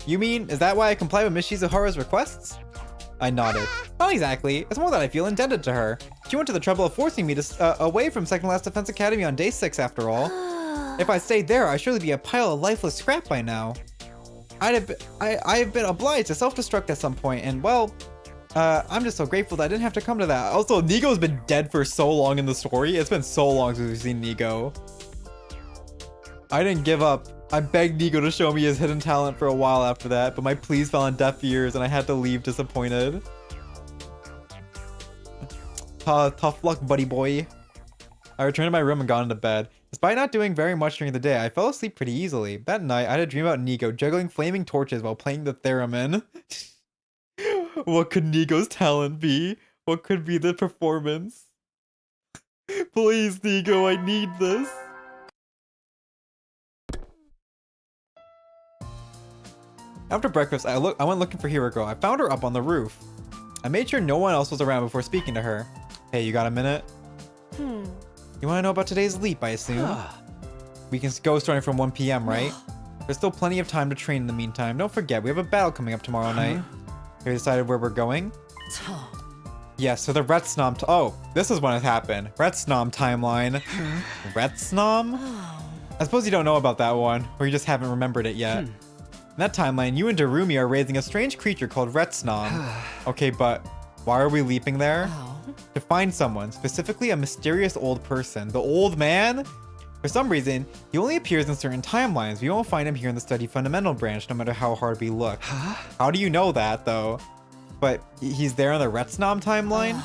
You mean, is that why I comply with Miss Shizuharu's requests? I nodded. Not exactly. It's more that I feel indebted to her. She went to the trouble of forcing me to away from Second Last Defense Academy on day 6 after all. If I stayed there, I'd surely be a pile of lifeless scrap by now. I have been obliged to self-destruct at some point, and well, I'm just so grateful that I didn't have to come to that. Also, Nigo's been dead for so long in the story. It's been so long since we've seen Nigo. I didn't give up. I begged Nigo to show me his hidden talent for a while after that, but my pleas fell on deaf ears and I had to leave disappointed. Tough luck, buddy boy. I returned to my room and got into bed. Despite not doing very much during the day, I fell asleep pretty easily. That night, I had a dream about Nigo juggling flaming torches while playing the theremin. What could Nigo's talent be? What could be the performance? Please, Nigo, I need this. After breakfast, I went looking for Hiroko. I found her up on the roof. I made sure no one else was around before speaking to her. Hey, you got a minute? You want to know about today's leap, I assume? We can go starting from 1 p.m., right? There's still plenty of time to train in the meantime. Don't forget, we have a battle coming up tomorrow night. Have you decided where we're going? Yes, so the Retsnom... Oh, this is when it happened. Retsnom timeline. Retsnom? I suppose you don't know about that one, or you just haven't remembered it yet. In that timeline, you and Darumi are raising a strange creature called Retsnom. Okay, but why are we leaping there? To find someone, specifically a mysterious old person. The old man? For some reason, he only appears in certain timelines. We won't find him here in the Study Fundamental branch, no matter how hard we look. How do you know that, though? But he's there on the Retsnom timeline?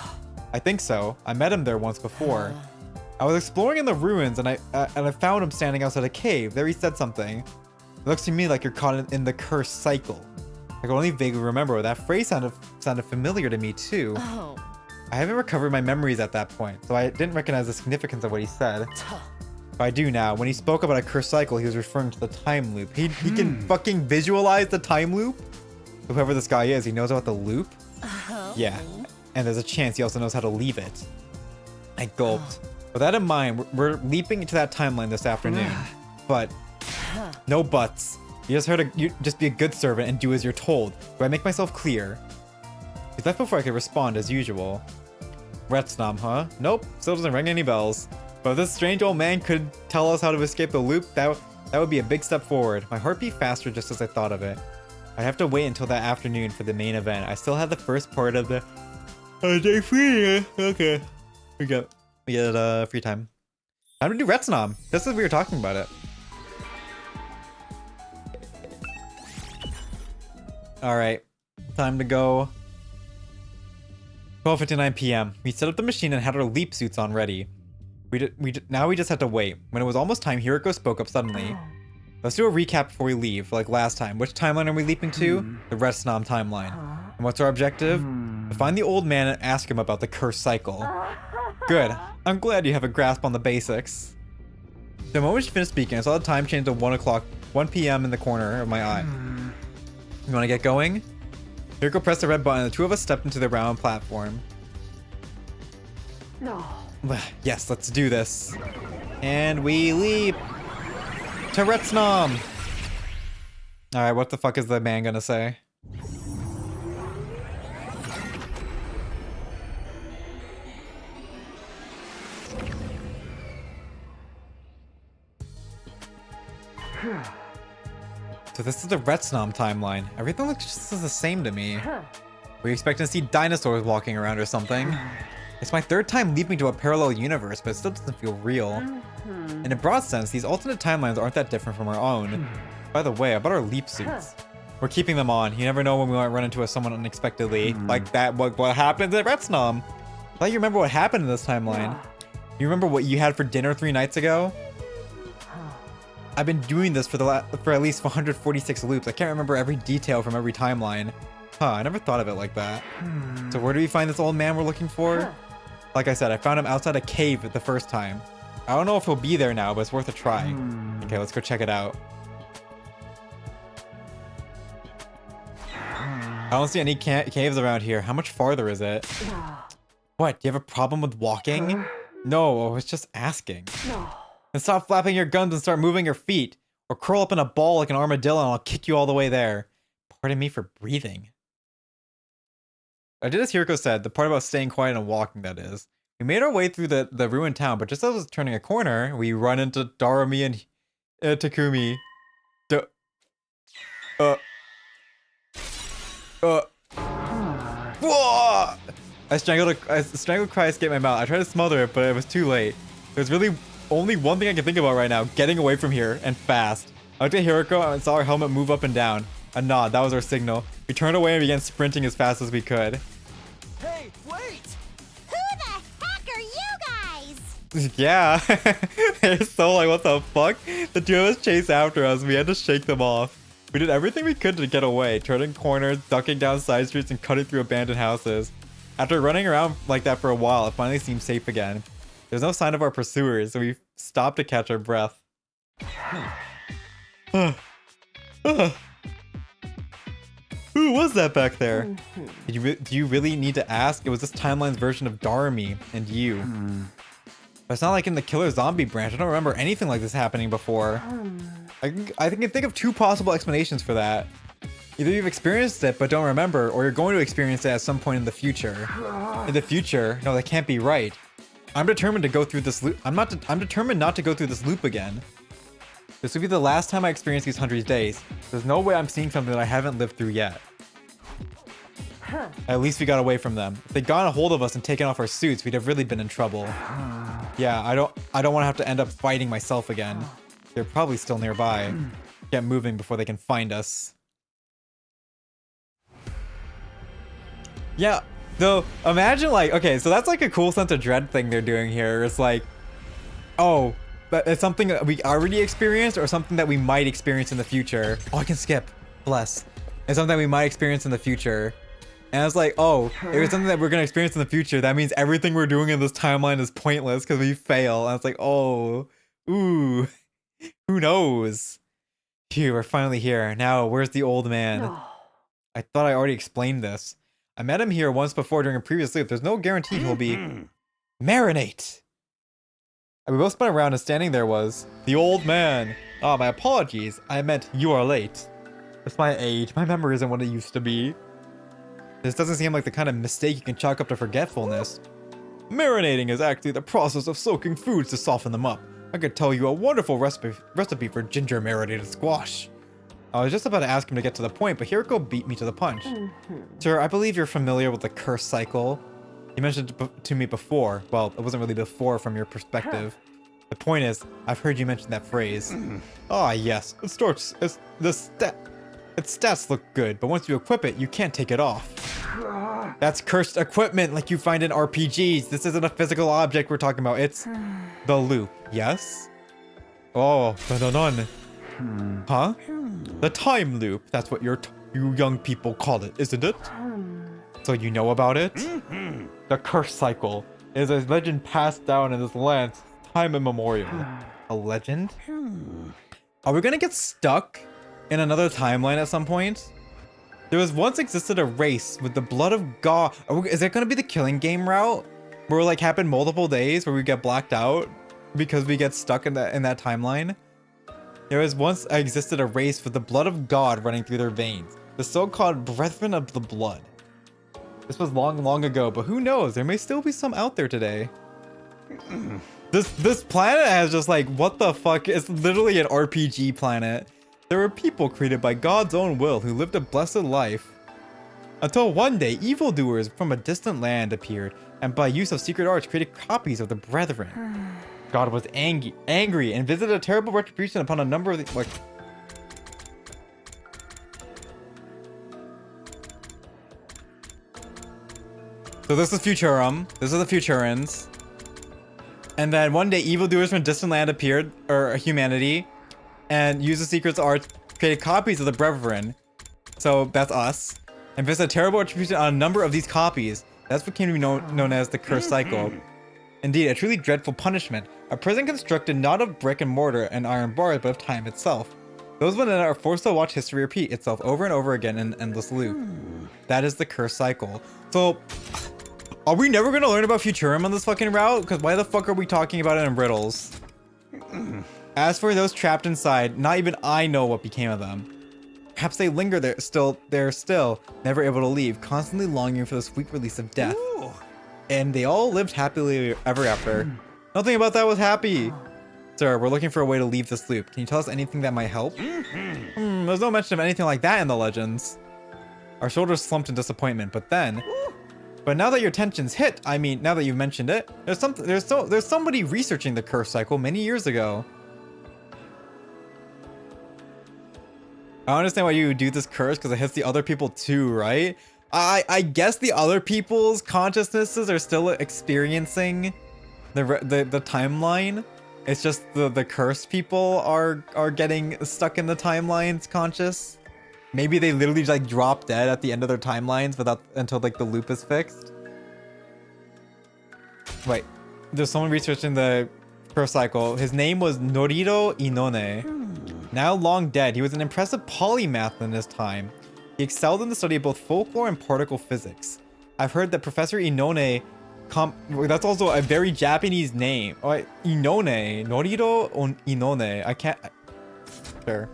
I think so. I met him there once before. I was exploring in the ruins, and I found him standing outside a cave. There he said something. It looks to me like you're caught in the cursed cycle. I can only vaguely remember. That phrase sounded familiar to me, too. I haven't recovered my memories at that point, so I didn't recognize the significance of what he said. But I do now. When he spoke about a cursed cycle, he was referring to the time loop. He can fucking visualize the time loop? Whoever this guy is, he knows about the loop? Yeah. And there's a chance he also knows how to leave it. I gulped. With that in mind, we're leaping into that timeline this afternoon. But no buts. You just be a good servant and do as you're told. Do I make myself clear? He left before I could respond as usual. Retsnom, huh? Nope, still doesn't ring any bells. But if this strange old man could tell us how to escape the loop, that would be a big step forward. My heart beat faster just as I thought of it. I'd have to wait until that afternoon for the main event. I still had the first part of the day free. Okay. We get free time. Time to do Retsnom. Just as we were talking about it. Alright. Time to go. 12:59 p.m. We set up the machine and had our leap suits on ready. Now we just had to wait. When it was almost time, Hiroko spoke up suddenly. Let's do a recap before we leave, like last time. Which timeline are we leaping to? The Retsnam timeline. And what's our objective? To find the old man and ask him about the cursed cycle. Good. I'm glad you have a grasp on the basics. The moment she finished speaking, I saw the time change to 1 p.m. in the corner of my eye. You want to get going? Hiroko pressed the red button and the two of us stepped into the round platform. No. Yes, let's do this. And we leap to Retsnam. Alright, what the fuck is the man gonna say? So this is the Retsnam timeline. Everything looks just the same to me. Were you expecting to see dinosaurs walking around or something? It's my third time leaping to a parallel universe, but it still doesn't feel real. In a broad sense, these alternate timelines aren't that different from our own. By the way, about our leap suits. We're keeping them on. You never know when we might run into someone unexpectedly. Like that, what happened at Retsnam. I thought you remember what happened in this timeline. You remember what you had for dinner 3 nights ago? I've been doing this for at least 146 loops. I can't remember every detail from every timeline. Huh, I never thought of it like that. So where do we find this old man we're looking for? Like I said, I found him outside a cave the first time. I don't know if he'll be there now, but it's worth a try. Okay, let's go check it out. I don't see any caves around here. How much farther is it? What, do you have a problem with walking? No, I was just asking. And stop flapping your guns and start moving your feet. Or curl up in a ball like an armadillo and I'll kick you all the way there. Pardon me for breathing. I did as Hiroko said, the part about staying quiet and walking, that is. We made our way through the ruined town, but just as I was turning a corner, we run into Darumi and Takumi. Whoa! I strangled cry escaped my mouth. I tried to smother it, but it was too late. There's really only one thing I can think about right now, getting away from here, and fast. I looked at Hiroko and saw her helmet move up and down. A nod, that was our signal. We turned away and began sprinting as fast as we could. Hey, wait! Who the heck are you guys? Yeah, they're so like, what the fuck? The two of us chased after us. We had to shake them off. We did everything we could to get away, turning corners, ducking down side streets, and cutting through abandoned houses. After running around like that for a while, it finally seemed safe again. There's no sign of our pursuers, so we stopped to catch our breath. Who was that back there? Do you really need to ask? It was this timeline's version of Darumi and you. But it's not like in the killer zombie branch. I don't remember anything like this happening before. I can think of 2 possible explanations for that. Either you've experienced it but don't remember, or you're going to experience it at some point in the future. In the future? No, that can't be right. I'm determined to go through this loop. I'm determined not to go through this loop again. This will be the last time I experience these 100 days. There's no way I'm seeing something that I haven't lived through yet. At least we got away from them. If they'd gotten a hold of us and taken off our suits, we'd have really been in trouble. Yeah, I don't want to have to end up fighting myself again. They're probably still nearby. Get moving before they can find us. Yeah, though, imagine like, okay, so that's like a cool sense of dread thing they're doing here. It's like, oh, but it's something that we already experienced or something that we might experience in the future. Oh, I can skip. Bless. It's something that we might experience in the future. And I was like, oh, if it's something that we're going to experience in the future, that means everything we're doing in this timeline is pointless because we fail. And I was like, oh, ooh, who knows? Phew, we're finally here. Now, where's the old man? I thought I already explained this. I met him here once before during a previous sleep. There's no guarantee he'll be... Marinate! And we both spun around and standing there was... the old man. Ah, my apologies. I meant you are late. It's my age. My memory isn't what it used to be. This doesn't seem like the kind of mistake you can chalk up to forgetfulness. Marinating is actually the process of soaking foods to soften them up. I could tell you a wonderful recipe for ginger marinated squash. I was just about to ask him to get to the point, but Hiroko beat me to the punch. Sir, I believe you're familiar with the curse cycle. You mentioned it to me before. Well, it wasn't really before from your perspective. The point is, I've heard you mention that phrase. Ah, yes. It Its stats look good, but once you equip it, you can't take it off. That's cursed equipment like you find in RPGs. This isn't a physical object we're talking about. It's the loop. Yes? Oh, dun. Huh? The time loop. That's what you young people call it, isn't it? So you know about it? The curse cycle is a legend passed down in this land time immemorial. A legend? Are we gonna get stuck in another timeline at some point? There was once existed a race with the blood of God. Is it gonna be the killing game route? Where it like happen multiple days where we get blacked out because we get stuck in that timeline? There was once existed a race with the blood of God running through their veins. The so-called Brethren of the Blood. This was long, long ago, but who knows? There may still be some out there today. This planet has just like, what the fuck? It's literally an RPG planet. There were people created by God's own will who lived a blessed life. Until one day, evildoers from a distant land appeared, and by use of secret arts created copies of the Brethren. God was angry and visited a terrible retribution upon a number of the, like... So this is Futurum. This is the Futurans. And then one day, evildoers from distant land appeared, or humanity, and used the secret arts, created copies of the Brethren. So that's us. And visited a terrible retribution on a number of these copies. That's what came to be known as the cursed cycle. Indeed, a truly dreadful punishment. A prison constructed not of brick and mortar and iron bars, but of time itself. Those within it are forced to watch history repeat itself over and over again in an endless loop. That is the cursed cycle. So, are we never going to learn about Futurum on this fucking route? Because why the fuck are we talking about it in riddles? As for those trapped inside, not even I know what became of them. Perhaps they linger there still, never able to leave, constantly longing for the sweet release of death. Ooh. And they all lived happily ever after. Nothing about that was happy. Sir, we're looking for a way to leave this loop. Can you tell us anything that might help? There's no mention of anything like that in the legends. Our shoulders slumped in disappointment, but now that your tension's hit, I mean, now that you've mentioned it, there's somebody researching the curse cycle many years ago. I don't understand why you would do this curse, because it hits the other people too, right? I guess the other people's consciousnesses are still experiencing the timeline. It's just the cursed people are getting stuck in the timelines conscious. Maybe they literally like drop dead at the end of their timelines until like the loop is fixed. Wait, there's someone researching the curse cycle. His name was Noriro Inone. Now long dead, he was an impressive polymath in his time. He excelled in the study of both folklore and particle physics. I've heard that Professor Inone, that's also a very Japanese name. Oh, Inone, Noriro Inone. I can't. Sure.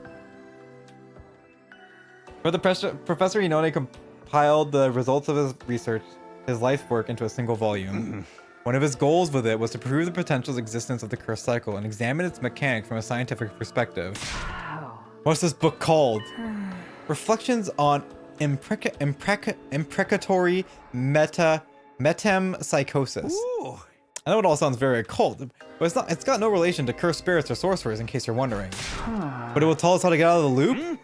But Professor Inone compiled the results of his research, his life's work, into a single volume. One of his goals with it was to prove the potential existence of the cursed cycle and examine its mechanics from a scientific perspective. What's this book called? Reflections on imprecatory metempsychosis. Ooh. I know it all sounds very occult, but it's got no relation to cursed spirits or sorcerers, in case you're wondering. But it will tell us how to get out of the loop?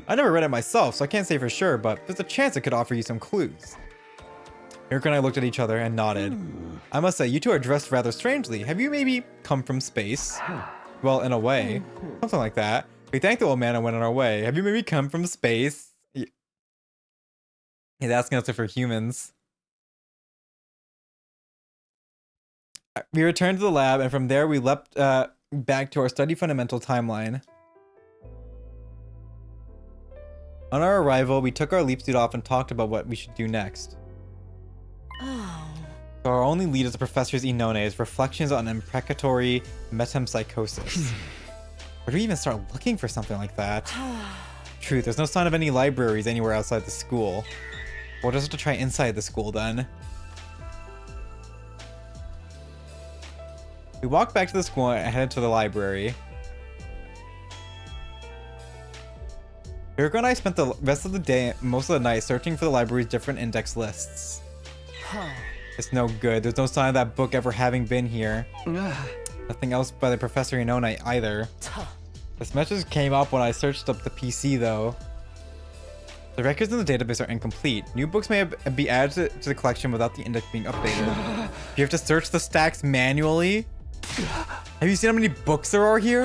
I never read it myself, so I can't say for sure, but there's a chance it could offer you some clues. Eric and I looked at each other and nodded. I must say, you two are dressed rather strangely. Have you maybe come from space? Well, in a way. Something like that. We thanked the old man and went on our way. Have you maybe come from space? He's asking us if we're humans. We returned to the lab, and from there we leapt back to our study fundamental timeline. On our arrival, we took our leap suit off and talked about what we should do next. So our only lead is the Professor's Inone's reflections on imprecatory metempsychosis. Where do we even start looking for something like that? True, there's no sign of any libraries anywhere outside the school. We'll just have to try inside the school then. We walked back to the school and headed to the library. Yuriko and I spent the rest of the day, most of the night, searching for the library's different index lists. It's no good. There's no sign of that book ever having been here. Nothing else by the Professor Inone either. This message came up when I searched up the PC though. The records in the database are incomplete. New books may be added to the collection without the index being updated. You have to search the stacks manually? Have you seen how many books there are here?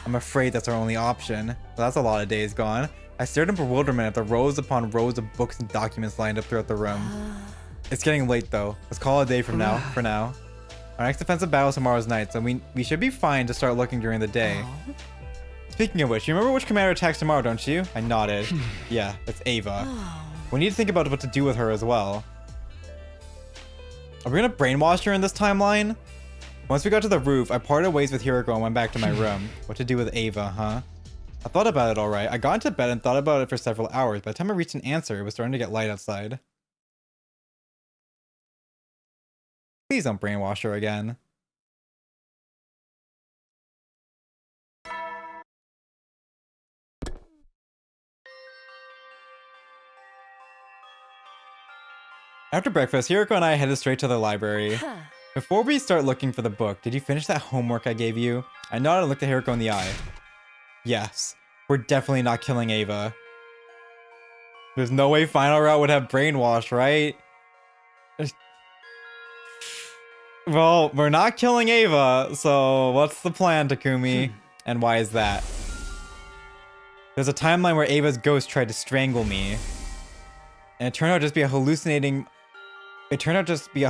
I'm afraid that's our only option. Well, that's a lot of days gone. I stared in bewilderment at the rows upon rows of books and documents lined up throughout the room. It's getting late though. Let's call it a day from now. For now. Our next defensive battle is tomorrow's night, so we should be fine to start looking during the day. Speaking of which, you remember which commander attacks tomorrow, don't you? I nodded. Yeah, it's Ava. We need to think about what to do with her as well. Are we gonna brainwash her in this timeline? Once we got to the roof, I parted ways with Hiroko and went back to my room. What to do with Ava, huh? I thought about it alright. I got into bed and thought about it for several hours. By the time I reached an answer, it was starting to get light outside. Please don't brainwash her again. After breakfast, Hiroko and I headed straight to the library. Before we start looking for the book, did you finish that homework I gave you? I nodded and looked at Hiroko in the eye. Yes, we're definitely not killing Ava. There's no way Final Route would have brainwash, right? Well, we're not killing Ava, so what's the plan, Takumi? And why is that? There's a timeline where Ava's ghost tried to strangle me. And it turned out just be a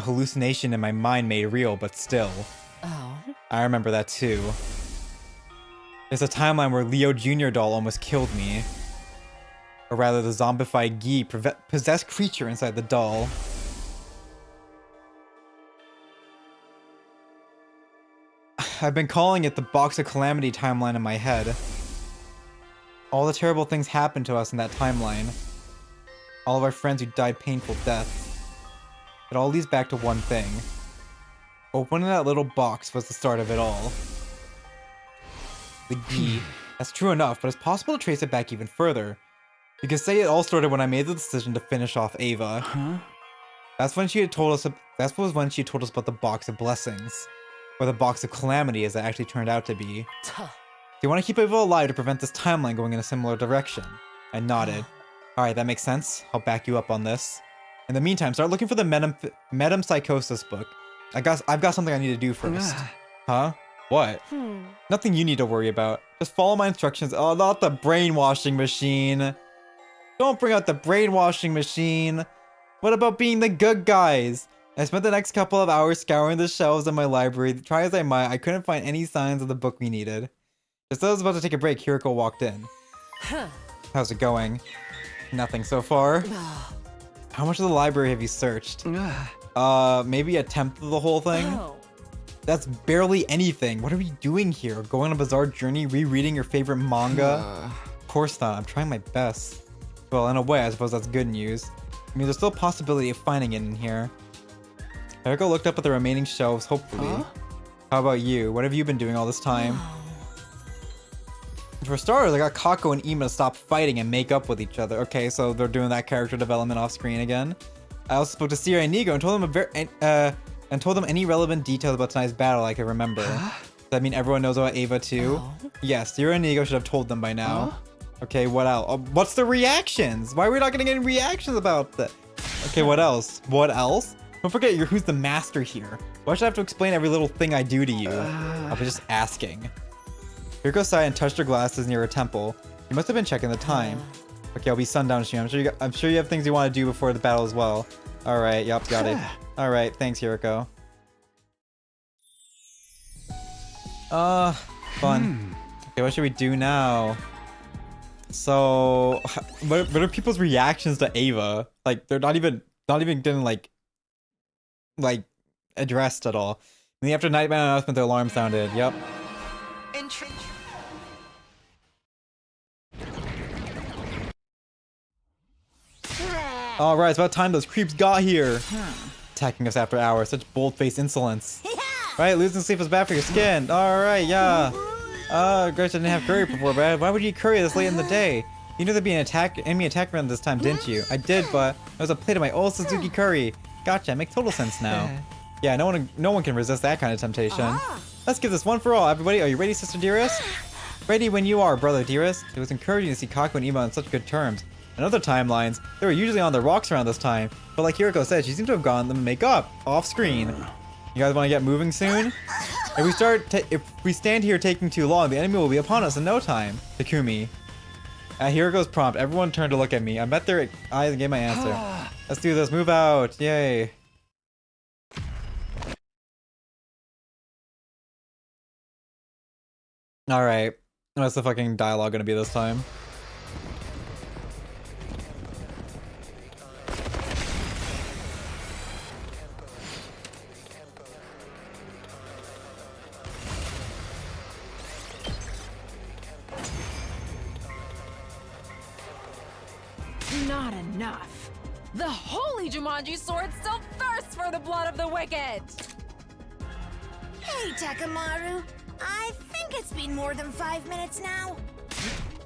hallucination in my mind made real, but still. Oh. I remember that too. There's a timeline where Leo Jr. doll almost killed me. Or rather, the zombified Gi possessed creature inside the doll. I've been calling it the Box of Calamity timeline in my head. All the terrible things happened to us in that timeline. All of our friends who died painful deaths. It all leads back to one thing. Opening that little box was the start of it all. The Gi. That's true enough, but it's possible to trace it back even further. You could say it all started when I made the decision to finish off Ava. Huh? That was when she told us about the Box of Blessings. Or the Box of Calamity, as it actually turned out to be. Do you want to keep Ava alive to prevent this timeline going in a similar direction? I nodded. Alright, that makes sense. I'll back you up on this. In the meantime, start looking for the Metempsychosis book. I've got something I need to do first. Huh? What? Nothing you need to worry about. Just follow my instructions. Oh, not the brainwashing machine. Don't bring out the brainwashing machine. What about being the good guys? I spent the next couple of hours scouring the shelves in my library. Try as I might, I couldn't find any signs of the book we needed. Just as I was about to take a break, Hiroko walked in. How's it going? Nothing so far. How much of the library have you searched? Maybe a tenth of the whole thing? That's barely anything. What are we doing here? Going on a bizarre journey, rereading your favorite manga? Of course not. I'm trying my best. Well, in a way, I suppose that's good news. I mean, there's still a possibility of finding it in here. Hiroko looked up at the remaining shelves, hopefully. How about you? What have you been doing all this time? For starters, I got Kako and Ima to stop fighting and make up with each other. Okay, so they're doing that character development off screen again. I also spoke to Sierra and Nigo and told them any relevant details about tonight's battle I could remember. Does that mean everyone knows about Ava too? Yes, Sierra and Nigo should have told them by now. Okay, what else? What's the reactions? Why are we not getting any reactions about that? Okay, what else? What else? Don't forget, who's the master here. Why should I have to explain every little thing I do to you? I was just asking. Hiroko sighed and touched her glasses near her temple. You must have been checking the time. Okay, I'll be sundown soon. I'm sure you have things you want to do before the battle as well. Alright, yup, got it. Alright, thanks, Hiroko. Fun. Okay, what should we do now? So, what are people's reactions to Ava? Like, they're not even getting, like addressed at all. And then after Nightman announcement, the alarm sounded. Yep. Alright, it's about time those creeps got here. Attacking us after hours. Such bold-faced insolence. Right, losing sleep is bad for your skin. Alright, yeah. Gretchen didn't have curry before, but why would you eat curry this late in the day? You knew there'd be an enemy attack around this time, didn't you? I did, but it was a plate of my old Suzuki curry. Gotcha, makes total sense now. Yeah, no one can resist that kind of temptation. Let's give this one for all, everybody. Are you ready, sister dearest? Ready when you are, brother dearest. It was encouraging to see Kaku and Ima on such good terms. In other timelines, they were usually on the rocks around this time, but like Hiroko said, she seemed to have gone to make up off screen. You guys want to get moving soon? If we stand here taking too long, the enemy will be upon us in no time. Takumi. At Hiroko's prompt, everyone turned to look at me. I met their eyes and gave my answer. Let's do this. Move out. Yay. Alright. What's the fucking dialogue gonna be this time? Not enough. The holy Jumanji sword still thirsts for the blood of the wicked. Hey, Takamaru. I think it's been more than 5 minutes now.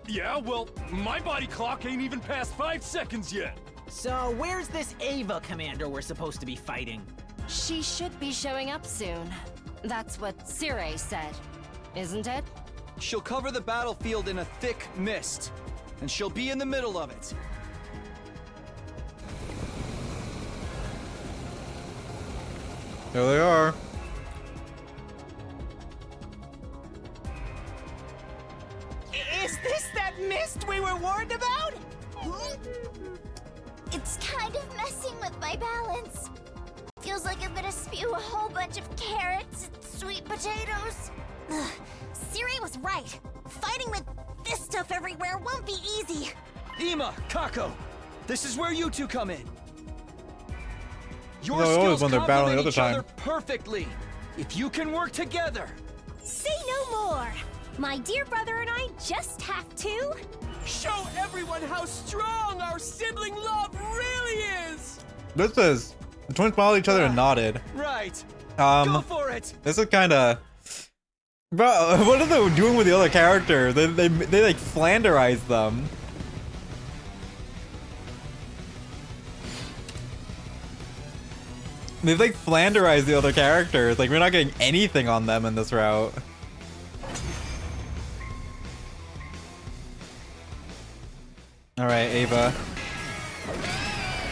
Yeah, well, my body clock ain't even past 5 seconds yet. So where's this Ava commander we're supposed to be fighting? She should be showing up soon. That's what Sire said, isn't it? She'll cover the battlefield in a thick mist, and she'll be in the middle of it. There they are. Is this that mist we were warned about? It's kind of messing with my balance. Feels like I'm gonna spew a whole bunch of carrots and sweet potatoes. Ugh, Siri was right. Fighting with this stuff everywhere won't be easy. Ima, Kako, this is where you two come in. Your No, always skills when they're battling complement the each other other time. perfectly. If you can work together. Say no more. My dear brother and I just have to show everyone how strong our sibling love really is. This is the twins smiled at each other and nodded. Right. Go for it. This is kind of. Bro, what are they doing with the other characters? They like Flanderize them. They've like Flanderized the other characters. Like we're not getting anything on them in this route. All right, Ava.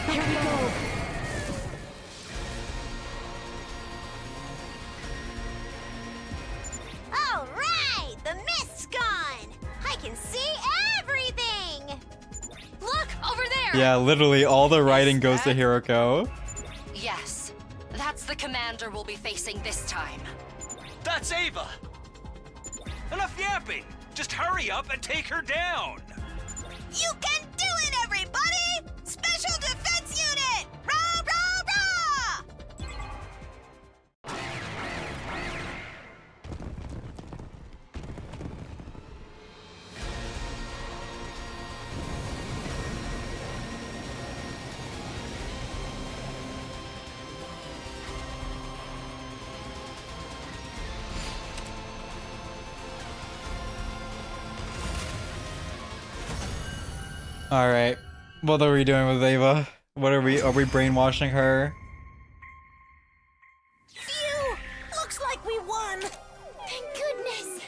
Here we go. All right, the mist's gone. I can see everything. Look, over there! Yeah, literally all the writing goes to Hiroko. Yes, that's the commander we'll be facing this time. That's Ava! Enough yapping! Just hurry up and take her down! You can do it, everybody! Special Defense Unit! Rah, rah, rah! All right, what are we doing with Ava? What are we brainwashing her? Phew! Looks like we won! Thank goodness.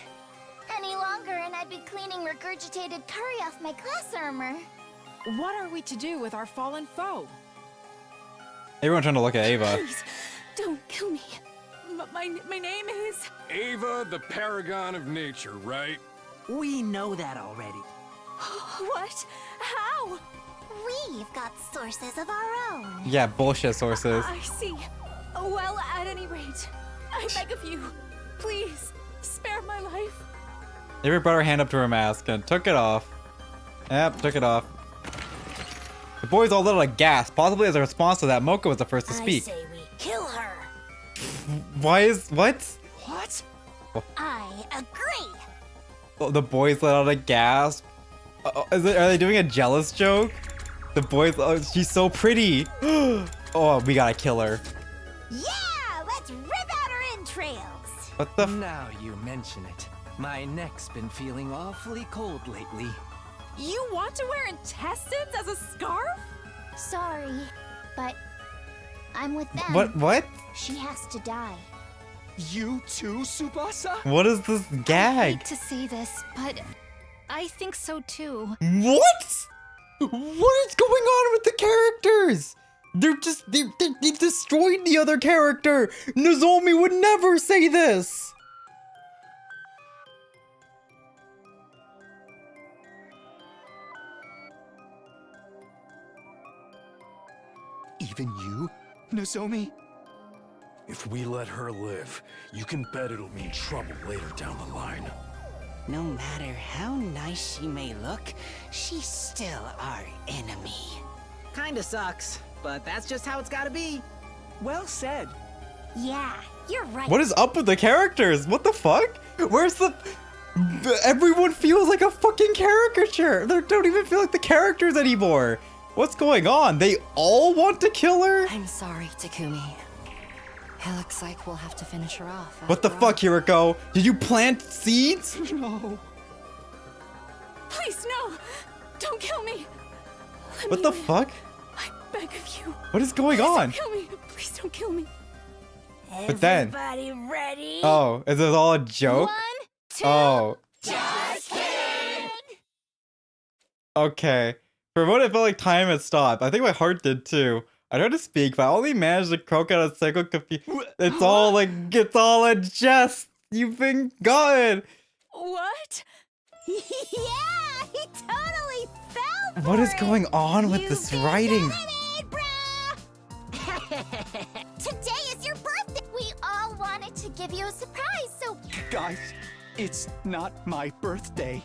Any longer and I'd be cleaning regurgitated curry off my class armor. What are we to do with our fallen foe? Everyone trying to look at Ava. Please, don't kill me. My name is... Ava, the paragon of nature, right? We know that already. What? How? We've got sources of our own. Yeah, bullshit sources. I see. Well, at any rate, I beg of you, please, spare my life. Ava brought her hand up to her mask and took it off. Yep, took it off. The boys all let out a gasp, possibly as a response to that. Mocha was the first to speak. I say we kill her. Why is what? What? I agree. Oh, the boys let out a gasp. Are they doing a jealous joke? The boys, oh, she's so pretty. Oh, we gotta kill her. Yeah, let's rip out her entrails. What the? Now you mention it. My neck's been feeling awfully cold lately. You want to wear intestines as a scarf? Sorry, but I'm with them. What? She has to die. You too, Tsubasa? What is this I gag? hate to say this, but I think so too. What? What is going on with the characters? They destroyed the other character. Nozomi would never say this. Even you, Nozomi? If we let her live, you can bet it'll mean trouble later down the line. No matter how nice she may look, she's still our enemy. Kinda sucks, but that's just how it's gotta be. Well said. Yeah, you're right. What is up with the characters? What the fuck? Where's the... Everyone feels like a fucking caricature. They don't even feel like the characters anymore. What's going on? They all want to kill her? I'm sorry, Takumi. It looks like we'll have to finish her off. What the fuck, Hiroko? Did you plant seeds? No. Please, no! Don't kill me! What the fuck? I beg of you. What is going Please on? Don't kill me! Please don't kill me! But then... Everybody ready? Oh, is this all a joke? 1, 2, Oh. just kidding! Okay. For a moment, it felt like time had stopped. I think my heart did too. I tried to speak, but I only managed to croak out a single It's all like, it's all a jest. You've been gone. What? Yeah, he totally fell for What is it. going on with this writing? Today is your birthday. We all wanted to give you a surprise, so Guys, it's not my birthday.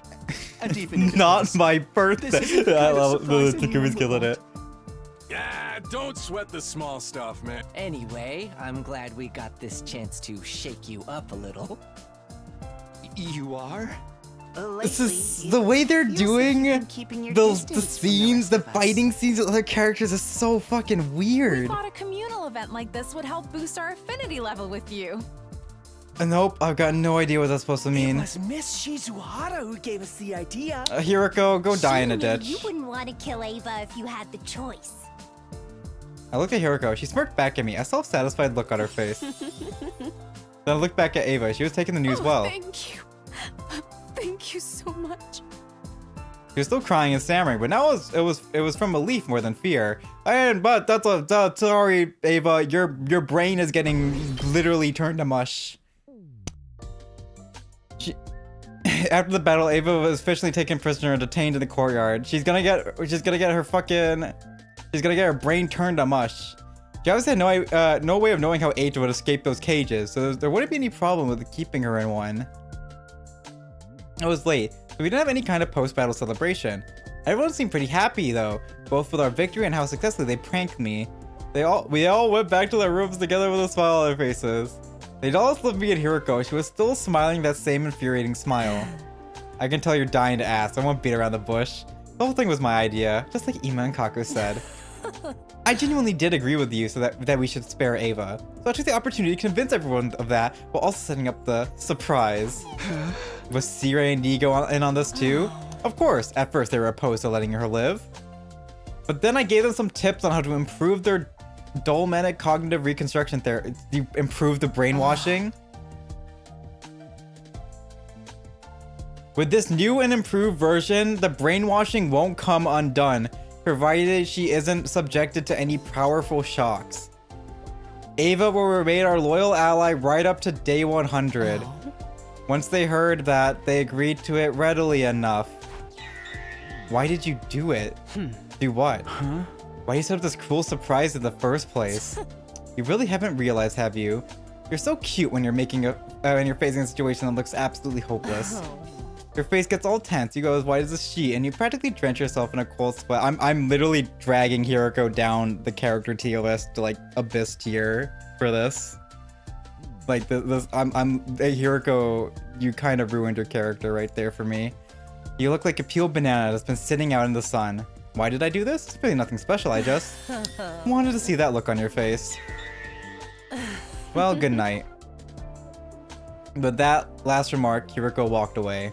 And even if it Not was, my this birthday. isn't the I kind of love surprise the anyone Takumi's killing would it. Yeah, don't sweat the small stuff, man. Anyway, I'm glad we got this chance to shake you up a little. You are? This is the way they're doing the scenes, the fighting scenes with other characters is so fucking We weird. thought a communal event like this would help boost our affinity level with you. Nope, I've got no idea what that's supposed to It mean. was Miss Shizuhara who gave us the idea. Hiroko, go die in a She knew ditch. You wouldn't want to kill Ava if you had the choice. I looked at Hiroko. She smirked back at me, a self-satisfied look on her face. Then I looked back at Ava. She was taking the news well. Thank you. Thank you so much. She was still crying and stammering, but now it was from relief more than fear. But sorry, Ava. Your brain is getting literally turned to mush. After the battle, Ava was officially taken prisoner and detained in the courtyard. She's gonna get her brain turned to mush. She obviously had no way of knowing how Ava would escape those cages, so there wouldn't be any problem with keeping her in one. It was late, so we didn't have any kind of post-battle celebration. Everyone seemed pretty happy though, both with our victory and how successfully they pranked me. We all went back to their rooms together with a smile on their faces. They'd all left me at Hiroko. She was still smiling that same infuriating smile. I can tell you're dying to ask. I won't beat around the bush. The whole thing was my idea, just like Ima and Kaku said. I genuinely did agree with you so that we should spare Ava. So I took the opportunity to convince everyone of that while also setting up the surprise. Was Sirei and Nigo in on this too? Of course, at first they were opposed to letting her live. But then I gave them some tips on how to improve their dolmenic cognitive reconstruction therapy, improve the brainwashing. With this new and improved version, the brainwashing won't come undone, provided she isn't subjected to any powerful shocks. Ava will remain our loyal ally right up to day 100. Once they heard that, they agreed to it readily enough. Why did you do it? Do what? Why you set up this cruel surprise in the first place? You really haven't realized, have you? You're so cute when you're facing a situation that looks absolutely hopeless. Your face gets all tense. You go as white as a sheet, and you practically drench yourself in a cold sweat. I'm literally dragging Hiroko down the character tier list to like abyss tier for this. Like Hiroko, you kind of ruined your character right there for me. You look like a peeled banana that's been sitting out in the sun. Why did I do this? It's really nothing special. I just wanted to see that look on your face. Well, good night. With that last remark, Hiroko walked away.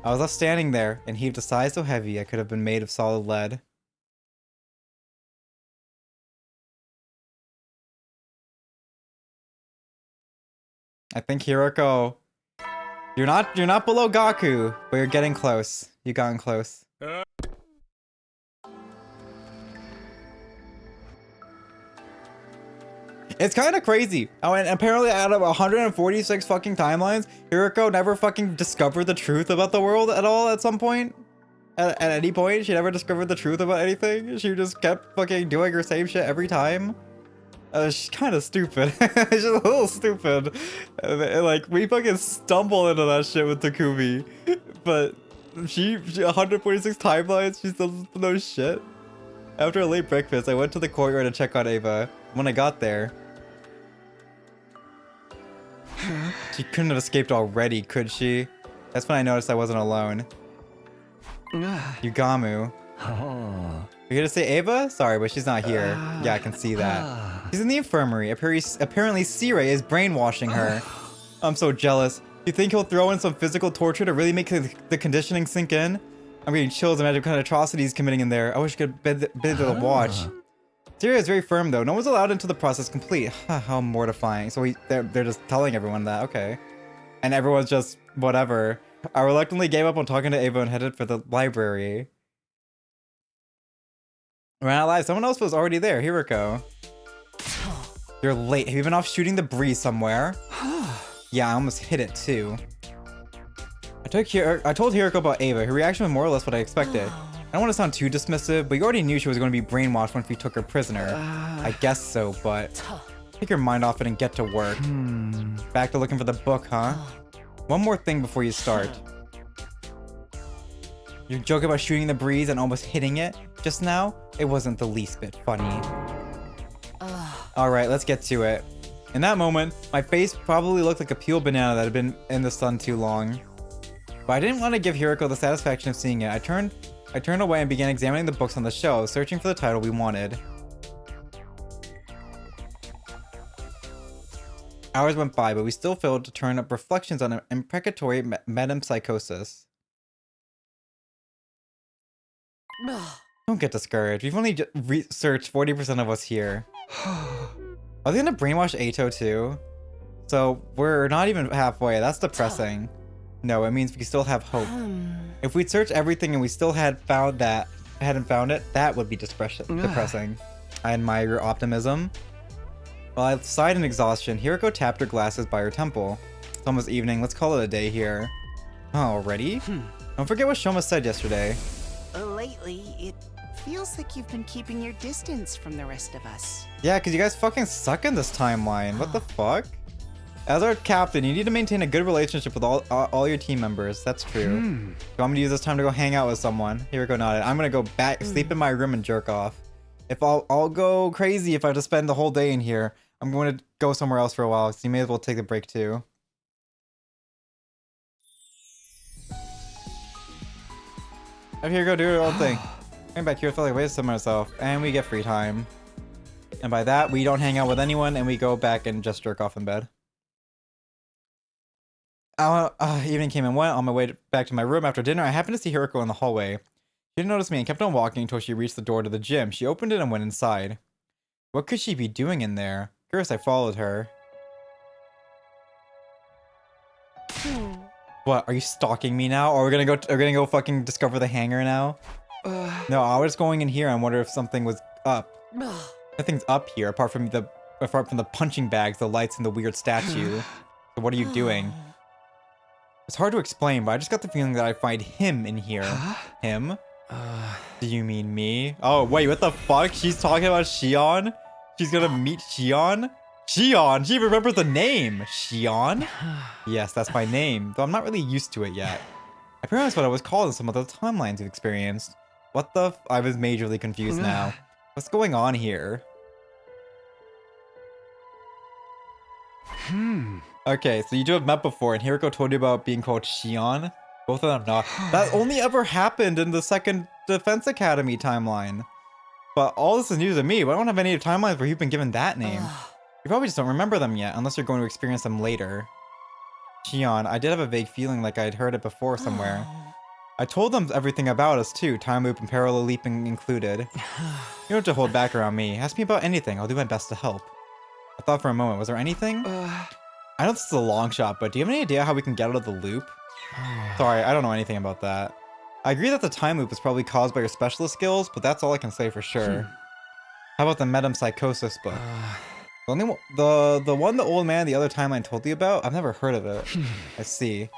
I was left standing there and heaved a sigh so heavy I could have been made of solid lead. I think Hiroko, you're not below Gaku, but you're getting close. You gotten close. It's kind of crazy. Oh, and apparently out of 146 fucking timelines, Hiriko never fucking discovered the truth about the world at all at some point. At any point, she never discovered the truth about anything. She just kept fucking doing her same shit every time. She's kind of stupid. She's a little stupid. Like, we fucking stumble into that shit with Takumi. But she 146 timelines, she still doesn't know shit. After a late breakfast, I went to the courtyard to check on Ava. When I got there, she couldn't have escaped already, could she? That's when I noticed I wasn't alone. Yugamu. You here to say Ava? Sorry, but she's not here. Yeah, I can see that. She's in the infirmary. Apparently C-Ray is brainwashing her. I'm so jealous. You think he'll throw in some physical torture to really make the conditioning sink in? I'm getting chills imagining what kind of atrocities committing in there. I wish I could bid to watch. C-Ray is very firm though. No one's allowed until the process complete. How mortifying. So they're just telling everyone that. Okay. And everyone's just whatever. I reluctantly gave up on talking to Ava and headed for the library. Ran out alive. Someone else was already there. Hiriko. You're late. Have you been off shooting the breeze somewhere? Yeah, I almost hit it too. I told Hiriko about Ava. Her reaction was more or less what I expected. I don't want to sound too dismissive, but you already knew she was going to be brainwashed once we took her prisoner. I guess so, but take your mind off it and get to work. Back to looking for the book, huh? One more thing before you start. Your joke about shooting the breeze and almost hitting it just now, it wasn't the least bit funny. Alright, let's get to it. In that moment, my face probably looked like a peeled banana that had been in the sun too long. But I didn't want to give Hiriko the satisfaction of seeing it. I turned away and began examining the books on the shelf, searching for the title we wanted. Hours went by, but we still failed to turn up Reflections on Imprecatory Metempsychosis. Don't get discouraged. We've only researched 40% of what's here. Are they gonna brainwash Ato too? So we're not even halfway. That's depressing. No, it means we still have hope. If we'd searched everything and we still hadn't found it, that would be depressing. I admire your optimism. While I sighed in exhaustion, Hiriko tapped her glasses by her temple. It's almost evening. Let's call it a day here. Oh, already? Don't forget what Shoma said yesterday. Lately, it feels like you've been keeping your distance from the rest of us. Yeah, because you guys fucking suck in this timeline. What the fuck? As our captain, you need to maintain a good relationship with all your team members. That's true. You want me to use this time to go hang out with someone? Hiriko nodded. I'm gonna go back, sleep in my room and jerk off. If I'll go crazy if I have to spend the whole day in here. I'm going to go somewhere else for a while, so you may as well take a break too. Have Hiriko do her own thing. Coming back here, I feel like I wasted myself, and we get free time. And by that, we don't hang out with anyone, and we go back and just jerk off in bed. Evening came and went. On my way back to my room after dinner, I happened to see Hiriko in the hallway. She didn't notice me and kept on walking until she reached the door to the gym. She opened it and went inside. What could she be doing in there? Curious, I followed her. What? Are you stalking me now? Or we're gonna go fucking discover the hangar now? No, I was going in here and wonder if something was up. Nothing's up here apart from the punching bags, the lights, and the weird statue. So what are you doing? It's hard to explain, but I just got the feeling that I'd find him in here. Him? Do you mean me? Oh, wait, what the fuck? She's talking about Shion? She's gonna meet Shion? Shion! She remembers the name! Shion? Yes, that's my name, though I'm not really used to it yet. Apparently that's what I was called in some of the timelines we've experienced. What the I was majorly confused now. What's going on here? Okay, so you two have met before, and Hiriko told you about being called Shion. Both of them not. That only ever happened in the second Defense Academy timeline. But all this is new to me, but I don't have any timelines where you've been given that name. You probably just don't remember them yet, unless you're going to experience them later. Shion, I did have a vague feeling like I'd heard it before somewhere. I told them everything about us too, time loop and parallel leaping included. You don't have to hold back around me. Ask me about anything, I'll do my best to help. I thought for a moment, was there anything? I know this is a long shot, but do you have any idea how we can get out of the loop? Sorry, I don't know anything about that. I agree that the time loop is probably caused by your specialist skills, but that's all I can say for sure. How about the Metempsychosis book? The one the old man the other timeline told you about? I've never heard of it. I see.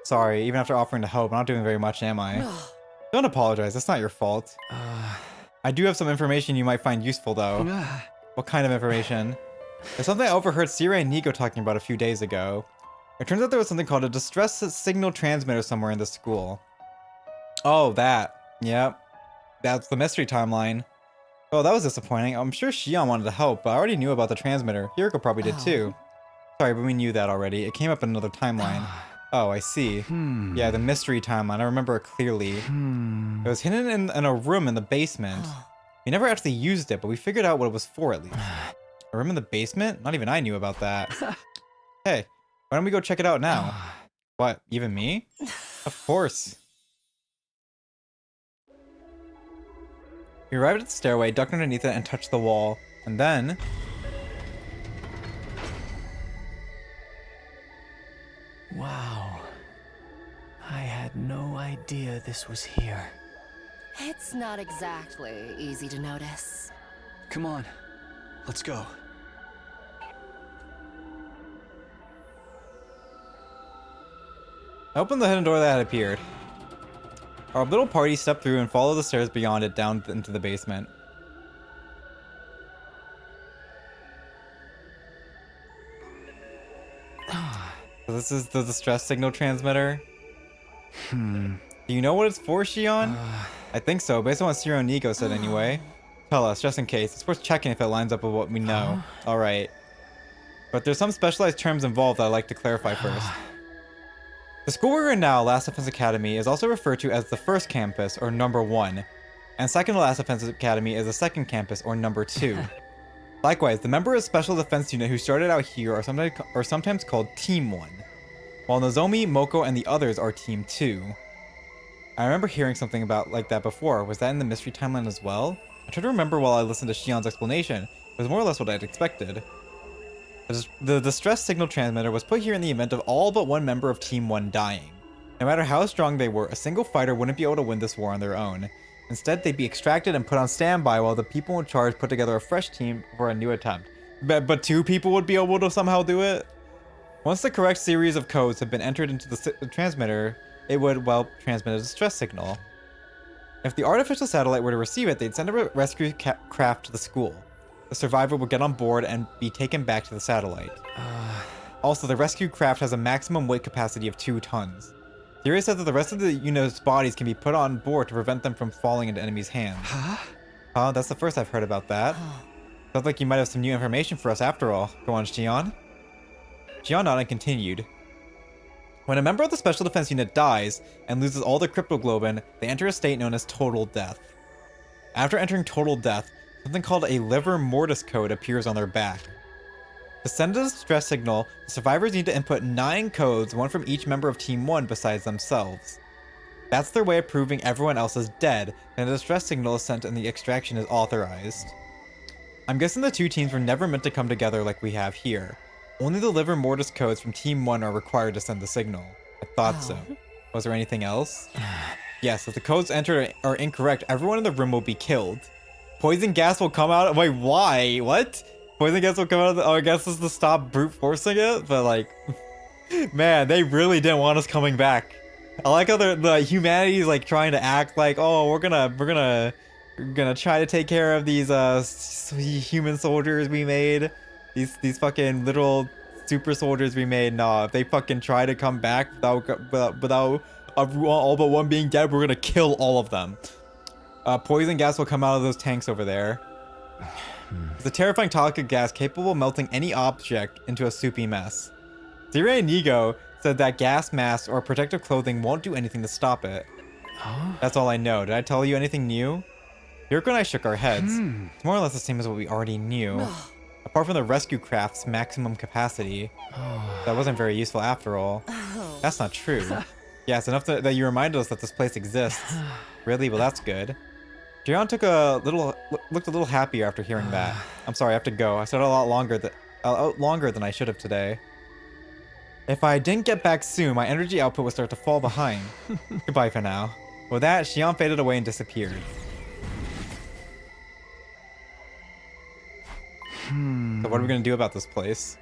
Sorry, even after offering to help, I'm not doing very much, am I? Don't apologize, that's not your fault. I do have some information you might find useful, though. What kind of information? There's something I overheard Sierra and Nico talking about a few days ago. It turns out there was something called a distress signal transmitter somewhere in the school. Oh, that. Yep. That's the mystery timeline. Oh, that was disappointing. I'm sure Shion wanted to help, but I already knew about the transmitter. Hiriko probably did too. Sorry, but we knew that already. It came up in another timeline. Oh, I see. Yeah, the mystery timeline. I remember it clearly. It was hidden in a room in the basement. We never actually used it, but we figured out what it was for at least. A room in the basement? Not even I knew about that. Hey, why don't we go check it out now? What, even me? Of course. We arrived at the stairway, ducked underneath it, and touched the wall. And then... Wow. I had no idea this was here. It's not exactly easy to notice. Come on, let's go. I opened the hidden door that had appeared. Our little party stepped through and followed the stairs beyond it down into the basement. So this is the distress signal transmitter. Do you know what it's for, Shion? I think so, based on what Sierra and Nico said anyway. Tell us, just in case. It's worth checking if it lines up with what we know. Alright. But there's some specialized terms involved that I'd like to clarify first. The school we're in now, Last Defense Academy, is also referred to as the first campus, or number 1. And second to Last Defense Academy is the second campus, or number 2. Likewise, the member of Special Defense Unit who started out here are sometimes called Team 1, while Nozomi, Moko, and the others are Team 2. I remember hearing something about like that before. Was that in the mystery timeline as well? I tried to remember while I listened to Shion's explanation. It was more or less what I'd expected. The distress signal transmitter was put here in the event of all but one member of Team 1 dying. No matter how strong they were, a single fighter wouldn't be able to win this war on their own. Instead, they'd be extracted and put on standby while the people in charge put together a fresh team for a new attempt. But 2 people would be able to somehow do it? Once the correct series of codes had been entered into the transmitter, it would, well, transmit a distress signal. If the artificial satellite were to receive it, they'd send a rescue craft to the school. The survivor would get on board and be taken back to the satellite. Also, the rescue craft has a maximum weight capacity of 2 tons. Theory said that the rest of the unit's bodies can be put on board to prevent them from falling into enemies' hands. Huh? That's the first I've heard about that. Sounds like you might have some new information for us after all. Go on, Shion. Shion nodded and continued. When a member of the Special Defense Unit dies and loses all their cryptoglobin, they enter a state known as total death. After entering total death, something called a liver mortis code appears on their back. To send a distress signal, the survivors need to input 9 codes, one from each member of Team 1 besides themselves. That's their way of proving everyone else is dead, and a distress signal is sent and the extraction is authorized. I'm guessing the 2 teams were never meant to come together like we have here. Only the liver mortis codes from Team 1 are required to send the signal. I thought so. Was there anything else? Yes, if the codes entered are incorrect, everyone in the room will be killed. Poison gas will come out. Wait, why? What? Poison gas will come out of the... Oh, I guess it's to stop brute forcing it, but like... Man, they really didn't want us coming back. I like how the humanity is like trying to act like, oh, we're gonna try to take care of these human soldiers we made. These fucking literal super soldiers we made. Nah, if they fucking try to come back without all but one being dead, we're gonna kill all of them. Poison gas will come out of those tanks over there. It's a terrifying toxic gas capable of melting any object into a soupy mess. Zire and Nigo said that gas masks or protective clothing won't do anything to stop it. That's all I know. Did I tell you anything new? Hiriko and I shook our heads. It's more or less the same as what we already knew. Apart from the rescue craft's maximum capacity. That wasn't very useful after all. That's not true. Yeah, it's enough that you reminded us that this place exists. Really? Well, that's good. Jiron looked a little happier after hearing that. I'm sorry, I have to go. I said a lot longer than I should have today. If I didn't get back soon, my energy output would start to fall behind. Goodbye for now. With that, Shion faded away and disappeared. So what are we gonna do about this place?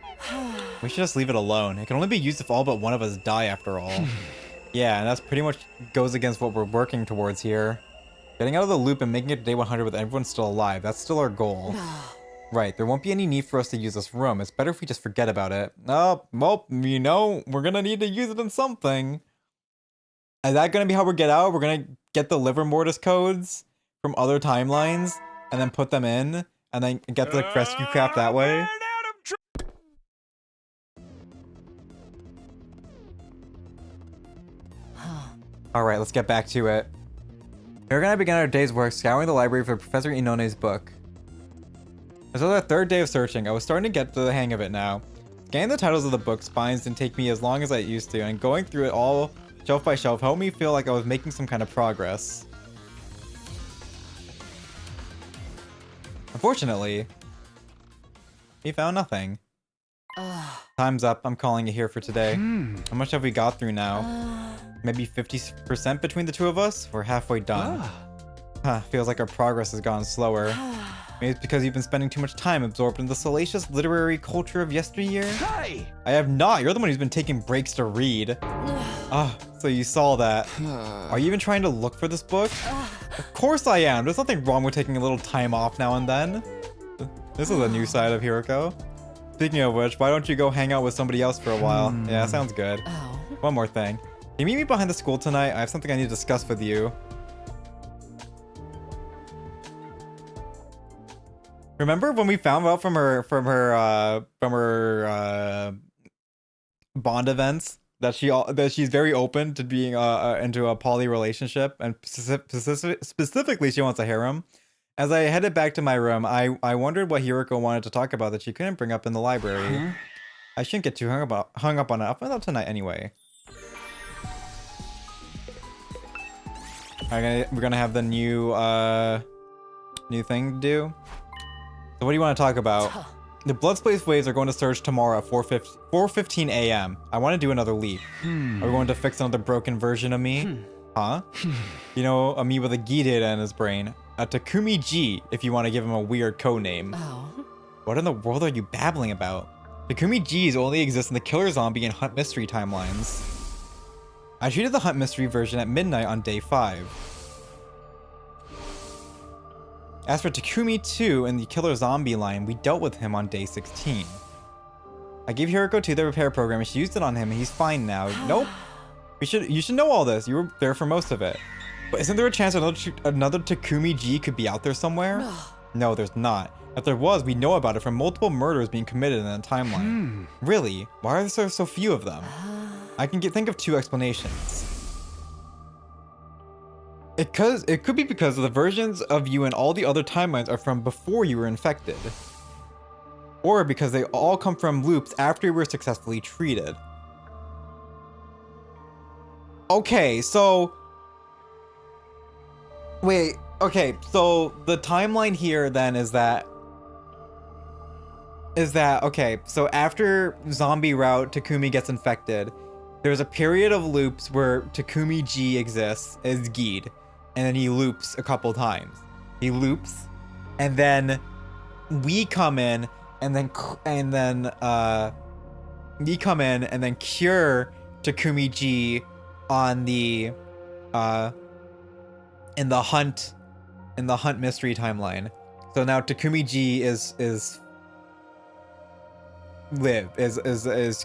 We should just leave it alone. It can only be used if all but one of us die after all. Yeah, and that's pretty much goes against what we're working towards here. Getting out of the loop and making it to day 100 with everyone still alive. That's still our goal. Right, there won't be any need for us to use this room. It's better if we just forget about it. Oh, well, you know, we're gonna need to use it in something. Is that gonna be how we get out? We're gonna get the liver mortis codes from other timelines and then put them in and then get the rescue craft that way? Alright, let's get back to it. We're gonna begin our day's work scouring the library for Professor Inone's book. This was our third day of searching. I was starting to get to the hang of it now. Scanning the titles of the book spines didn't take me as long as I used to, and going through it all shelf by shelf helped me feel like I was making some kind of progress. Unfortunately, we found nothing. Time's up. I'm calling it here for today. How much have we got through now? Maybe 50% between the two of us? We're halfway done. Feels like our progress has gone slower. Maybe it's because you've been spending too much time absorbed in the salacious literary culture of yesteryear? Hey! I have not. You're the one who's been taking breaks to read. So you saw that. Are you even trying to look for this book? Of course I am. There's nothing wrong with taking a little time off now and then. This is a new side of Hiroko. Speaking of which, why don't you go hang out with somebody else for a while? Yeah, sounds good. One more thing. Can you meet me behind the school tonight? I have something I need to discuss with you. Remember when we found out from her bond events that she's very open to being into a poly relationship, and specifically she wants a harem? As I headed back to my room, I wondered what Hiroko wanted to talk about that she couldn't bring up in the library. I shouldn't get too hung up on it. I'll find out tonight anyway. We're gonna have the new thing to do. So what do you want to talk about? The Bloodspace waves are going to surge tomorrow at 4:15 a.m. I want to do another leap. Are we going to fix another broken version of me? Huh? You know, a me with a Gi data in his brain. A Takumi G, if you want to give him a weird codename. What in the world are you babbling about? Takumi G's only exist in the Killer Zombie and Hunt Mystery timelines. I treated the Hunt Mystery version at midnight on day 5. As for Takumi 2 in the Killer Zombie line, we dealt with him on day 16. I gave Hiroko 2 the repair program and she used it on him and he's fine now. Nope. You should know all this. You were there for most of it. But isn't there a chance another Takumi G could be out there somewhere? No, there's not. If there was, we know about it from multiple murders being committed in that timeline. Really? Why are there so few of them? I can think of 2 explanations. It could be because the versions of you in all the other timelines are from before you were infected. Or because they all come from loops after you were successfully treated. Okay, so... Wait, okay, so the timeline here then is that... okay, so after Zombie Route, Takumi gets infected, there's a period of loops where Takumi G exists as Geed. And then he loops a couple times. He loops, and then we come in, and then we come in, and then cure Takumi G on the in the hunt mystery timeline. So now Takumi G is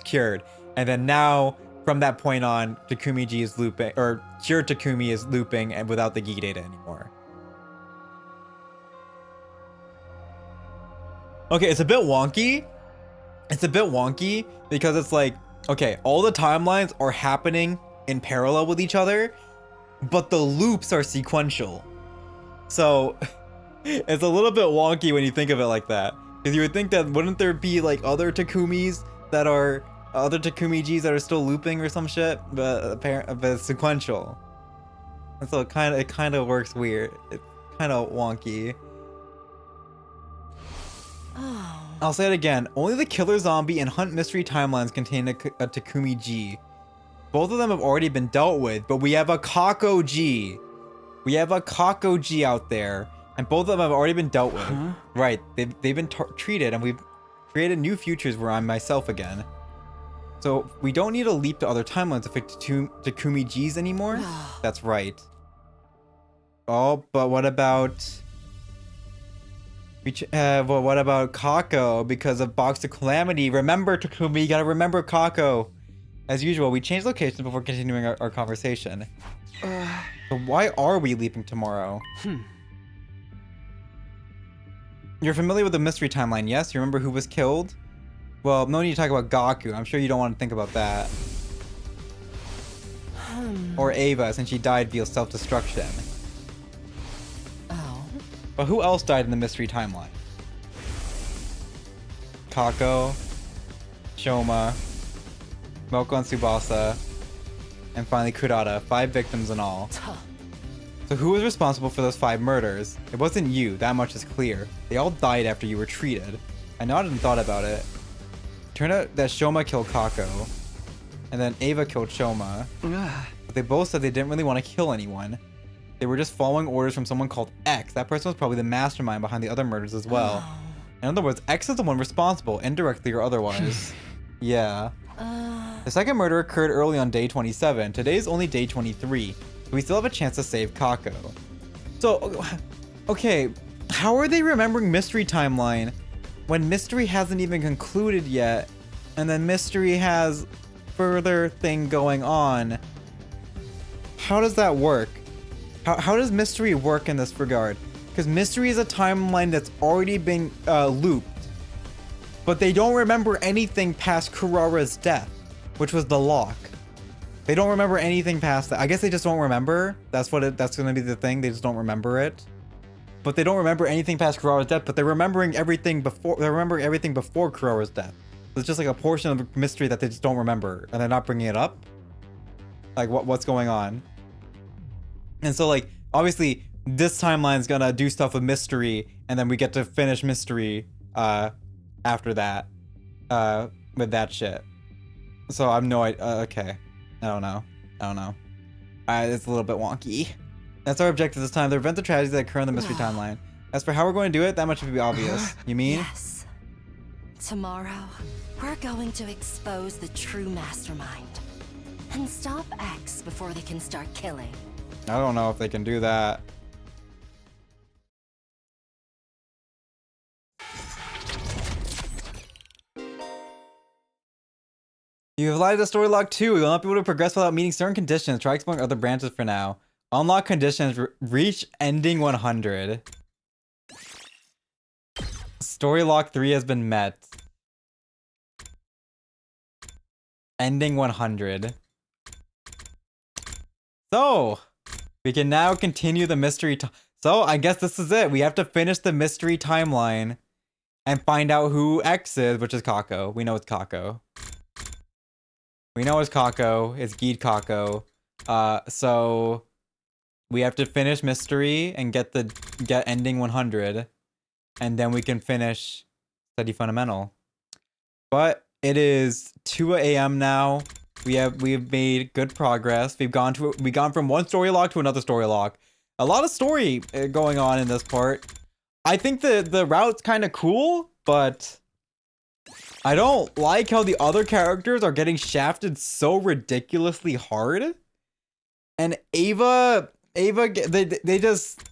cured, and then now. From that point on, Takumi G is looping, or Cured Takumi is looping and without the Gi data anymore. Okay, it's a bit wonky. It's a bit wonky because it's like, okay, all the timelines are happening in parallel with each other, but the loops are sequential. So it's a little bit wonky when you think of it like that. Because you would think that wouldn't there be like other Takumis that are other Takumi Gs that are still looping or some shit, but it's sequential. And so it kind of works weird. It's kind of wonky. I'll say it again. Only the Killer Zombie and Hunt Mystery timelines contain a Takumi G. Both of them have already been dealt with, but we have a Kako G. We have a Kako G out there, and both of them have already been dealt with. Right? They've been treated, and we've created new futures where I'm myself again. So we don't need a leap to other timelines to fix Takumi G's anymore? That's right. Oh, but what about... well, what about Kako? Because of Box of Calamity. Remember, Takumi, you gotta remember Kako. As usual, we changed locations before continuing our conversation. So why are we leaping tomorrow? You're familiar with the mystery timeline, yes? You remember who was killed? Well, no need to talk about Gaku. I'm sure you don't want to think about that. Or Ava, since she died via self-destruction. Oh. But who else died in the mystery timeline? Kako, Shoma, Moko and Tsubasa, and finally Kurata. 5 victims in all. So who was responsible for those 5 murders? It wasn't you, that much is clear. They all died after you were treated. I nodded and thought about it. Turned out that Shoma killed Kako, and then Ava killed Shoma. But they both said they didn't really want to kill anyone. They were just following orders from someone called X. That person was probably the mastermind behind the other murders as well. In other words, X is the one responsible, indirectly or otherwise. Yeah. The second murder occurred early on day 27. Today's only day 23. So we still have a chance to save Kako. So, okay, how are they remembering Mystery Timeline when Mystery hasn't even concluded yet, and then Mystery has further thing going on? How does that work? How does Mystery work in this regard? Because Mystery is a timeline that's already been looped, but they don't remember anything past Kurara's death, which was the lock. They don't remember anything past that. I guess they just don't remember. That's going to be the thing. They just don't remember it. But they don't remember anything past Kurara's death, but they're remembering everything before. They're remembering everything before Kurara's death. So it's just like a portion of the mystery that they just don't remember, and they're not bringing it up. Like what's going on? And so like obviously this timeline's gonna do stuff with Mystery, and then we get to finish Mystery after that with that shit. So I'm no idea. Okay. I don't know. It's a little bit wonky. That's our objective this time. To prevent the tragedies that occur in the mystery timeline. As for how we're going to do it, that much would be obvious. You mean? Yes. Tomorrow, we're going to expose the true mastermind. And stop X before they can start killing. I don't know if they can do that. You have lied to story log 2. You will not be able to progress without meeting certain conditions. Try exploring other branches for now. Unlock conditions. Reach ending 100. Story log 3 has been met. Ending 100. So, we can now continue the mystery. So, I guess this is it. We have to finish the mystery timeline and find out who X is, which is Kako. We know it's Kako. We know it's Kako. It's Geed Kako. So we have to finish mystery and get ending 100, and then we can finish study fundamental. But it is 2 a.m. now. We've made good progress. We've gone from one story log to another story log. A lot of story going on in this part. I think the route's kind of cool, but I don't like how the other characters are getting shafted so ridiculously hard. And Ava, they just,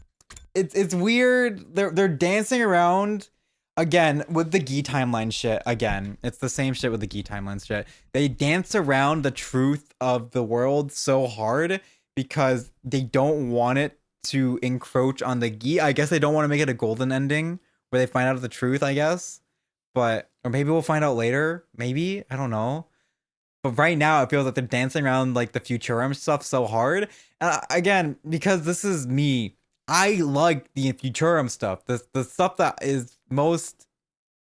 it's weird. They're dancing around again with the Gi timeline shit. Again, it's the same shit with the Gi timeline shit. They dance around the truth of the world so hard because they don't want it to encroach on the Gi. I guess they don't want to make it a golden ending where they find out the truth, I guess. But, or maybe we'll find out later. Maybe, I don't know. But right now, it feels like they're dancing around like the Futurum stuff so hard. Again, because this is me, I like the Futurum stuff. The stuff that is most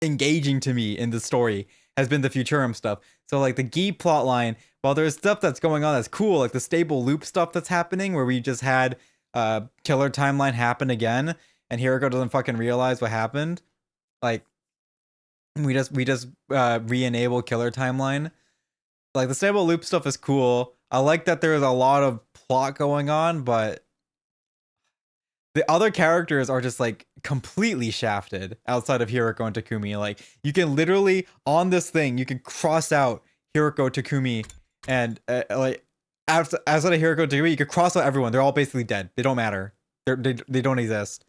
engaging to me in the story has been the Futurum stuff. So like the Gi plotline, while there's stuff that's going on that's cool, like the stable loop stuff that's happening, where we just had Killer Timeline happen again, and Hiriko doesn't fucking realize what happened. Like, we just re-enable Killer Timeline. Like the stable loop stuff is cool. I like that there's a lot of plot going on, but The other characters are just like completely shafted outside of Hiroko and Takumi. Like you can literally on this thing, you can cross out Hiroko, Takumi, and like outside of Hiroko, Takumi, you could cross out everyone. They're all basically dead. They don't matter. They don't exist.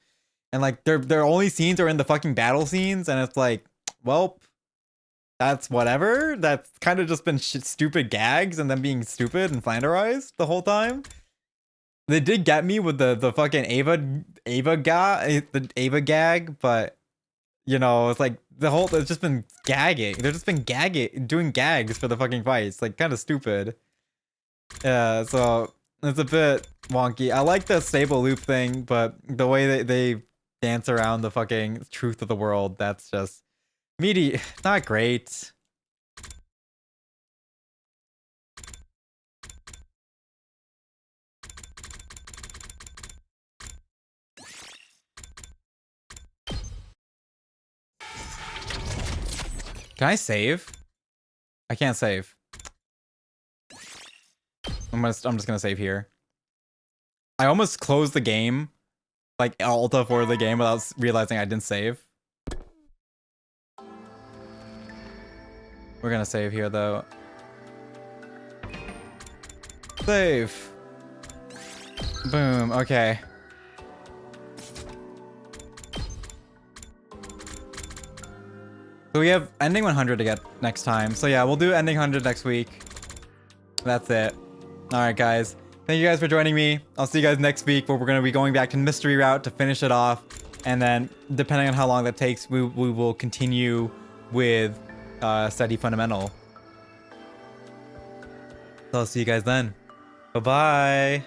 And like their only scenes are in the fucking battle scenes, and it's like, well, that's whatever. That's kind of just been stupid gags and them being stupid and flanderized the whole time. They did get me with the fucking Ava gag, but you know, it's like it's just been gagging. They've just been doing gags for the fucking fights. Like kind of stupid. Yeah, so it's a bit wonky. I like the stable loop thing, but the way they dance around the fucking truth of the world, that's just meaty. Not great. Can I save? I can't save. I'm just gonna save here. I almost closed the game, like Alta for the game, without realizing I didn't save. We're gonna save here though. Save. Boom. Okay. So we have ending 100 to get next time. So yeah, we'll do ending 100 next week. That's it. All right, guys. Thank you guys for joining me. I'll see you guys next week where we're going to be going back to Mystery Route to finish it off. And then depending on how long that takes, we will continue with Steady Fundamental. So I'll see you guys then. Bye-bye.